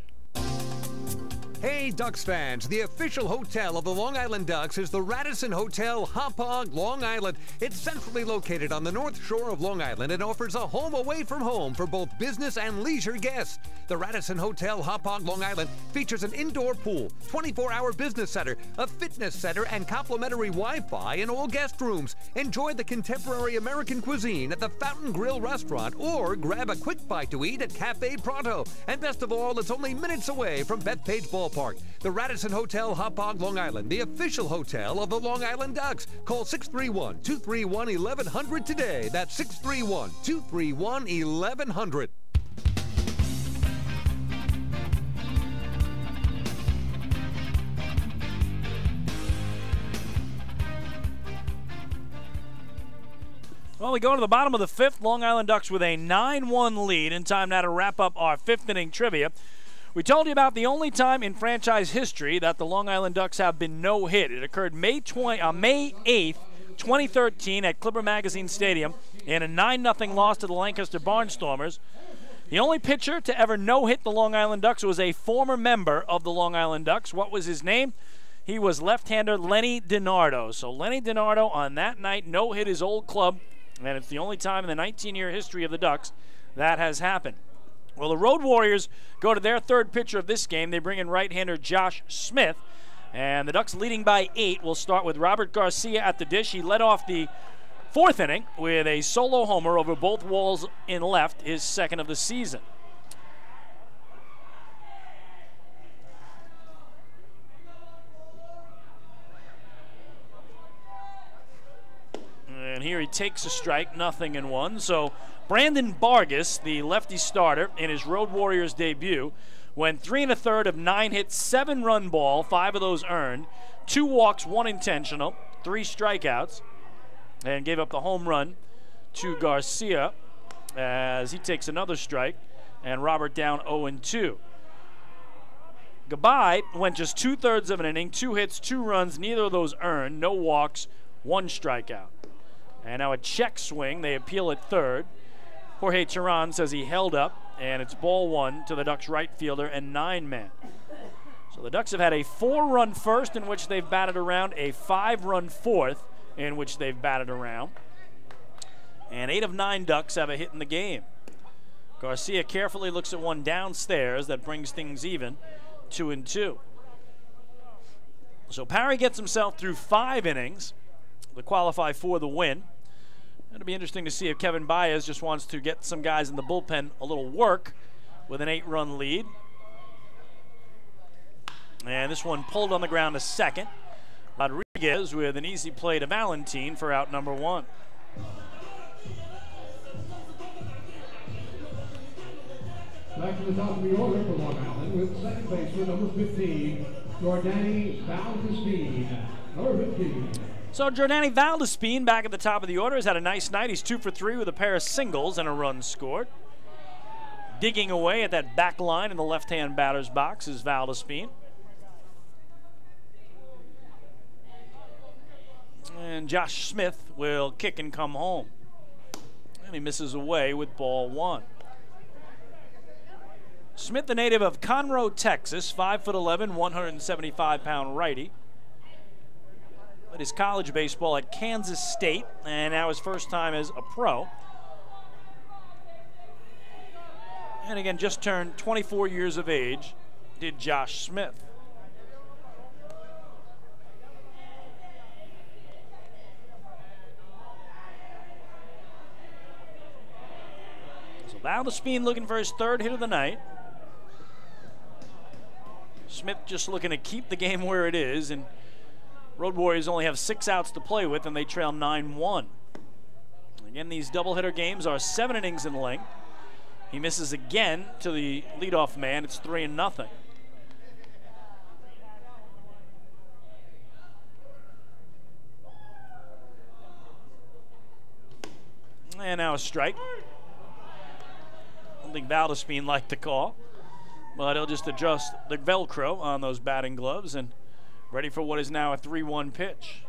Hey Ducks fans, the official hotel of the Long Island Ducks is the Radisson Hotel, Hauppauge, Long Island. It's centrally located on the north shore of Long Island and offers a home away from home for both business and leisure guests. The Radisson Hotel, Hauppauge, Long Island features an indoor pool, 24-hour business center, a fitness center, and complimentary Wi-Fi in all guest rooms. Enjoy the contemporary American cuisine at the Fountain Grill restaurant or grab a quick bite to eat at Cafe Pronto. And best of all, it's only minutes away from Bethpage Ballpark. The Radisson Hotel, Hauppauge, Long Island, the official hotel of the Long Island Ducks. Call 631-231-1100 today. That's 631-231-1100. Well, we go to the bottom of the fifth. Long Island Ducks with a 9-1 lead. In time now to wrap up our fifth inning trivia. We told you about the only time in franchise history that the Long Island Ducks have been no-hit. It occurred May 8th, 2013 at Clipper Magazine Stadium in a 9-0 loss to the Lancaster Barnstormers. The only pitcher to ever no-hit the Long Island Ducks was a former member of the Long Island Ducks. What was his name? He was left-hander Lenny DiNardo. So Lenny DiNardo on that night no-hit his old club, and it's the only time in the 19-year history of the Ducks that has happened. Well, the Road Warriors go to their third pitcher of this game. They bring in right-hander Josh Smith. And the Ducks leading by 8 will start with Robert Garcia at the dish. He led off the fourth inning with a solo homer over both walls in left, his second of the season. And here he takes a strike, 0-1. So Brandon Vargas, the lefty starter in his Road Warriors debut, went 3 1/3 of 9 hits, 7-run ball, 5 of those earned, 2 walks, 1 intentional, 3 strikeouts, and gave up the home run to Garcia as he takes another strike, and Robert down 0-2. Goodbye went just 2/3 of an inning, 2 hits, 2 runs, neither of those earned, no walks, 1 strikeout. And now a check swing. They appeal at third. Jorge Teran says he held up, and it's ball 1 to the Ducks right fielder and 9-man. So the Ducks have had a 4-run first in which they've batted around, a 5-run fourth in which they've batted around. And 8 of 9 Ducks have a hit in the game. Garcia carefully looks at one downstairs that brings things even, 2-2. So Parry gets himself through 5 innings to qualify for the win. It'll be interesting to see if Kevin Baez just wants to get some guys in the bullpen a little work with an 8-run lead. And this one pulled on the ground to second. Rodriguez with an easy play to Valentin for out number 1. Back to the top of the order for Long Island with second baseman number 15, Jordani Valdespine. Number 15. So Jordani Valdespine back at the top of the order has had a nice night. He's 2 for 3 with a pair of singles and a run scored. Digging away at that back line in the left-hand batter's box is Valdespine. And Josh Smith will kick and come home. And he misses away with ball 1. Smith, the native of Conroe, Texas, 5'11", 175-pound righty. Played his college baseball at Kansas State, and now his first time as a pro. And again, just turned 24 years of age, did Josh Smith. So Valdespine looking for his 3rd hit of the night. Smith just looking to keep the game where it is, and Road Warriors only have 6 outs to play with, and they trail 9-1. Again, these doubleheader games are 7 innings in length. He misses again to the leadoff man. It's 3-0. And now a strike. I don't think Valdespin liked the call, but he'll just adjust the Velcro on those batting gloves and ready for what is now a 3-1 pitch.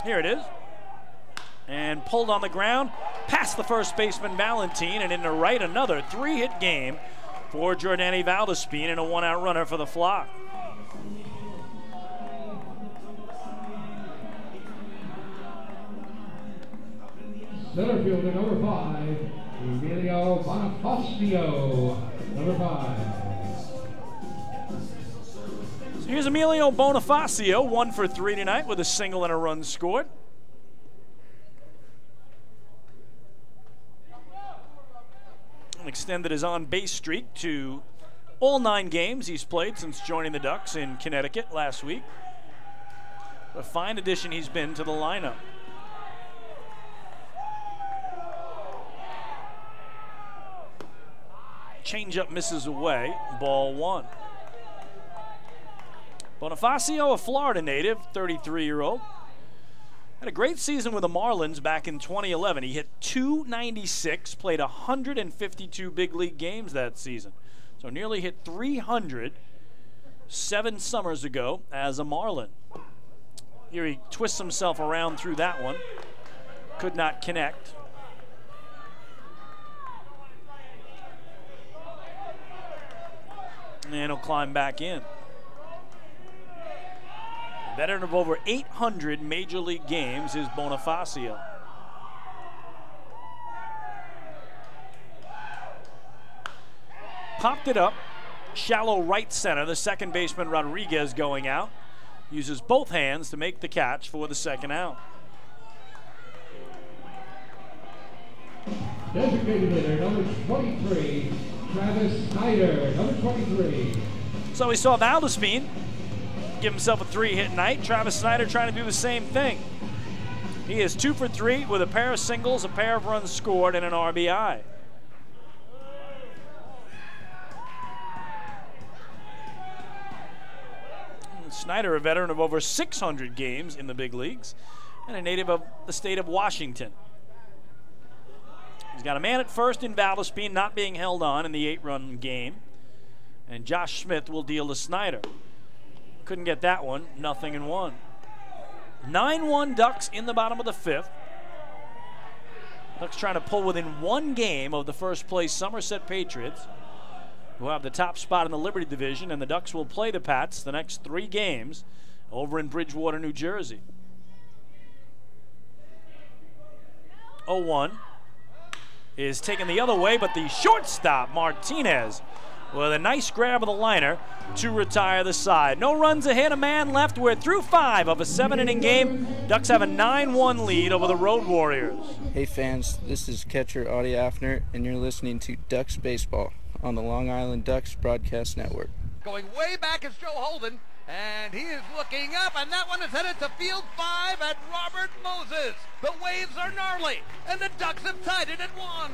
Here it is. And pulled on the ground, past the first baseman Valentin, and into right, another 3-hit game for Jordani Valdespin and a 1-out runner for the Flock. Center fielder number 5, Emilio Bonifacio, number 5. So here's Emilio Bonifacio, 1 for 3 tonight with a single and a run scored. Extended his on-base streak to all 9 games he's played since joining the Ducks in Connecticut last week. A fine addition he's been to the lineup. Changeup misses away, ball 1. Bonifacio, a Florida native, 33-year-old. Had a great season with the Marlins back in 2011. He hit .296, played 152 big league games that season. So nearly hit 300 7 summers ago as a Marlin. Here he twists himself around through that one. Could not connect. And he'll climb back in. Veteran of over 800 major league games is Bonifacio. Popped it up, shallow right center. The second baseman Rodriguez going out. Uses both hands to make the catch for the second out. Designated hitter number 23, Travis Snyder, number 23. So we saw Valdespin give himself a 3-hit night. Travis Snyder trying to do the same thing. He is 2 for 3 with a pair of singles, a pair of runs scored, and an RBI. Snyder, a veteran of over 600 games in the big leagues and a native of the state of Washington. He's got a man at first in Valdespin, not being held on in the 8-run game. And Josh Smith will deal to Snyder. Couldn't get that one, 0-1. 9-1 Ducks in the bottom of the 5th. Ducks trying to pull within 1 game of the first place Somerset Patriots, who have the top spot in the Liberty Division, and the Ducks will play the Pats the next 3 games over in Bridgewater, New Jersey. 0-1 is taken the other way, but the shortstop, Martinez, with a nice grab of the liner to retire the side. No runs ahead, a man left. We're through 5 of a 7-inning game. Ducks have a 9-1 lead over the Road Warriors. Hey fans, this is catcher Audie Affner, and you're listening to Ducks Baseball on the Long Island Ducks Broadcast Network. Going way back is Joe Holden, and he is looking up, and that one is headed to field 5 at Robert Moses. The waves are gnarly, and the Ducks have tied it at 1.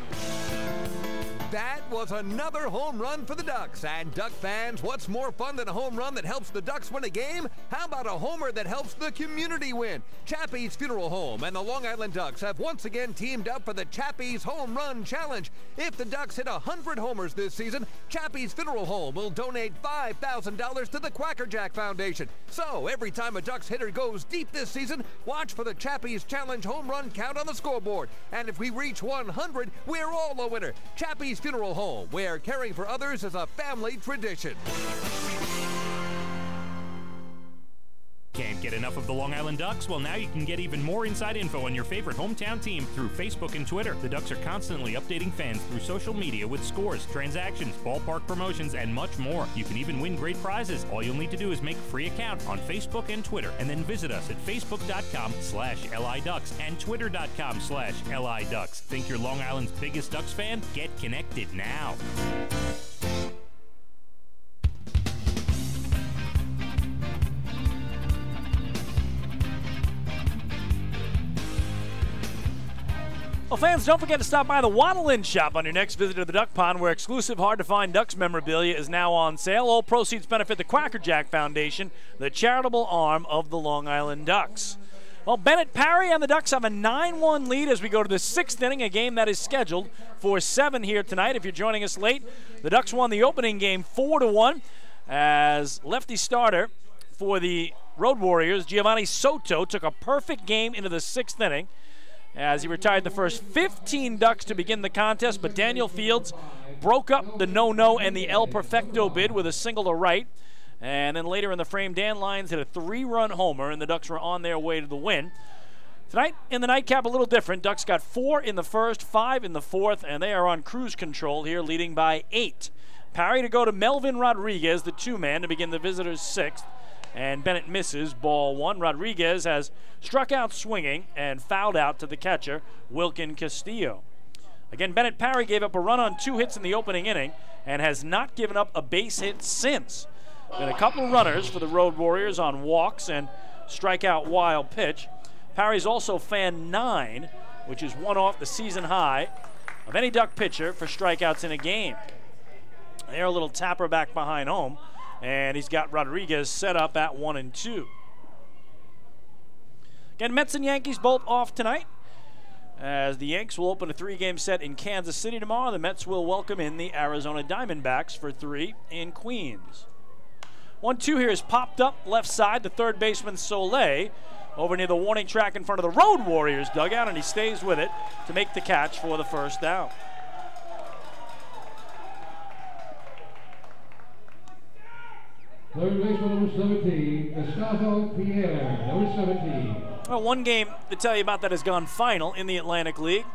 That was another home run for the Ducks. And Duck fans, what's more fun than a home run that helps the Ducks win a game? How about a homer that helps the community win? Chappie's Funeral Home and the Long Island Ducks have once again teamed up for the Chappie's Home Run Challenge. If the Ducks hit 100 homers this season, Chappie's Funeral Home will donate $5,000 to the Quacker Jack Foundation. So every time a Ducks hitter goes deep this season, watch for the Chappie's Challenge home run count on the scoreboard. And if we reach 100, we're all a winner. Chappie's Funeral Home, where caring for others is a family tradition. Can't get enough of the Long Island Ducks? Well, now you can get even more inside info on your favorite hometown team through Facebook and Twitter. The Ducks are constantly updating fans through social media with scores, transactions, ballpark promotions, and much more. You can even win great prizes. All you'll need to do is make a free account on Facebook and Twitter, and then visit us at facebook.com/LIDucks and twitter.com/LIDucks. Think you're Long Island's biggest Ducks fan? Get connected now. Well, fans, don't forget to stop by the Waddle Inn shop on your next visit to the Duck Pond, where exclusive, hard-to-find Ducks memorabilia is now on sale. All proceeds benefit the Quacker Jack Foundation, the charitable arm of the Long Island Ducks. Well, Bennett Parry and the Ducks have a 9-1 lead as we go to the 6th inning, a game that is scheduled for 7 here tonight. If you're joining us late, the Ducks won the opening game 4-1 as lefty starter for the Road Warriors, Giovanni Soto, took a perfect game into the 6th inning as he retired the first 15 Ducks to begin the contest, but Daniel Fields broke up the no-no and the El Perfecto bid with a single to right. And then later in the frame, Dan Lyons hit a 3-run homer, and the Ducks were on their way to the win. Tonight in the nightcap, a little different. Ducks got 4 in the first, 5 in the fourth, and they are on cruise control here, leading by 8. Parry to go to Melvin Rodriguez, the 2-man, to begin the visitors' 6th. And Bennett misses, ball 1. Rodriguez has struck out swinging and fouled out to the catcher, Wilkin Castillo. Again, Bennett Parry gave up a run on 2 hits in the opening inning and has not given up a base hit since. Been a couple runners for the Road Warriors on walks and strikeout wild pitch. Parry's also fanned 9, which is 1 off the season high of any Duck pitcher for strikeouts in a game. They're a little tapper back behind home, and he's got Rodriguez set up at 1-2. Again, Mets and Yankees both off tonight, as the Yanks will open a 3-game set in Kansas City tomorrow. The Mets will welcome in the Arizona Diamondbacks for 3 in Queens. 1-2 here is popped up left side to third baseman Soleil over near the warning track in front of the Road Warriors dugout, and he stays with it to make the catch for the first out. Third baseman, number 17, Gustavo Pierre, number 17. Well, one game to tell you about that has gone final in the Atlantic League,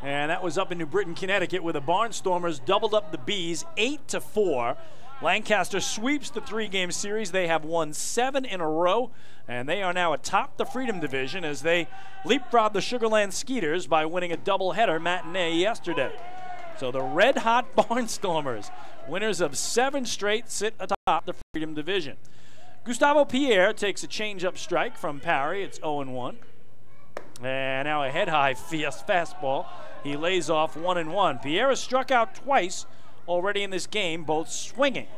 and that was up in New Britain, Connecticut, where the Barnstormers doubled up the Bees 8-4. Lancaster sweeps the 3-game series. They have won 7 in a row, and they are now atop the Freedom Division as they leapfrog the Sugarland Skeeters by winning a doubleheader matinee yesterday. So the red-hot Barnstormers, winners of 7 straight, sit atop the Freedom Division. Gustavo Pierre takes a change-up strike from Parry. It's 0-1. And now a head-high fastball. He lays off 1-1. Pierre has struck out twice already in this game, both swinging.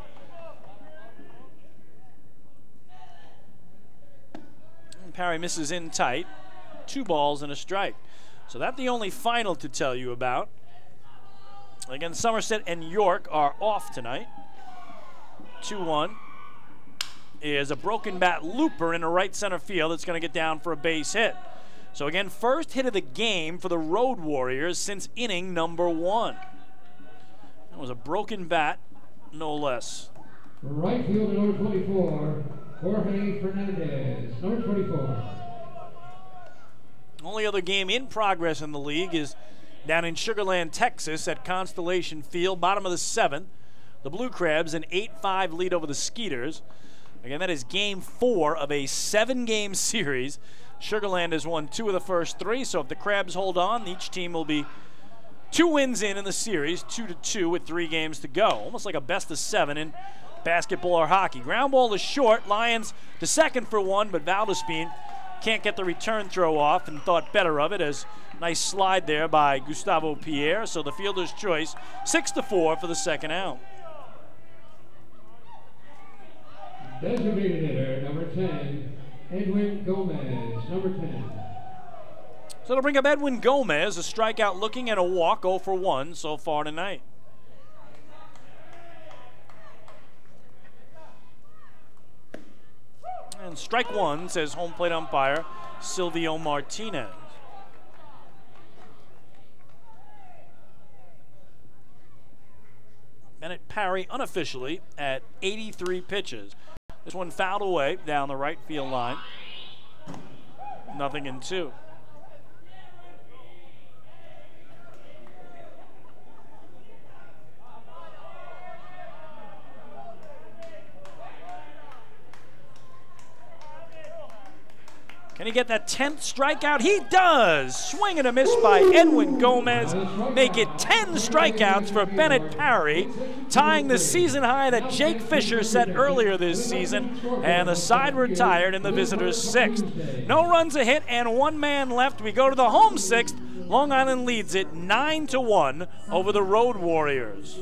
And Parry misses in tight. 2 balls and a strike. So that's the only final to tell you about. Again, Somerset and York are off tonight. 2-1 is a broken bat looper in the right center field that's going to get down for a base hit. So again, first hit of the game for the Road Warriors since inning number 1. That was a broken bat, no less. Right fielder, number 24, Jorge Fernandez, number 24. Only other game in progress in the league is down in Sugarland, Texas at Constellation Field, bottom of the 7th. The Blue Crabs an 8-5 lead over the Skeeters. Again, that is game 4 of a 7-game series. Sugarland has won 2 of the first 3, so if the Crabs hold on, each team will be 2 wins in the series, 2-2 with 3 games to go. Almost like a best of 7 in basketball or hockey. Ground ball is short. Lions to second for 1, but Valdespin can't get the return throw off and thought better of it as nice slide there by Gustavo Pierre. So the fielder's choice, 6-4 for the second out. Designated hitter, number 10, Edwin Gomez, number 10. So it'll bring up Edwin Gomez, a strikeout looking and a walk, 0 for 1 so far tonight. And strike 1, says home plate umpire Silvio Martinez. Bennett Parry unofficially at 83 pitches. This one fouled away down the right field line. 0-2. Can he get that 10th strikeout? He does! Swing and a miss by Edwin Gomez. Make it 10 strikeouts for Bennett Parry, tying the season high that Jake Fisher set earlier this season, and the side retired in the visitors' 6th. No runs a hit and 1 man left. We go to the home 6th. Long Island leads it 9-1 over the Road Warriors.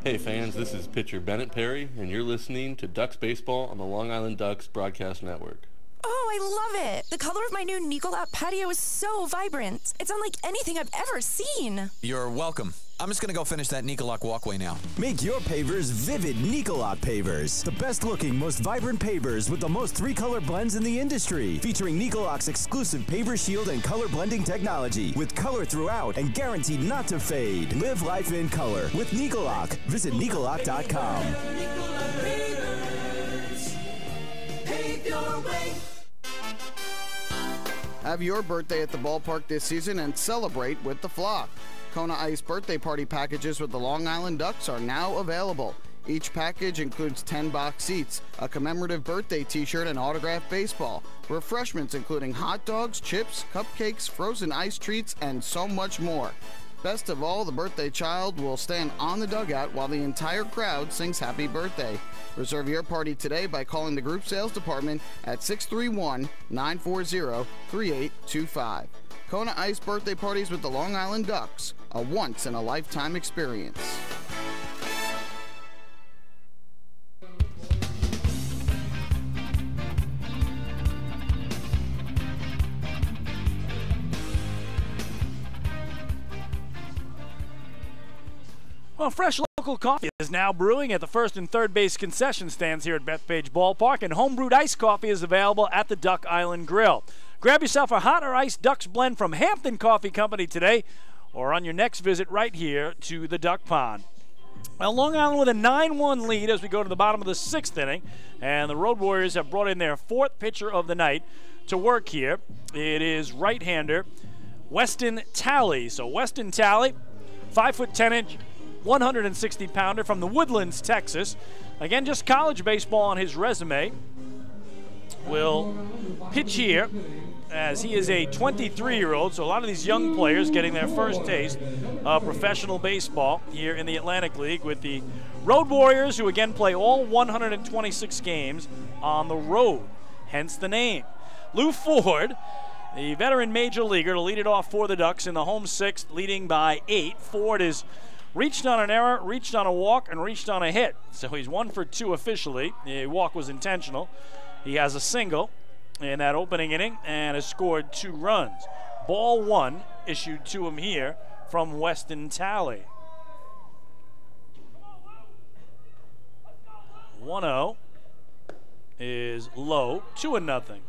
Hey fans, this is pitcher Bennett Perry, and you're listening to Ducks Baseball on the Long Island Ducks Broadcast Network. Oh, I love it. The color of my new Nicolot patio is so vibrant. It's unlike anything I've ever seen. You're welcome. I'm just going to go finish that Nicolot walkway now. Make your pavers vivid Nicolot pavers. The best looking, most vibrant pavers with the most 3-color blends in the industry. Featuring Nicolot's exclusive paver shield and color blending technology. With color throughout and guaranteed not to fade. Live life in color with Nicolot. Visit Nicolot.com. Pave your way. Have your birthday at the ballpark this season and celebrate with the flock. Kona Ice birthday party packages with the Long Island Ducks are now available. Each package includes 10 box seats, a commemorative birthday t-shirt and autographed baseball, refreshments including hot dogs, chips, cupcakes, frozen ice treats, and so much more. Best of all, the birthday child will stand on the dugout while the entire crowd sings happy birthday. Reserve your party today by calling the group sales department at 631-940-3825. Kona Ice birthday parties with the Long Island Ducks, a once-in-a-lifetime experience. Well, fresh local coffee is now brewing at the first and third base concession stands here at Bethpage Ballpark, and homebrewed iced coffee is available at the Duck Island Grill. Grab yourself a hot or iced Ducks blend from Hampton Coffee Company today, or on your next visit right here to the Duck Pond. Well, Long Island with a 9-1 lead as we go to the bottom of the 6th inning, and the Road Warriors have brought in their 4th pitcher of the night to work here. It is right-hander Weston Talley. So Weston Talley, 5'10" 160-pounder from the Woodlands, Texas. Again, just college baseball on his resume. Will pitch here as he is a 23-year-old, so a lot of these young players getting their first taste of professional baseball here in the Atlantic League with the Road Warriors, who again play all 126 games on the road, hence the name. Lou Ford, the veteran major leaguer, to lead it off for the Ducks in the home 6th, leading by 8. Ford is reached on an error, reached on a walk, and reached on a hit. So he's 1 for 2 officially. The walk was intentional. He has a single in that opening inning and has scored 2 runs. Ball 1 issued to him here from Weston Talley. 1-0 is low, 2-0.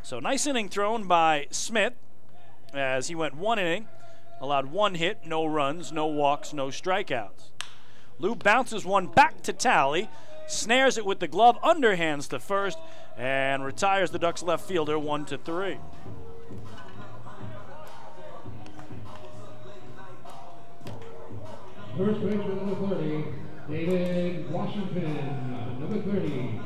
So nice inning thrown by Smith as he went 1 inning, allowed 1 hit, no runs, no walks, no strikeouts. Lou bounces one back to Talley, snares it with the glove, underhands to first, and retires the Ducks left fielder 1-3. First baseman number 30, David Washington, number 30.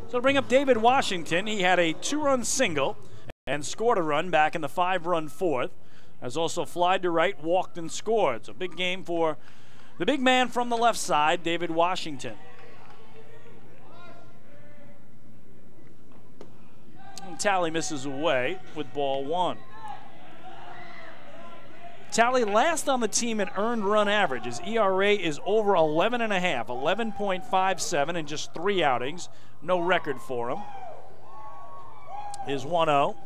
So to bring up David Washington, he had a 2-run single and scored a run back in the 5-run 4th. Has also flied to right, walked, and scored. So big game for the big man from the left side, David Washington. And Talley misses away with ball 1. Talley last on the team in earned run average. His ERA is over 11.5, 11.57 in just 3 outings. No record for him. His 1-0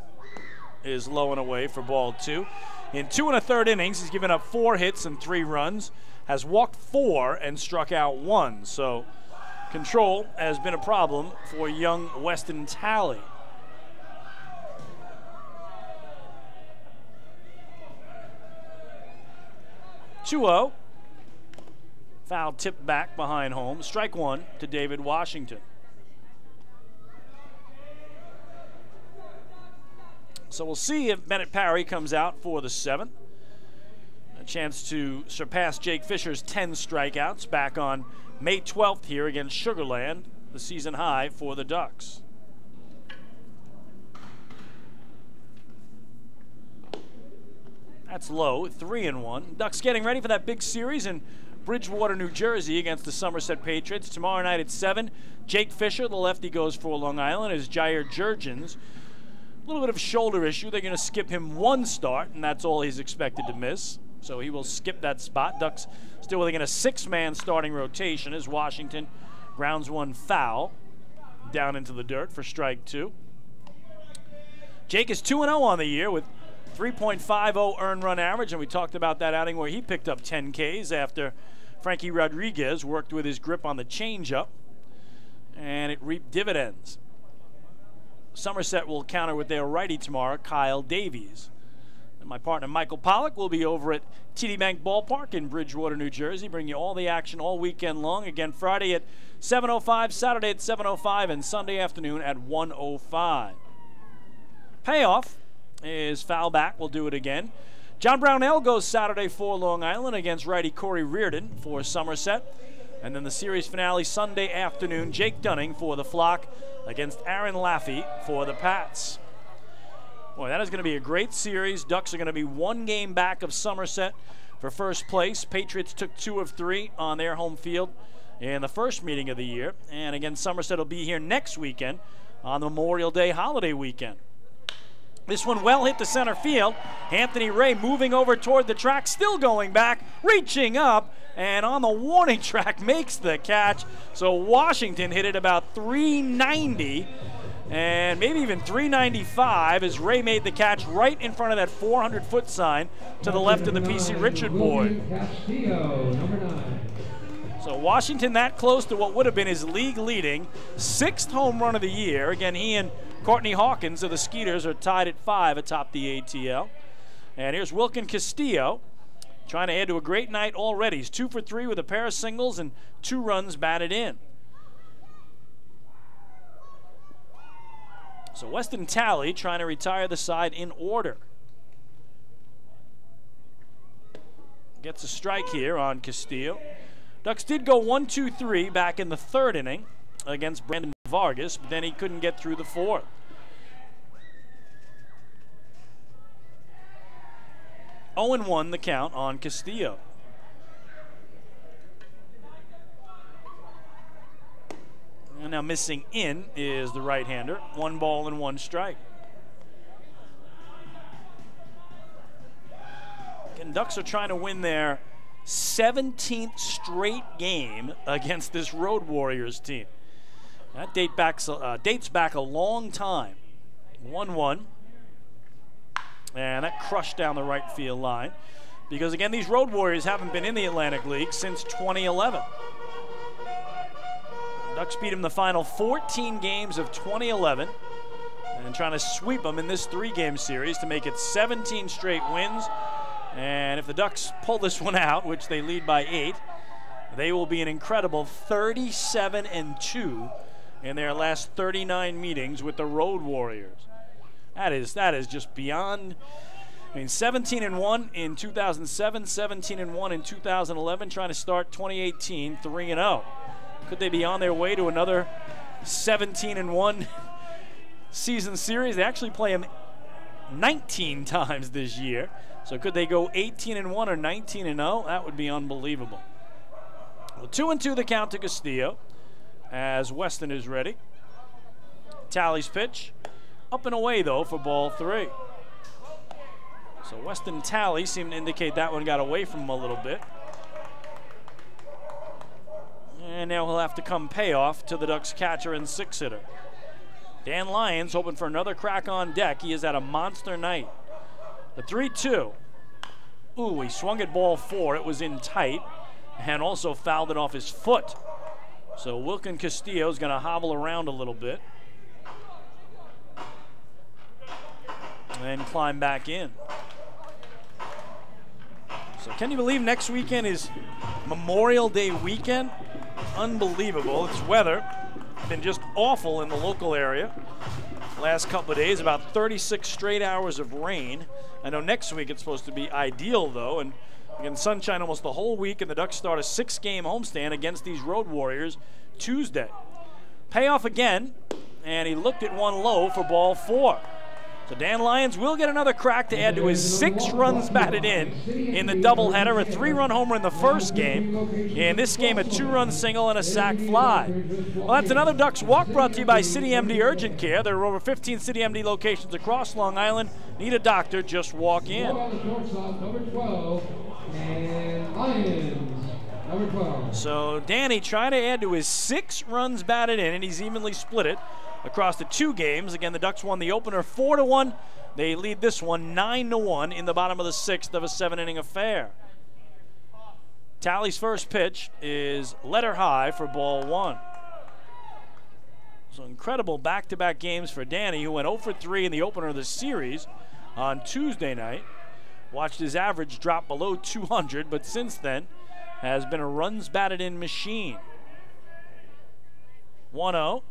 is low and away for ball 2. In 2 1/3 innings, he's given up 4 hits and 3 runs, has walked 4 and struck out 1. So control has been a problem for young Weston Talley. Two-0. Foul tipped back behind home. Strike 1 to David Washington. So we'll see if Bennett Parry comes out for the 7th. A chance to surpass Jake Fisher's 10 strikeouts back on May 12th here against Sugar Land, the season high for the Ducks. That's low, 3-1. Ducks getting ready for that big series in Bridgewater, New Jersey against the Somerset Patriots. Tomorrow night at 7, Jake Fisher, the lefty, goes for Long Island, as Jair Jurgens. A little bit of a shoulder issue. They're going to skip him one start, and that's all he's expected to miss. So he will skip that spot. Ducks still within a 6-man starting rotation as Washington grounds one foul down into the dirt for strike 2. Jake is 2-0 on the year with 3.50 earned run average, and we talked about that outing where he picked up 10 Ks after Frankie Rodriguez worked with his grip on the changeup, and it reaped dividends. Somerset will counter with their righty tomorrow, Kyle Davies. And my partner Michael Pollack will be over at TD Bank Ballpark in Bridgewater, New Jersey, bringing you all the action all weekend long. Again, Friday at 7:05, Saturday at 7:05, and Sunday afternoon at 1:05. Payoff is foul back. We'll do it again. John Brownell goes Saturday for Long Island against righty Corey Reardon for Somerset. And then the series finale Sunday afternoon, Jake Dunning for the Flock against Aaron Laffey for the Pats. Boy, that is going to be a great series. Ducks are going to be 1 game back of Somerset for first place. Patriots took 2 of 3 on their home field in the first meeting of the year. And again, Somerset will be here next weekend on the Memorial Day holiday weekend. This one well hit to center field. Anthony Ray moving over toward the track, still going back, reaching up, and on the warning track makes the catch. So Washington hit it about 390 and maybe even 395 as Ray made the catch right in front of that 400-foot sign to the left of the P.C. Richard board. So Washington that close to what would have been his league-leading 6th home run of the year. Again, he and Courtney Hawkins of the Skeeters are tied at 5 atop the ATL. And here's Wilkin Castillo trying to add to a great night already. He's 2 for 3 with a pair of singles and 2 runs batted in. So Weston Talley trying to retire the side in order. Gets a strike here on Castillo. Ducks did go 1-2-3 back in the 3rd inning against Brandon Vargas, but then he couldn't get through the 4th. Oh, 0-1 the count on Castillo. And now missing in is the right-hander. 1 ball and 1 strike. And Ducks are trying to win their 17th straight game against this Road Warriors team. That dates back a long time. 1-1. And that crushed down the right field line. Because again, these Road Warriors haven't been in the Atlantic League since 2011. Ducks beat them the final 14 games of 2011 and trying to sweep them in this 3-game series to make it 17 straight wins. And if the Ducks pull this one out, which they lead by 8, they will be an incredible 37-2 in their last 39 meetings with the Road Warriors. That is just beyond. I mean, 17-1 in 2007, 17-1 in 2011, trying to start 2018 3-0. Could they be on their way to another 17-1 season series? They actually play them 19 times this year. So could they go 18-1 or 19-0? That would be unbelievable. Well, 2-2 the count to Castillo as Weston is ready. Talley's pitch. Up and away, though, for ball 3. So Weston Talley seemed to indicate that one got away from him a little bit. And now he'll have to come payoff to the Ducks catcher and 6-hitter. Dan Lyons hoping for another crack on deck. He has had a monster night. The 3-2. Ooh, he swung at ball 4. It was in tight and also fouled it off his foot. So Wilkin Castillo is going to hobble around a little bit and climb back in. So can you believe next weekend is Memorial Day weekend? Unbelievable. It's weather. Been just awful in the local area. Last couple of days, about 36 straight hours of rain. I know next week it's supposed to be ideal, though, and again, sunshine almost the whole week, and the Ducks start a 6-game homestand against these Road Warriors Tuesday. Payoff again, and he looked at one low for ball 4. So Dan Lyons will get another crack to add to his 6 runs batted in the doubleheader. A 3-run homer in the first game. In this game, a 2-run single and a sac fly. Well, that's another Ducks Walk brought to you by City MD Urgent Care. There are over 15 City MD locations across Long Island. Need a doctor, just walk in. Number 12, and Lyons. Number 12. So Danny trying to add to his 6 runs batted in, and he's evenly split it across the 2 games. Again, the Ducks won the opener 4-1. They lead this one 9-1 in the bottom of the 6th of a 7-inning affair. Talley's first pitch is letter high for ball 1. So incredible back-to-back games for Danny, who went 0 for 3 in the opener of the series on Tuesday night. Watched his average drop below 200, but since then has been a runs batted in machine. 1-0.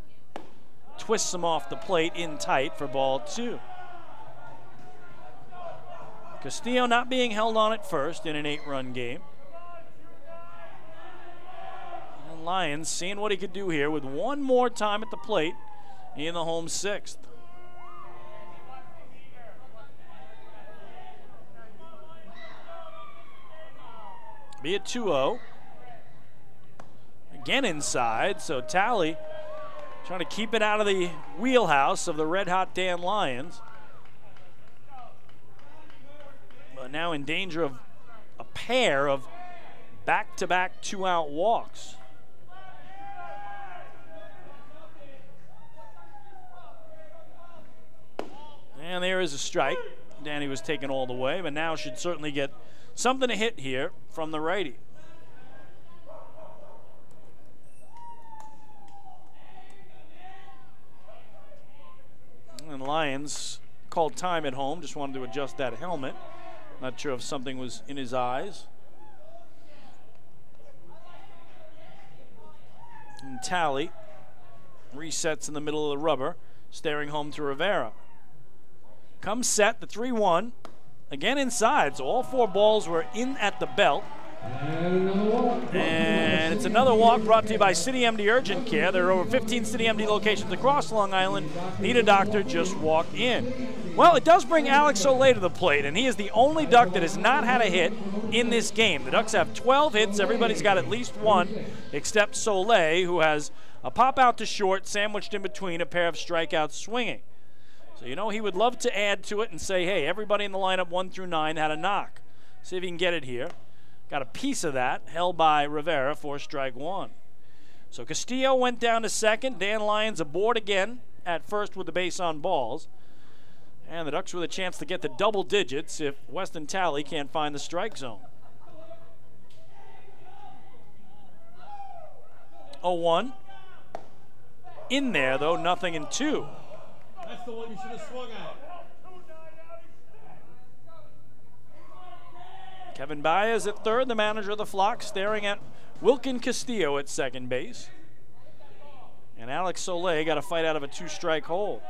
Twists him off the plate in tight for ball 2. Castillo not being held on at first in an 8-run game. And Lyons seeing what he could do here with one more time at the plate in the home 6th. Be a 2-0. Again inside, so Talley trying to keep it out of the wheelhouse of the red-hot Dan Lyons. But now in danger of a pair of back-to-back 2-out walks. And there is a strike. Danny was taken all the way, but now should certainly get something to hit here from the righty. And Lyons called time at home, just wanted to adjust that helmet. Not sure if something was in his eyes. And Talley resets in the middle of the rubber, staring home to Rivera. Comes set, the 3-1. Again inside, so all 4 balls were in at the belt. And it's another walk brought to you by City MD Urgent Care. There are over 15 City MD locations across Long Island. Need a doctor, just walk in. Well, it does bring Alex Olay to the plate, and he is the only Duck that has not had a hit in this game. The Ducks have 12 hits. Everybody's got at least 1, except Solé, who has a pop out to short, sandwiched in between a pair of strikeouts swinging. So you know he would love to add to it and say, hey, everybody in the lineup 1 through 9 had a knock. See if he can get it here. Got a piece of that, held by Rivera for strike 1. So Castillo went down to second. Dan Lyons aboard again at first with the base on balls. And the Ducks with a chance to get to double digits if Weston Talley can't find the strike zone. 0-1. In there, though, nothing in 2. That's the one you should have swung at. Kevin Baez at third, the manager of the flock, staring at Wilkin Castillo at second base. And Alex Solé got a fight out of a 2-strike hold.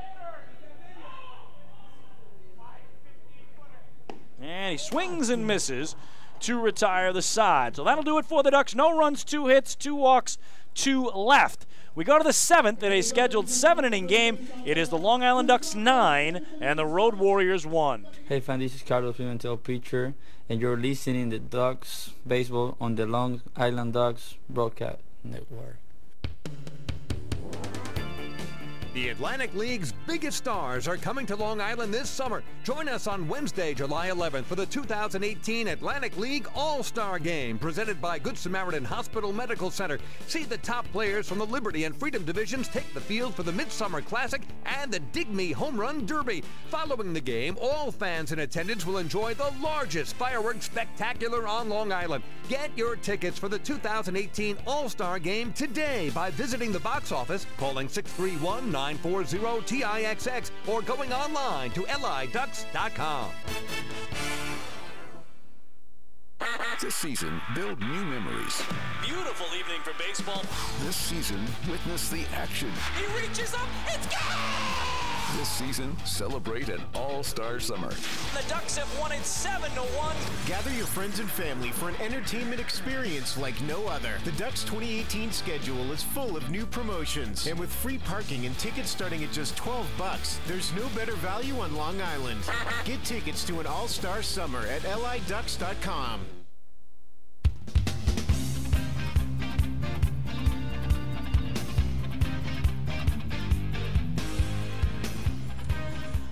And he swings and misses to retire the side. So that'll do it for the Ducks. No runs, 2 hits, 2 walks, 2 left. We go to the 7th in a scheduled 7-inning game. It is the Long Island Ducks 9 and the Road Warriors 1. Hey fan, this is Carlos Pimentel, pitcher, and you're listening to Ducks Baseball on the Long Island Ducks Broadcast Network. The Atlantic League's biggest stars are coming to Long Island this summer. Join us on Wednesday, July 11th for the 2018 Atlantic League All-Star Game presented by Good Samaritan Hospital Medical Center. See the top players from the Liberty and Freedom divisions take the field for the Midsummer Classic and the Dig Me Home Run Derby. Following the game, all fans in attendance will enjoy the largest fireworks spectacular on Long Island. Get your tickets for the 2018 All-Star Game today by visiting the box office, calling 631-940-TIXX, or going online to liducks.com. This season, build new memories. Beautiful evening for baseball. This season, witness the action. He reaches up, it's gone! This season, celebrate an all-star summer. The Ducks have won it 7-1. Gather your friends and family for an entertainment experience like no other. The Ducks 2018 schedule is full of new promotions, and with free parking and tickets starting at just $12, there's no better value on Long Island. Get tickets to an all-star summer at liducks.com.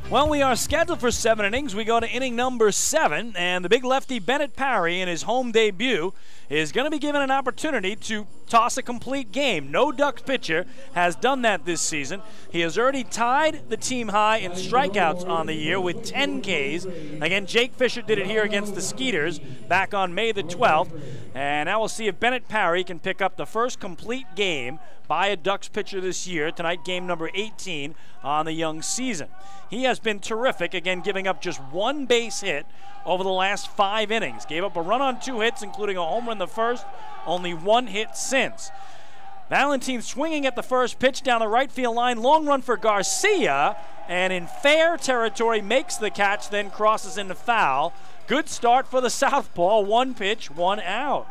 Well, we are scheduled for 7 innings. We go to inning number 7, and the big lefty Bennett Parry in his home debut is going to be given an opportunity to toss a complete game. No Ducks pitcher has done that this season. He has already tied the team high in strikeouts on the year with 10 Ks. Again, Jake Fisher did it here against the Skeeters back on May the 12th. And now we'll see if Bennett Parry can pick up the first complete game by a Ducks pitcher this year. Tonight, game number 18 on the young season. He has been terrific, again, giving up just 1 base hit over the last 5 innings. Gave up a run on 2 hits, including a home run the first, only 1 hit since. Valentine swinging at the first pitch down the right field line. Long run for Garcia, and in fair territory makes the catch, then crosses into foul. Good start for the southpaw. 1 pitch, 1 out.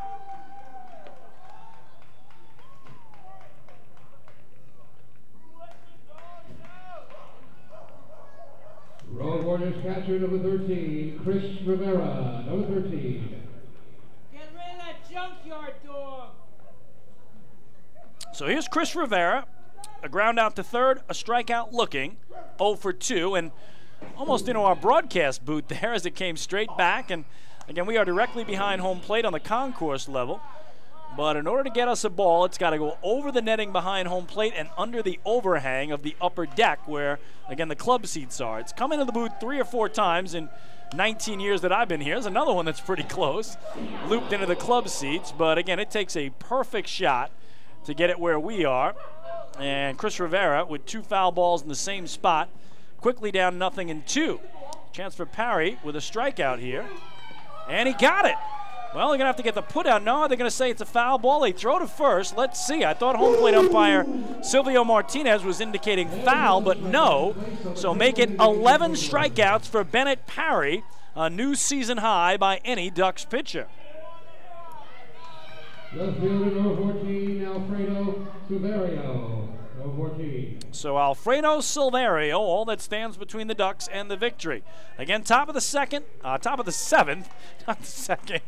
Road Warriors catcher number 13, Chris Rivera, number 13. Get rid of that junkyard dog. So here's Chris Rivera. A ground out to third, a strikeout looking, 0 for 2, and almost into our broadcast booth there as it came straight back. And again, we are directly behind home plate on the concourse level. But in order to get us a ball, it's got to go over the netting behind home plate and under the overhang of the upper deck where, again, the club seats are. It's come into the booth 3 or 4 times in 19 years that I've been here. There's another one that's pretty close, looped into the club seats. But, again, it takes a perfect shot to get it where we are. And Chris Rivera with 2 foul balls in the same spot, quickly down 0-2. Chance for Parry with a strikeout here. And he got it. Well, they're going to have to get the put out. No, they're going to say it's a foul ball. They throw to first. Let's see. I thought home plate umpire Silvio Martinez was indicating foul, but no. So make it 11 strikeouts for Bennett Parry, a new season high by any Ducks pitcher. Left fielder number 14, Alfredo Silverio. Number 14. So Alfredo Silverio, all that stands between the Ducks and the victory. Again, top of the 7th, not the second.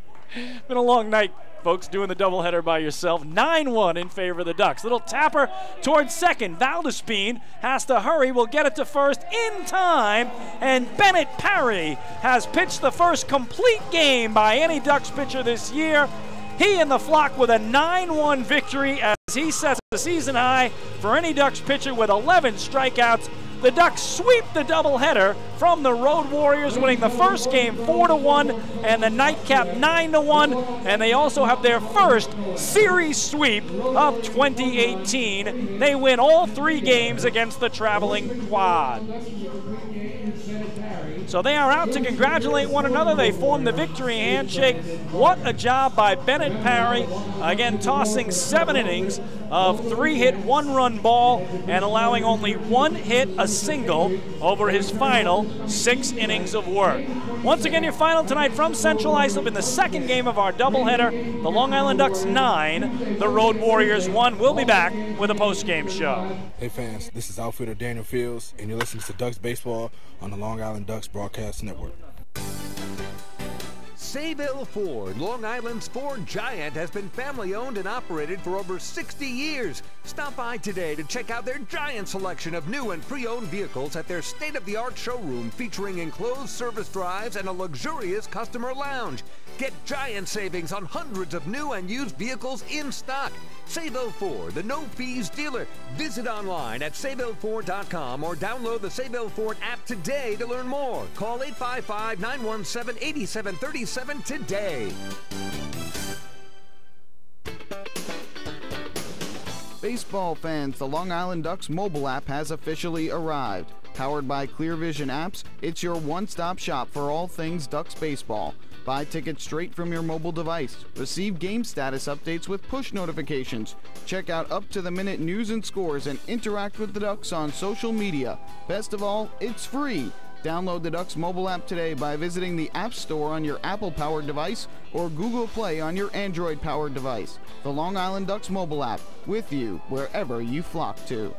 Been a long night, folks, doing the doubleheader by yourself. 9-1 in favor of the Ducks. Little tapper towards second. Valdespine has to hurry. Will get it to first in time. And Bennett Parry has pitched the first complete game by any Ducks pitcher this year. He and the flock with a 9-1 victory as he sets the season high for any Ducks pitcher with 11 strikeouts. The Ducks sweep the doubleheader from the Road Warriors, winning the first game 4-1 and the nightcap 9-1. And they also have their first series sweep of 2018. They win all 3 games against the traveling Quad. So they are out to congratulate one another. They form the victory handshake. What a job by Bennett Parry. Again, tossing 7 innings of 3-hit, 1-run ball and allowing only 1 hit, a single, over his final 6 innings of work. Once again, your final tonight from Central Islip in the second game of our doubleheader. The Long Island Ducks 9, the Road Warriors 1. We'll be back with a post-game show. Hey fans, this is outfielder Daniel Fields, and you're listening to Ducks Baseball on the Long Island Ducks Broadcast Network. Sayville Ford, Long Island's Ford giant, has been family-owned and operated for over 60 years. Stop by today to check out their giant selection of new and pre-owned vehicles at their state-of-the-art showroom featuring enclosed service drives and a luxurious customer lounge. Get giant savings on hundreds of new and used vehicles in stock. Sayville Ford, the no-fees dealer. Visit online at SayvilleFord.com or download the Sayville Ford app today to learn more. Call 855-917-8737 today. Baseball fans, the Long Island Ducks mobile app has officially arrived. Powered by Clear Vision Apps, it's your one-stop shop for all things Ducks baseball. Buy tickets straight from your mobile device. Receive game status updates with push notifications. Check out up-to-the-minute news and scores and interact with the Ducks on social media. Best of all, it's free. Download the Ducks mobile app today by visiting the App Store on your Apple-powered device or Google Play on your Android-powered device. The Long Island Ducks mobile app, with you wherever you flock to.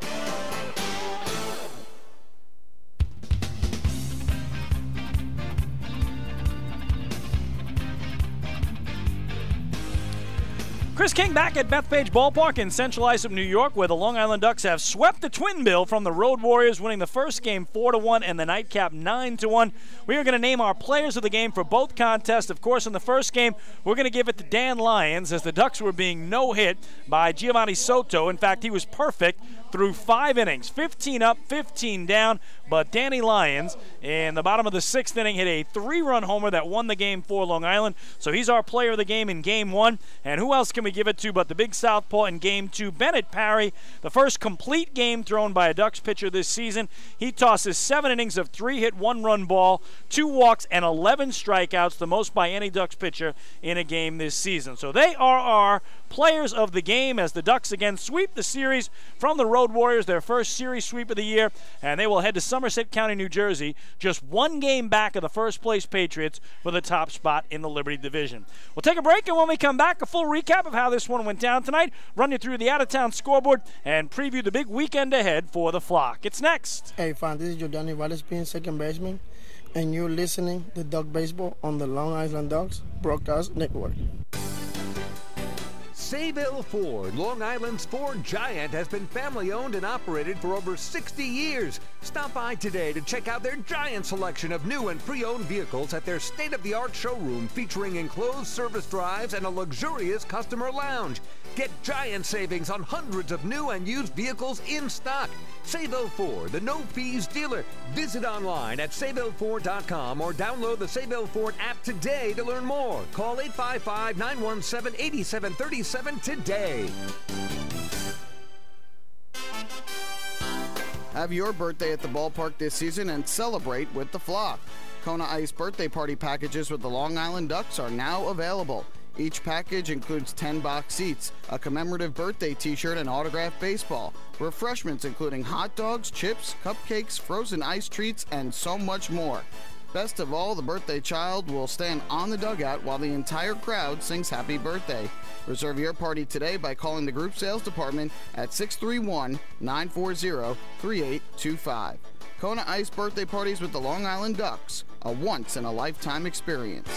Chris King back at Bethpage Ballpark in Central Islip, New York, where the Long Island Ducks have swept the twin bill from the Road Warriors, winning the first game 4-1 and the nightcap 9-1. We are going to name our players of the game for both contests. Of course, in the first game, we're going to give it to Dan Lyons, as the Ducks were being no-hit by Giovanni Soto. In fact, he was perfect through 5 innings, 15 up, 15 down. But Danny Lyons, in the bottom of the 6th inning, hit a 3-run homer that won the game for Long Island. So he's our player of the game in Game 1. And who else can we give it to but the big southpaw in Game 2, Bennett Parry, the first complete game thrown by a Ducks pitcher this season. He tosses 7 innings of 3-hit, 1-run ball, 2 walks, and 11 strikeouts, the most by any Ducks pitcher in a game this season. So they are our players of the game as the Ducks again sweep the series from the Road Warriors, their first series sweep of the year, and they will head to Somerset County, New Jersey, just 1 game back of the first-place Patriots for the top spot in the Liberty Division. We'll take a break, and when we come back, a full recap of how this one went down tonight, run you through the out-of-town scoreboard, and preview the big weekend ahead for the Flock. It's next. Hey, fam, this is Jordani Valles, being second baseman, and you're listening to Duck Baseball on the Long Island Ducks Broadcast Network. Sayville Ford, Long Island's Ford giant, has been family-owned and operated for over 60 years. Stop by today to check out their giant selection of new and pre-owned vehicles at their state-of-the-art showroom featuring enclosed service drives and a luxurious customer lounge. Get giant savings on hundreds of new and used vehicles in stock. Sayville Ford, the no-fees dealer. Visit online at SayvilleFord.com or download the Sayville Ford app today to learn more. Call 855-917-8737 today. Have your birthday at the ballpark this season and celebrate with the Flock. Kona Ice birthday party packages with the Long Island Ducks are now available. Each package includes 10 box seats, a commemorative birthday t-shirt, and autographed baseball. Refreshments including hot dogs, chips, cupcakes, frozen ice treats, and so much more. Best of all, the birthday child will stand on the dugout while the entire crowd sings happy birthday. Reserve your party today by calling the group sales department at 631-940-3825. Kona Ice birthday parties with the Long Island Ducks, a once-in-a-lifetime experience.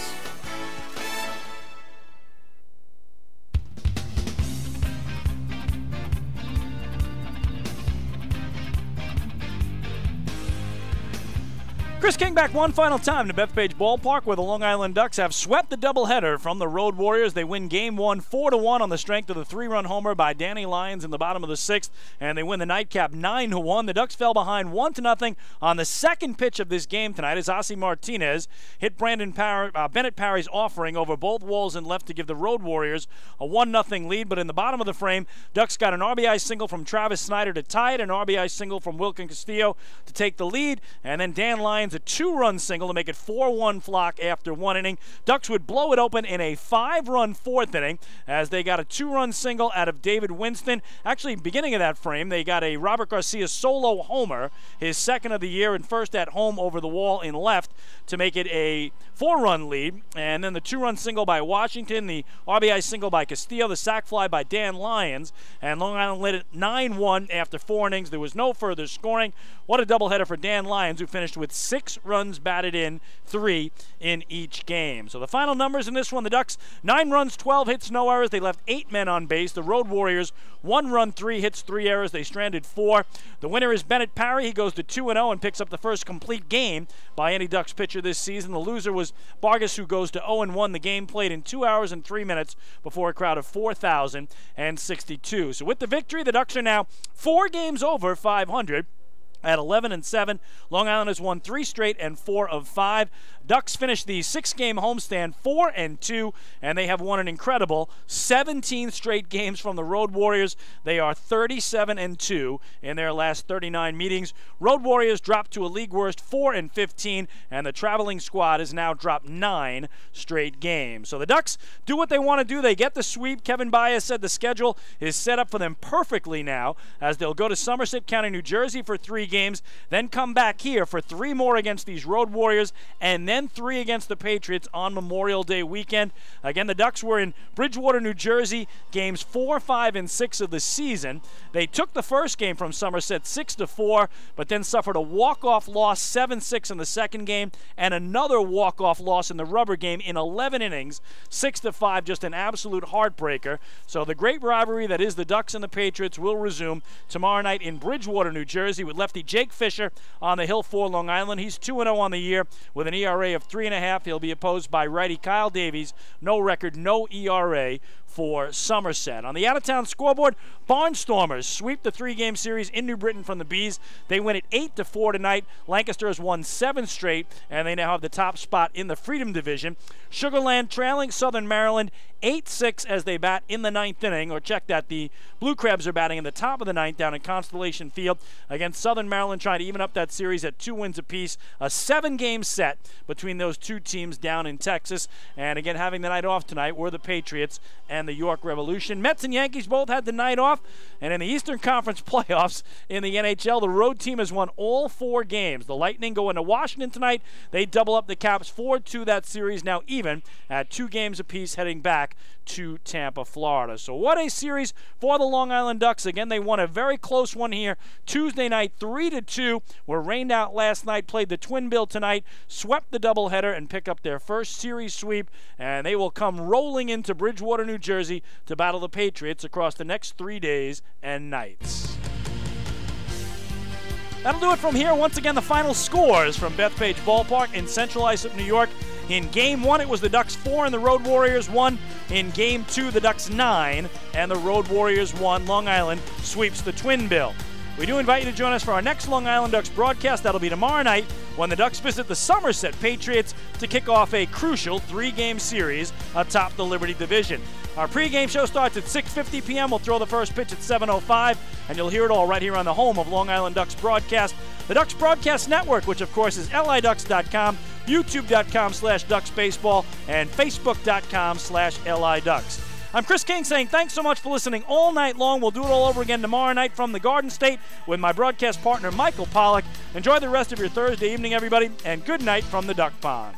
Chris King back one final time to Bethpage Ballpark, where the Long Island Ducks have swept the doubleheader from the Road Warriors. They win Game 1 4-1 on the strength of the 3-run homer by Danny Lyons in the bottom of the 6th, and they win the nightcap 9-1. The Ducks fell behind 1-0 on the second pitch of this game tonight as Ossie Martinez hit Bennett Parry's offering over both walls and left to give the Road Warriors a 1-0 lead. But in the bottom of the frame, Ducks got an RBI single from Travis Snyder to tie it, an RBI single from Wilkin Castillo to take the lead, and then Dan Lyons a 2-run single to make it 4-1 Flock after 1 inning. Ducks would blow it open in a 5-run 4th inning as they got a 2-run single out of David Winston. Actually, beginning of that frame, they got a Robert Garcia solo homer, his second of the year, and first at home over the wall in left to make it a 4-run lead. And then the 2-run single by Washington, the RBI single by Castillo, the sac fly by Dan Lyons, and Long Island led it 9-1 after 4 innings. There was no further scoring. What a doubleheader for Dan Lyons, who finished with 6 runs batted in, 3 in each game. So the final numbers in this one, the Ducks 9 runs, 12 hits, no errors. They left 8 men on base. The Road Warriors 1 run, 3 hits, 3 errors. They stranded 4. The winner is Bennett Parry. He goes to 2-0 and picks up the first complete game by any Ducks pitcher this season. The loser was Vargas, who goes to 0-1. The game played in 2 hours and 3 minutes before a crowd of 4,062. So with the victory, the Ducks are now 4 games over 500. at 11-7. Long Island has won 3 straight and 4 of 5. Ducks finished the 6-game homestand 4-2, and they have won an incredible 17 straight games from the Road Warriors. They are 37-2 in their last 39 meetings. Road Warriors dropped to a league worst 4-15, and the traveling squad has now dropped 9 straight games. So the Ducks do what they want to do. They get the sweep. Kevin Baez said the schedule is set up for them perfectly now, as they'll go to Somerset County, New Jersey for 3 games, then come back here for 3 more against these Road Warriors, and then 3 against the Patriots on Memorial Day weekend. Again, the Ducks were in Bridgewater, New Jersey, games 4, 5, and 6 of the season. They took the first game from Somerset 6-4, but then suffered a walk-off loss 7-6 in the second game, and another walk-off loss in the rubber game in 11 innings, 6-5, just an absolute heartbreaker. So the great rivalry that is the Ducks and the Patriots will resume tomorrow night in Bridgewater, New Jersey, with lefty Jake Fisher on the hill for Long Island. He's 2-0 on the year with an ERA of 3.5. He'll be opposed by righty Kyle Davies. No record, no ERA for Somerset. On the out-of-town scoreboard, Barnstormers sweep the 3-game series in New Britain from the Bees. They win it 8-4 tonight. Lancaster has won 7 straight, and they now have the top spot in the Freedom Division. Sugarland trailing Southern Maryland 8-6 as they bat in the 9th inning, or check that, the Blue Crabs are batting in the top of the 9th down in Constellation Field against Southern Maryland, trying to even up that series at 2 wins apiece. A 7-game set between those 2 teams down in Texas. And again, having the night off tonight were the Patriots and the York Revolution. Mets and Yankees both had the night off. And in the Eastern Conference playoffs in the NHL, the road team has won all 4 games. The Lightning go into Washington tonight. They double up the Caps 4-2 that series, now even at 2 games apiece heading back to Tampa, Florida. So what a series for the Long Island Ducks. Again, they won a very close one here Tuesday night, 3-2. Were rained out last night, played the twin bill tonight, swept the doubleheader, and pick up their first series sweep. And they will come rolling into Bridgewater, New Jersey to battle the Patriots across the next 3 days and nights. That'll do it from here. Once again, the final scores from Bethpage Ballpark in Central Islip, New York. In Game 1, it was the Ducks 4 and the Road Warriors 1. In Game 2, the Ducks 9 and the Road Warriors 1. Long Island sweeps the twin bill. We do invite you to join us for our next Long Island Ducks broadcast. That'll be tomorrow night when the Ducks visit the Somerset Patriots to kick off a crucial 3-game series atop the Liberty Division. Our pregame show starts at 6:50 p.m. We'll throw the first pitch at 7:05, and you'll hear it all right here on the home of Long Island Ducks broadcast, the Ducks Broadcast Network, which of course is liducks.com, youtube.com/ducksbaseball, and facebook.com/liducks. I'm Chris King saying thanks so much for listening all night long. We'll do it all over again tomorrow night from the Garden State with my broadcast partner, Michael Pollack. Enjoy the rest of your Thursday evening, everybody, and good night from the Duck Pond.